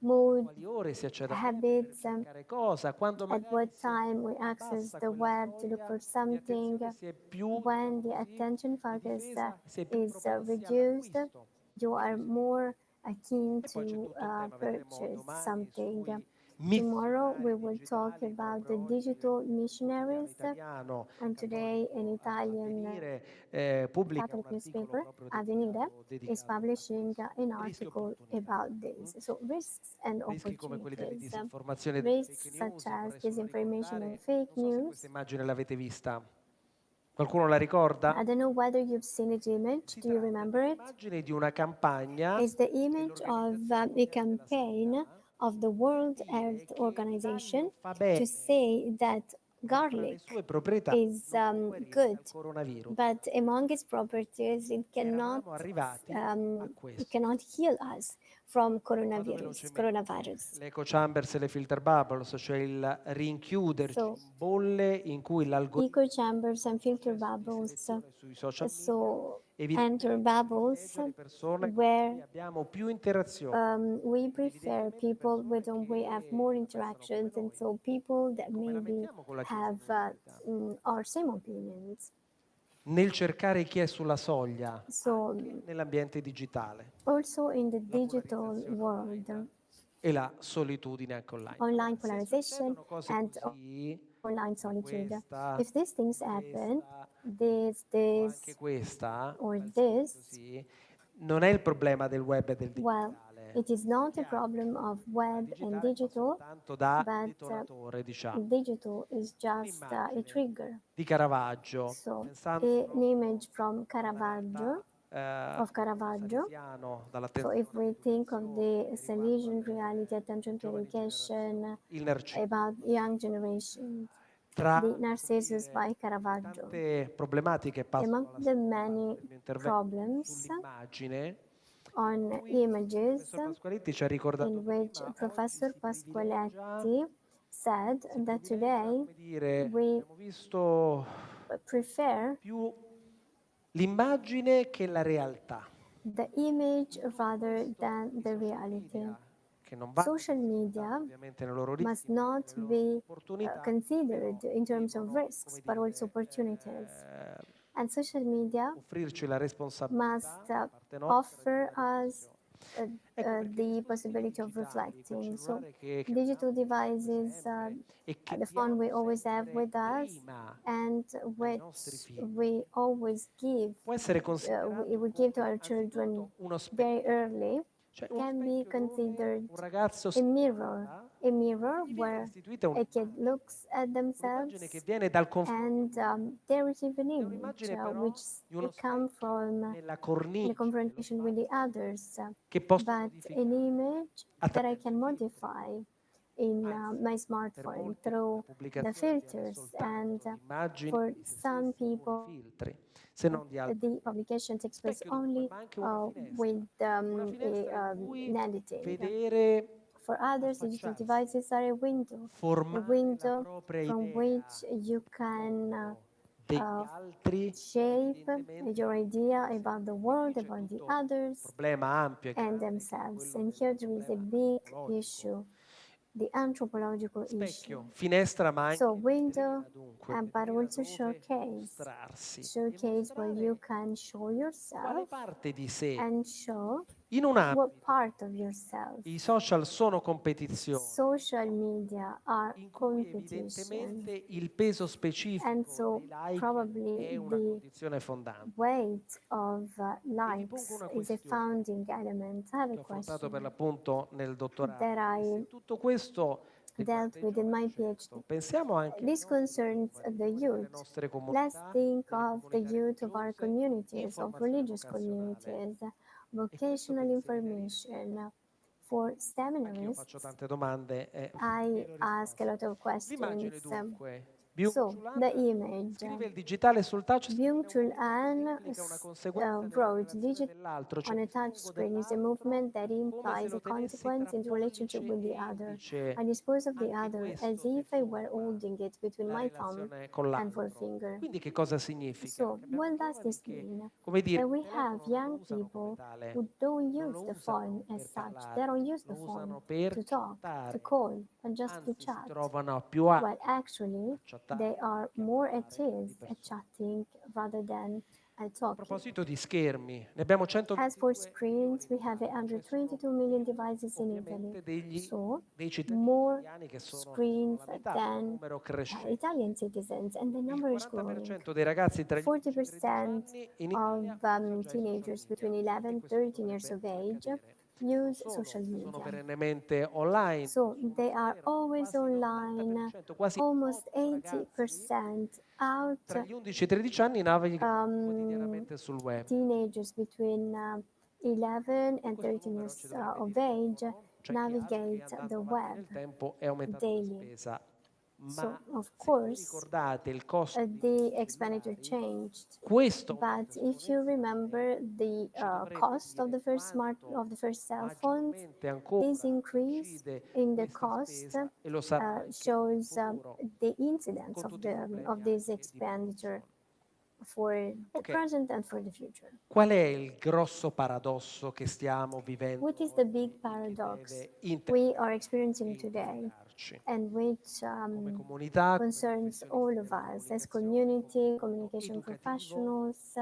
mood, quali ore si accede al web, per habits, cercare cosa, quando at magari what si time we access passa the quella web to look soglia for di something, attenzione, si è più, when diciamo the così, attention di focus difesa, si è più is propensi reduced, all'acquisto. you are more keen E poi c'è to tutto il tema, vedremo purchase domani, something. sui Tomorrow we missionari will talk digitali, about proprio the oggi digital il quotidiano missionaries, italiano and today an cattolico Italian Avvenire pubblica un Catholic articolo newspaper, proprio Avvenire, is dedicato a publishing an rischi e article opportunità. about this. So risks and Rischi come quelli delle opportunities. disinformazioni e delle Risks fake such news, as vorrei solo disinformation and ricordare, fake non so se questa news. immagine l'avete vista. Qualcuno la ricorda? I don't know whether you've seen the image. Do you remember it? L'immagine di una campagna It's the image of a campaign of the World Health Organization to say that garlic sue proprietà is good, coronavirus. but among its properties, it cannot heal us from coronavirus. Le echo chambers e le filter bubbles, cioè il rinchiuderci in bolle in cui l'algoritmo Echo chambers and filter bubbles. sui social So media enter bubbles where abbiamo più interazioni. we prefer people with whom we have more interactions, and so people that maybe have our same opinions. Nel cercare chi è sulla soglia, So anche nell'ambiente digitale, also in the digital world, e la solitudine anche online. online polarization and online solitude. If these things happen, this Anche questa, or this, così, non è il problema del web e del well, digitale, it is not a problem of web and digital, tanto da but detonatore, diciamo. digital is just a trigger. Di Caravaggio, So, pensando an image from Caravaggio, of Caravaggio. So if we think of the Salesian reality, attention to education, about young generation, the Narcissus by Caravaggio. tante problematiche Among the many problems on images in which Professor Pasqualetti said that today we prefer più l'immagine che la realtà. the image rather than the reality. Social media must not be considered in terms of risks, but also opportunities. And social media Offrirci la must offer us the possibility of reflecting. So digital devices, the phone we always have with us, and which we always give, we give to our children very early, can be considered a mirror where a kid looks at themselves and there is even an image which comes from the confrontation with the others, but an image that I can modify in my smartphone through the filters, and for some people the publication takes place only with an editing. For others, digital devices are a window from which you can shape your idea about the world, about the others, and themselves. And here there is a big issue, the anthropological issue. Finestra, ma anche So window, but also showcase where you can show yourself and show what part of yourself. I social sono competizione. Social media are competition, Evidentemente il peso specifico and so probably è una the condizione fondante. weight of likes is a founding element. I have a Affrontato per question l'appunto nel dottorato. that I Tutto questo dealt with in my PhD. pensiamo anche This concerns the youth. Let's think of the youth of our communities, of religious communities, vocational information. For seminarists, faccio tante domande. I ask a lot of questions. So, the image. Scrive il digitale sul touch Byung-Chul An wrote, digital dell'altro, on a touch screen is a movement that implies a consequence in relationship with the other. I dispose of the other as if I were holding it between my thumb and forefinger. Quindi che cosa significa? So, what does this mean? Come dire, That we have young people who don't use the phone as such. They don't use the phone to talk, to call, and just to chat. trovano più a Well, actually, they are more at ease at chatting rather than at A talking. proposito di schermi, ne abbiamo As for screens, we have 122 million devices in Italy. So, more screens than Italian citizens, and the number is growing. 40% dei ragazzi tra gli 40% of teenagers between 11 and 13 years of age use social sono media. perennemente online. So they are always online, quasi almost 80% out Tra gli 11 e i 13 anni navigano quotidianamente sul web. teenagers between 11 and 13 years of age navigate the web Il tempo è aumentato la daily. spesa. So, of course, Ricordate il costo the expenditure changed. Questo But if you remember the cost of the first cell phones, this increase in the cost shows the incidence of this expenditure for the present and for the future. Qual è il grosso paradosso che stiamo vivendo? What is the big paradox we are experiencing today, and which concerns all of us as community, communication professionals,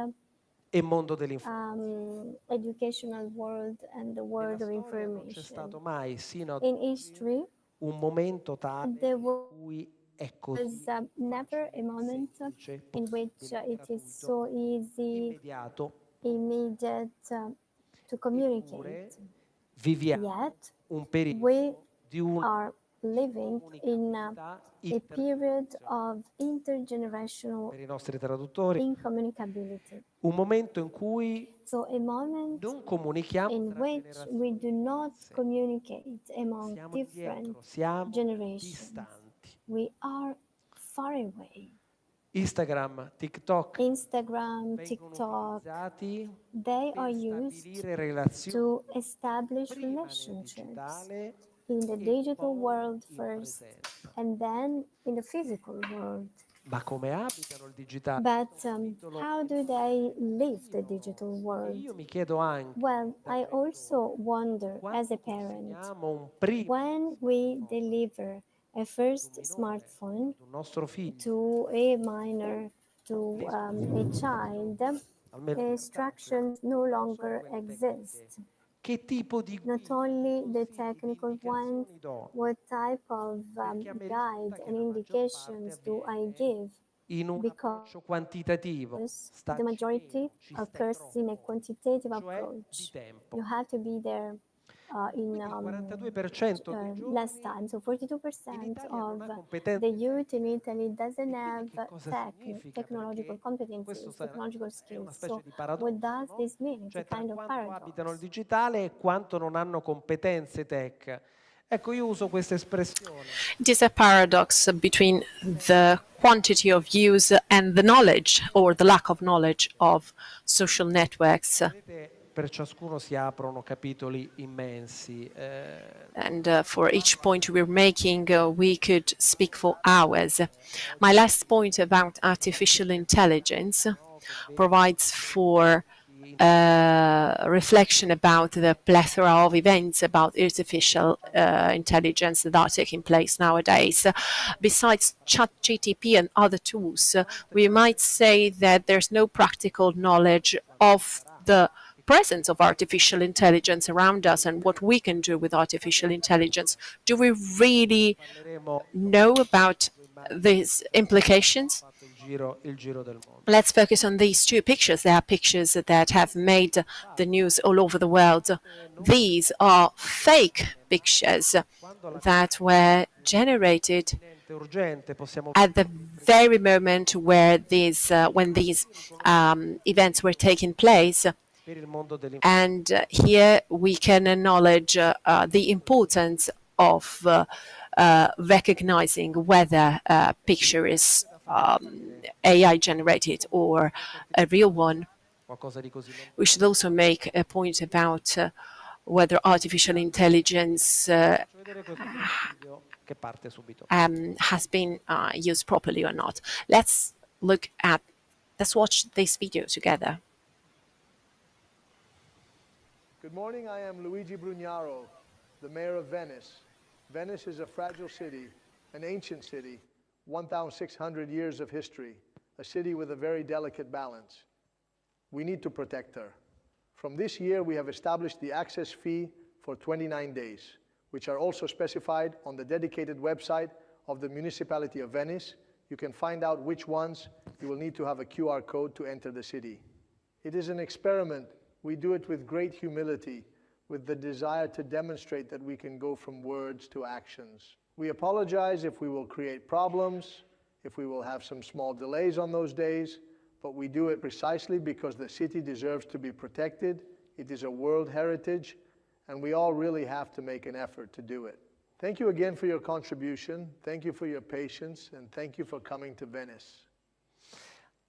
E mondo dell'informazione. educational world, and the world of Non c'è information. stato mai sino ad In history, un momento tale there in cui è così was never a moment in which it is so easy, immediato. immediate to communicate. Viviamo Yet, un we periodo di are living in a period of intergenerational per i nostri traduttori, incommunicability. un momento in cui So a moment non comunichiamo in tra which generazioni. we do not communicate among Siamo different indietro, siamo generations. distanti. We are far away. Instagram, TikTok Instagram, vengono TikTok, utilizzati they per are used stabilire relazioni to establish prima nel relationships digitale in the e digital poi world in first presenza. and then in the physical world. Ma come abitano il digitale? But how do they live the digital E world? io mi chiedo anche, Well, I also wonder as a parent, siamo un primo when we deliver a first smartphone un nostro figlio, to a minor, to a child, instructions no longer exist. che tipo di Not only the technical ones, indicazioni do? what type of guide and indications do I give? In un Because approccio quantitativo, the majority occurs in a quantitative cioè di approach. tempo. You have to be there in 42% dei giovani less time. So 42% of competenze the youth in Italy doesn't have cosa significa? technological Questo competencies, sarà- technological è una skills. specie So di paradosso, what does no? this mean? It's Cioè a tra kind of quanto abitano il paradox. digitale e quanto non hanno competenze tech. Ecco, io uso questa espressione. It is a paradox between the quantity of use and the knowledge or the lack of knowledge of social networks. Vedete, per ciascuno si aprono capitoli immensi. And for each point we're making, we could speak for hours. My last point about artificial intelligence provides for reflection about the plethora of events about artificial intelligence that are taking place nowadays. Besides ChatGPT and other tools, we might say that there's no practical knowledge of the presence of artificial intelligence around us and what we can do with artificial intelligence. Do we really know about these implications? Il giro del mondo. Let's focus on these two pictures. They are pictures that have made the news all over the world. These are fake pictures that were generated at the very moment where when these events were taking place. And here we can acknowledge the importance of recognizing whether a picture is AI generated or a real one. We should also make a point about whether artificial intelligence has been used properly or not. Let's watch this video together. Good morning, I am Luigi Brugnaro, the mayor of Venice. Venice is a fragile city, an ancient city, 1,600 years of history, a city with a very delicate balance. We need to protect her. From this year, we have established the access fee for 29 days, which are also specified on the dedicated website of the Municipality of Venice. You can find out which ones you will need to have a QR code to enter the city. It is an experiment. We do it with great humility, with the desire to demonstrate that we can go from words to actions. We apologize if we will create problems, if we will have some small delays on those days, but we do it precisely because the city deserves to be protected. It is a world heritage, and we all really have to make an effort to do it. Thank you again for your contribution, thank you for your patience, and thank you for coming to Venice.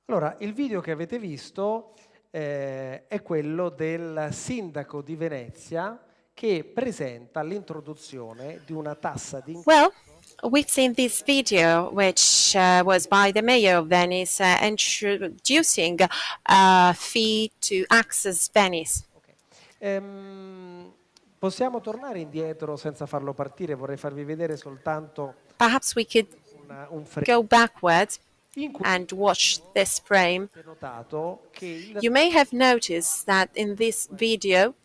Allora, il video che avete visto è quello del sindaco di Venezia che presenta l'introduzione di una tassa di Well, we've seen this video, which was by the mayor of Venice, introducing a fee to access Venice. Possiamo tornare indietro senza farlo partire, vorrei farvi vedere soltanto Perhaps we could go backwards and watch this frame. You may have noticed that in this video,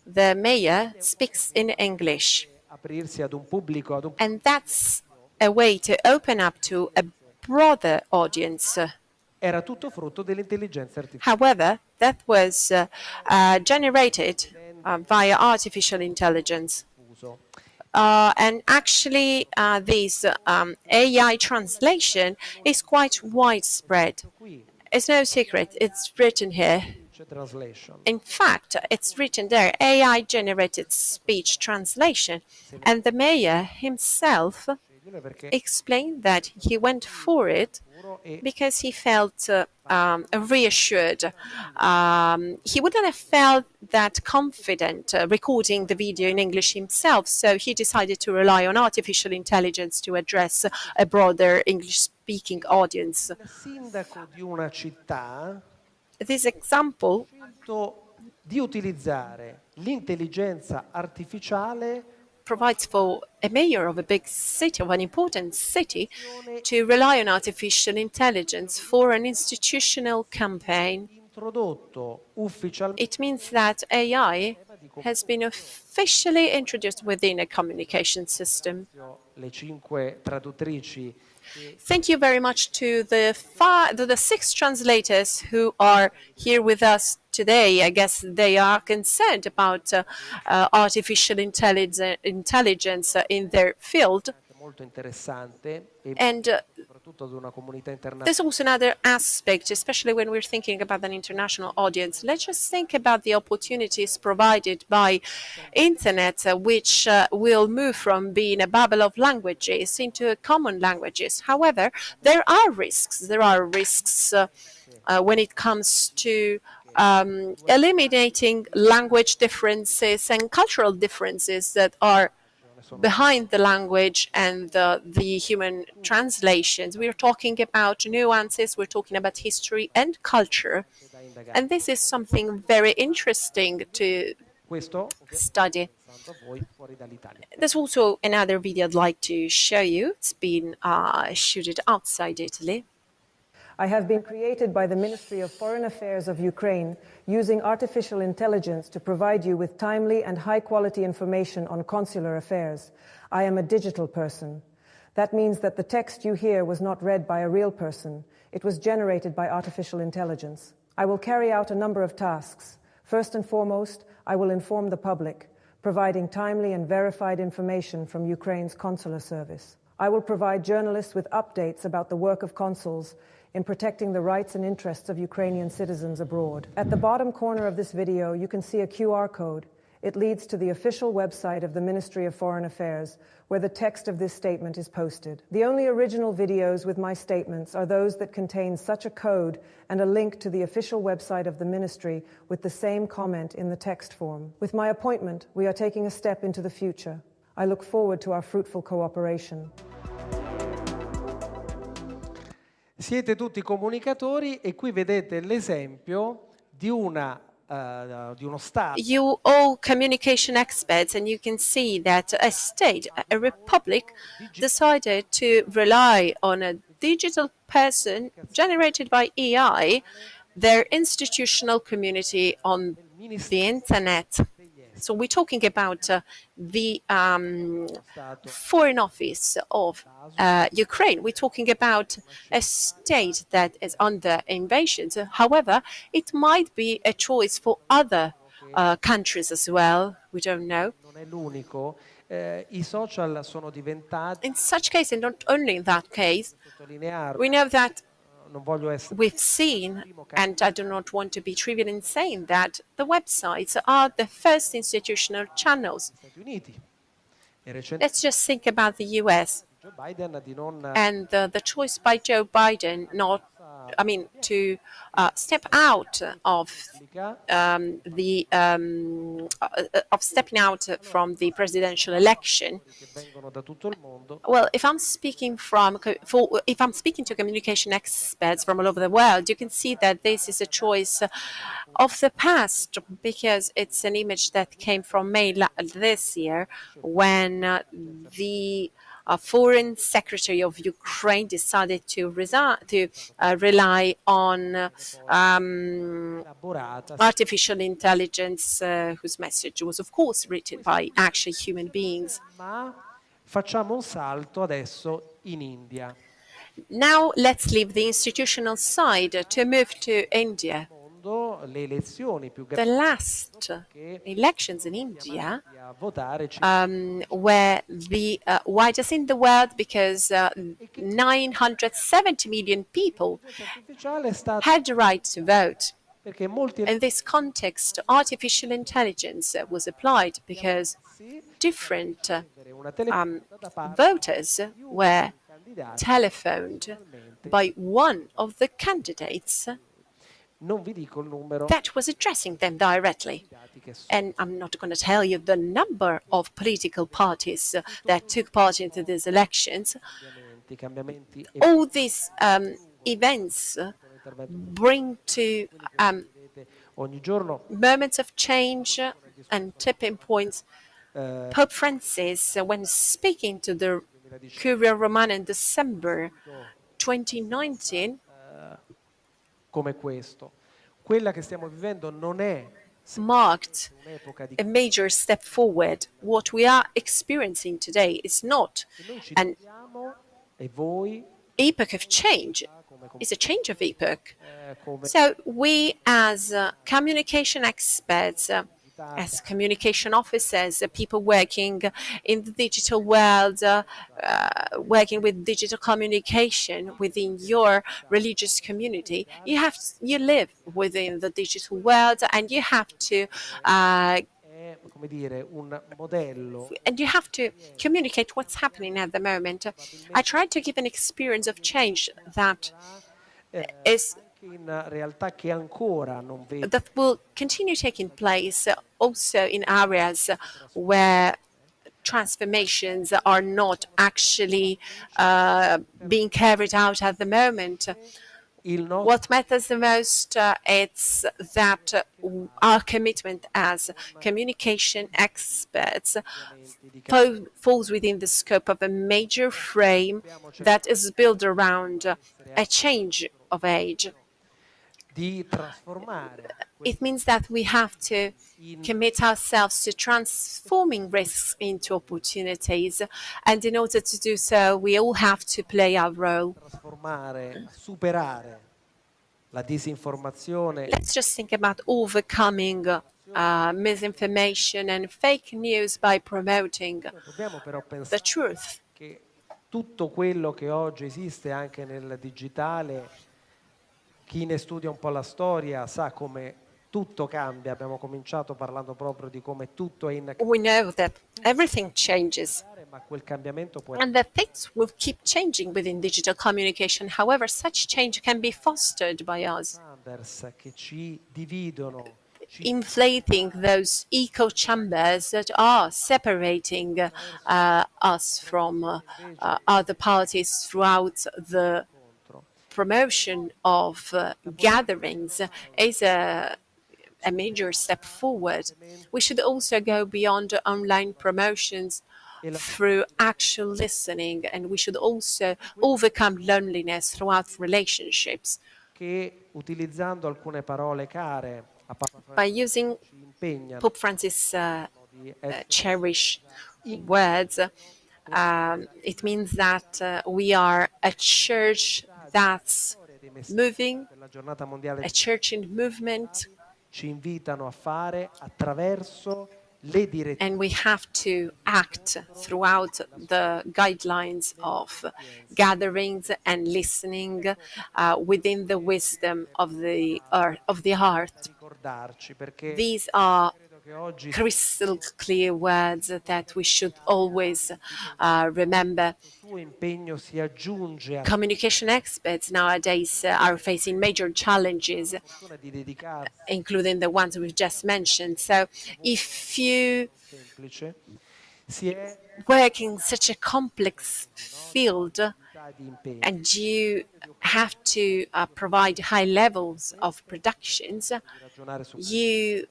the mayor speaks in English. And that's a way to open up to a broader audience. Era tutto frutto dell'intelligenza artificiale. However, that was generated via artificial intelligence. And actually, this AI translation is quite widespread. It's no secret, it's written here. In fact, it's written there, AI-generated speech translation. And the mayor himself explained that he went for it because he felt reassured. He wouldn't have felt that confident recording the video in English himself, so he decided to rely on artificial intelligence to address a broader English-speaking audience. This example di utilizzare l'intelligenza artificiale provides for a mayor of a big city, of an important city, to rely on artificial intelligence for an institutional campaign. It means that AI has been officially introduced within a communication system. Thank you very much to the 6 translators who are here with us today. I guess they are concerned about artificial intelligence in their field. And there's also another aspect, especially when we're thinking about an international audience. Let's just think about the opportunities provided by internet, which will move from being a babel of languages into common languages. However, there are risks. There are risks when it comes to eliminating language differences and cultural differences that are behind the language and the human translations. We're talking about nuances, we're talking about history and culture. And this is something very interesting to study. There's also another video I'd like to show you. It's been shooted outside Italy. I have been created by the Ministry of Foreign Affairs of Ukraine using artificial intelligence to provide you with timely and high-quality information on consular affairs. I am a digital person. That means that the text you hear was not read by a real person. It was generated by artificial intelligence. I will carry out a number of tasks. First and foremost, I will inform the public, providing timely and verified information from Ukraine's consular service. I will provide journalists with updates about the work of consuls in protecting the rights and interests of Ukrainian citizens abroad. At the bottom corner of this video, you can see a QR code. it leads to the official website of the Ministry of Foreign Affairs, where the text of this statement is posted. The only original videos with my statements are those that contain such a code and a link to the official website of the ministry with the same comment in the text form. With my appointment, we are taking a step into the future. I look forward to our fruitful cooperation. Siete tutti comunicatori e qui vedete l'esempio di uno Stato. You all communication experts, and you can see that a state, a republic, decided to rely on a digital person generated by AI, their institutional community on the internet. So we're talking about the Foreign Office of Ukraine. We're talking about a state that is under invasion. So, however, it might be a choice for other countries as well. We don't know. I social sono diventati. In such case, and not only in that case, we know that we've seen, and I do not want to be trivial in saying that, the websites are the first institutional channels. Let's just think about the US and the choice by Joe Biden to step out of stepping out from the presidential election. Well, if I'm speaking to communication experts from all over the world, you can see that this is a choice of the past, because it's an image that came from May this year, when the Foreign Secretary of Ukraine decided to rely on artificial intelligence, whose message was, of course, written by actual human beings. Ma facciamo un salto adesso in India. Now let's leave the institutional side to move to India. The last elections in India were the widest in the world, because 970 million people had the right to vote. In this context, artificial intelligence was applied, because different voters were telephoned by one of the candidates that was addressing them directly. And I'm not going to tell you the number of political parties that took part into these elections. All these events bring to moments of change and tipping points. Pope Francis, when speaking to the Curia Romana in December 2019, come questo. Quella che stiamo vivendo non è marked a major step forward. What we are experiencing today is not an epoch of change. It's a change of epoch. So we, as communication experts, as communication officers, people working in the digital world, working with digital communication within your religious community, you live within the digital world, and you have to communicate what's happening at the moment. I tried to give an experience of change that is that will continue taking place also in areas where transformations are not actually being carried out at the moment. What matters the most is that our commitment as communication experts falls within the scope of a major frame that is built around a change of age. It means that we have to commit ourselves to transforming risks into opportunities, and in order to do so, we all have to play our role. Let's just think about overcoming misinformation and fake news by promoting the truth. Tutto quello che oggi esiste anche nel digitale, chi ne studia un po' la storia sa come tutto cambia, abbiamo cominciato parlando proprio di come tutto è in We know that everything changes ma quel cambiamento può and that things will keep changing within digital communication. However, such change can be fostered by us. standards che ci dividono, Inflating those echo chambers that are separating us from other parties throughout the promotion of gatherings is a major step forward. We should also go beyond online promotions through actual listening, and we should also overcome loneliness throughout relationships. che utilizzando alcune parole care a Papa By Francesco using ci impegnano Pope Francis' cherish words, it means that we are a church that's moving, per la giornata mondiale a church in movement, ci invitano a fare attraverso le direttive and we have to act throughout the guidelines of gatherings and listening within the wisdom of the heart. ricordarci perché These are che oggi crystal clear words that we should always remember. il suo impegno si aggiunge a Communication experts nowadays are facing major challenges, di dedicarsi including the ones we've just mentioned. So if you semplice si è work in such a complex field di impegno and you have to provide high levels of productions, you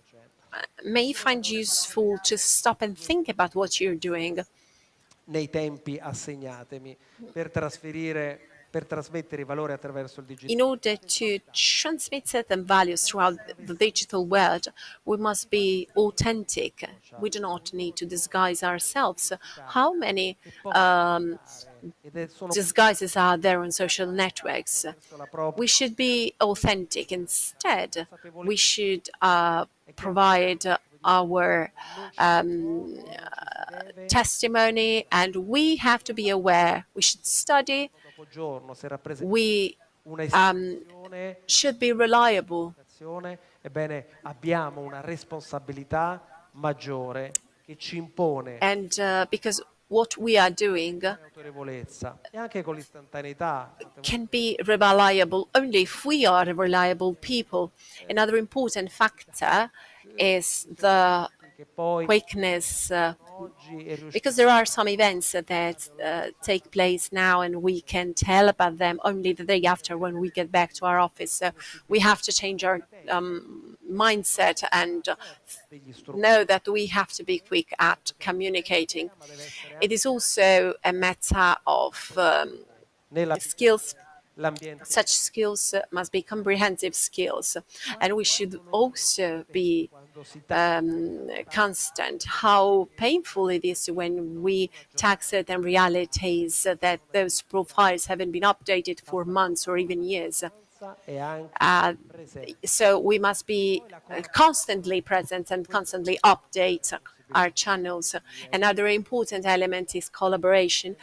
may find useful to stop and think about what you're doing. nei tempi assegnatemi per trasmettere i valori attraverso il digitale. In order to transmit certain values throughout the digital world, we must be authentic. We do not need to disguise ourselves. How many disguises are there on social networks? We should be authentic. Instead, we should provide our testimony, and we have to be aware. We should study. We should be reliable. Ebbene, abbiamo una responsabilità maggiore che ci impone And because what we are doing autorevolezza e anche con l'istantaneità. can be reliable only if we are reliable people. Another important factor is the quickness, because there are some events that take place now and we can tell about them only the day after when we get back to our office. So we have to change our mindset and know that we have to be quick at communicating. It is also a matter of skills. Such skills must be comprehensive skills, and we should also be constant. How painful it is when we tag certain realities that those profiles haven't been updated for months or even years. So we must be constantly present and constantly update our channels. Another important element is collaboration.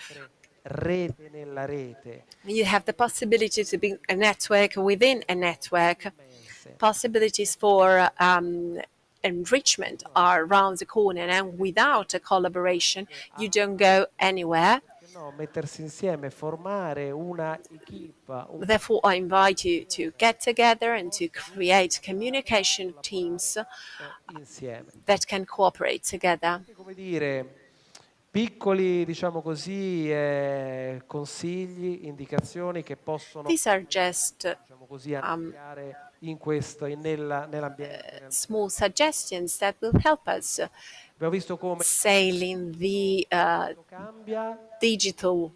Rete nella rete. You have the possibility to be a network within a network. Possibilities for enrichment are around the corner, and without a collaboration, you don't go anywhere. No, mettersi insieme, formare una equipe. Therefore, I invite you to get together and to create communication teams that can cooperate together. Come dire, piccoli, diciamo così, consigli, indicazioni che possono These are just diciamo così, applicare in questo e nell'ambiente. Small suggestions that will help us sail in the digital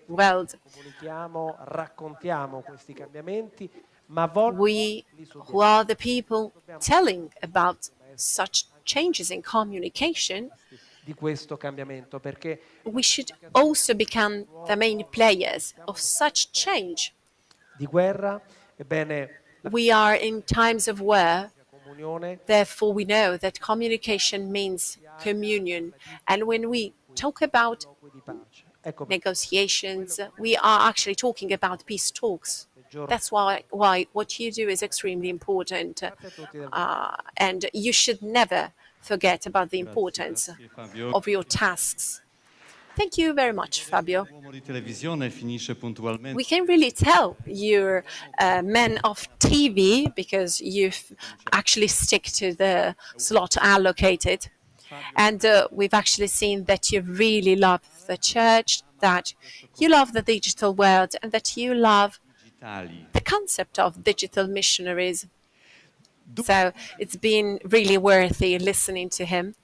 world. Comunichiamo, raccontiamo questi cambiamenti, ma we who are the people telling about such changes in communication, di questo cambiamento, perché we should also become the main players of such change. Di guerra, ebbene, we are in times of war. Therefore, we know that communication means communion. And when we talk about negotiations, we are actually talking about peace talks. That's why what you do is extremely important, and you should never forget about the importance of your tasks. Thank you very much, Fabio. We can really tell you're a man of TV because you actually stick to the slot allocated. And we've actually seen that you really love the church, that you love the digital world, and that you love the concept of digital missionaries. So it's been really worthy listening to him.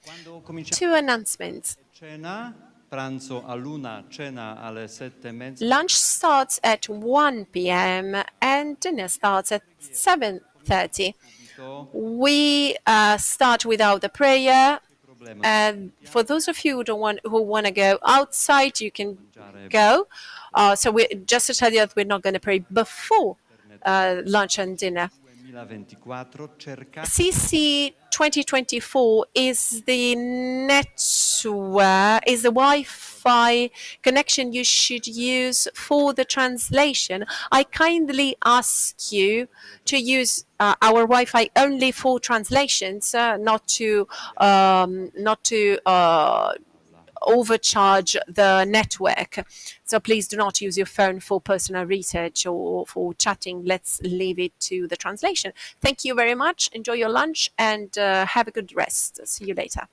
Two announcements. Lunch starts at 1 p.m. and dinner starts at 7:30. We start without the prayer. And for those of you who want to go outside, you can go. So just to tell you that we're not going to pray before lunch and dinner. CC 2024 is the network, is the Wi-Fi connection you should use for the translation. I kindly ask you to use our Wi-Fi only for translations, not to overcharge the network. So please do not use your phone for personal research or for chatting. Let's leave it to the translation. Thank you very much. Enjoy your lunch and have a good rest. See you later.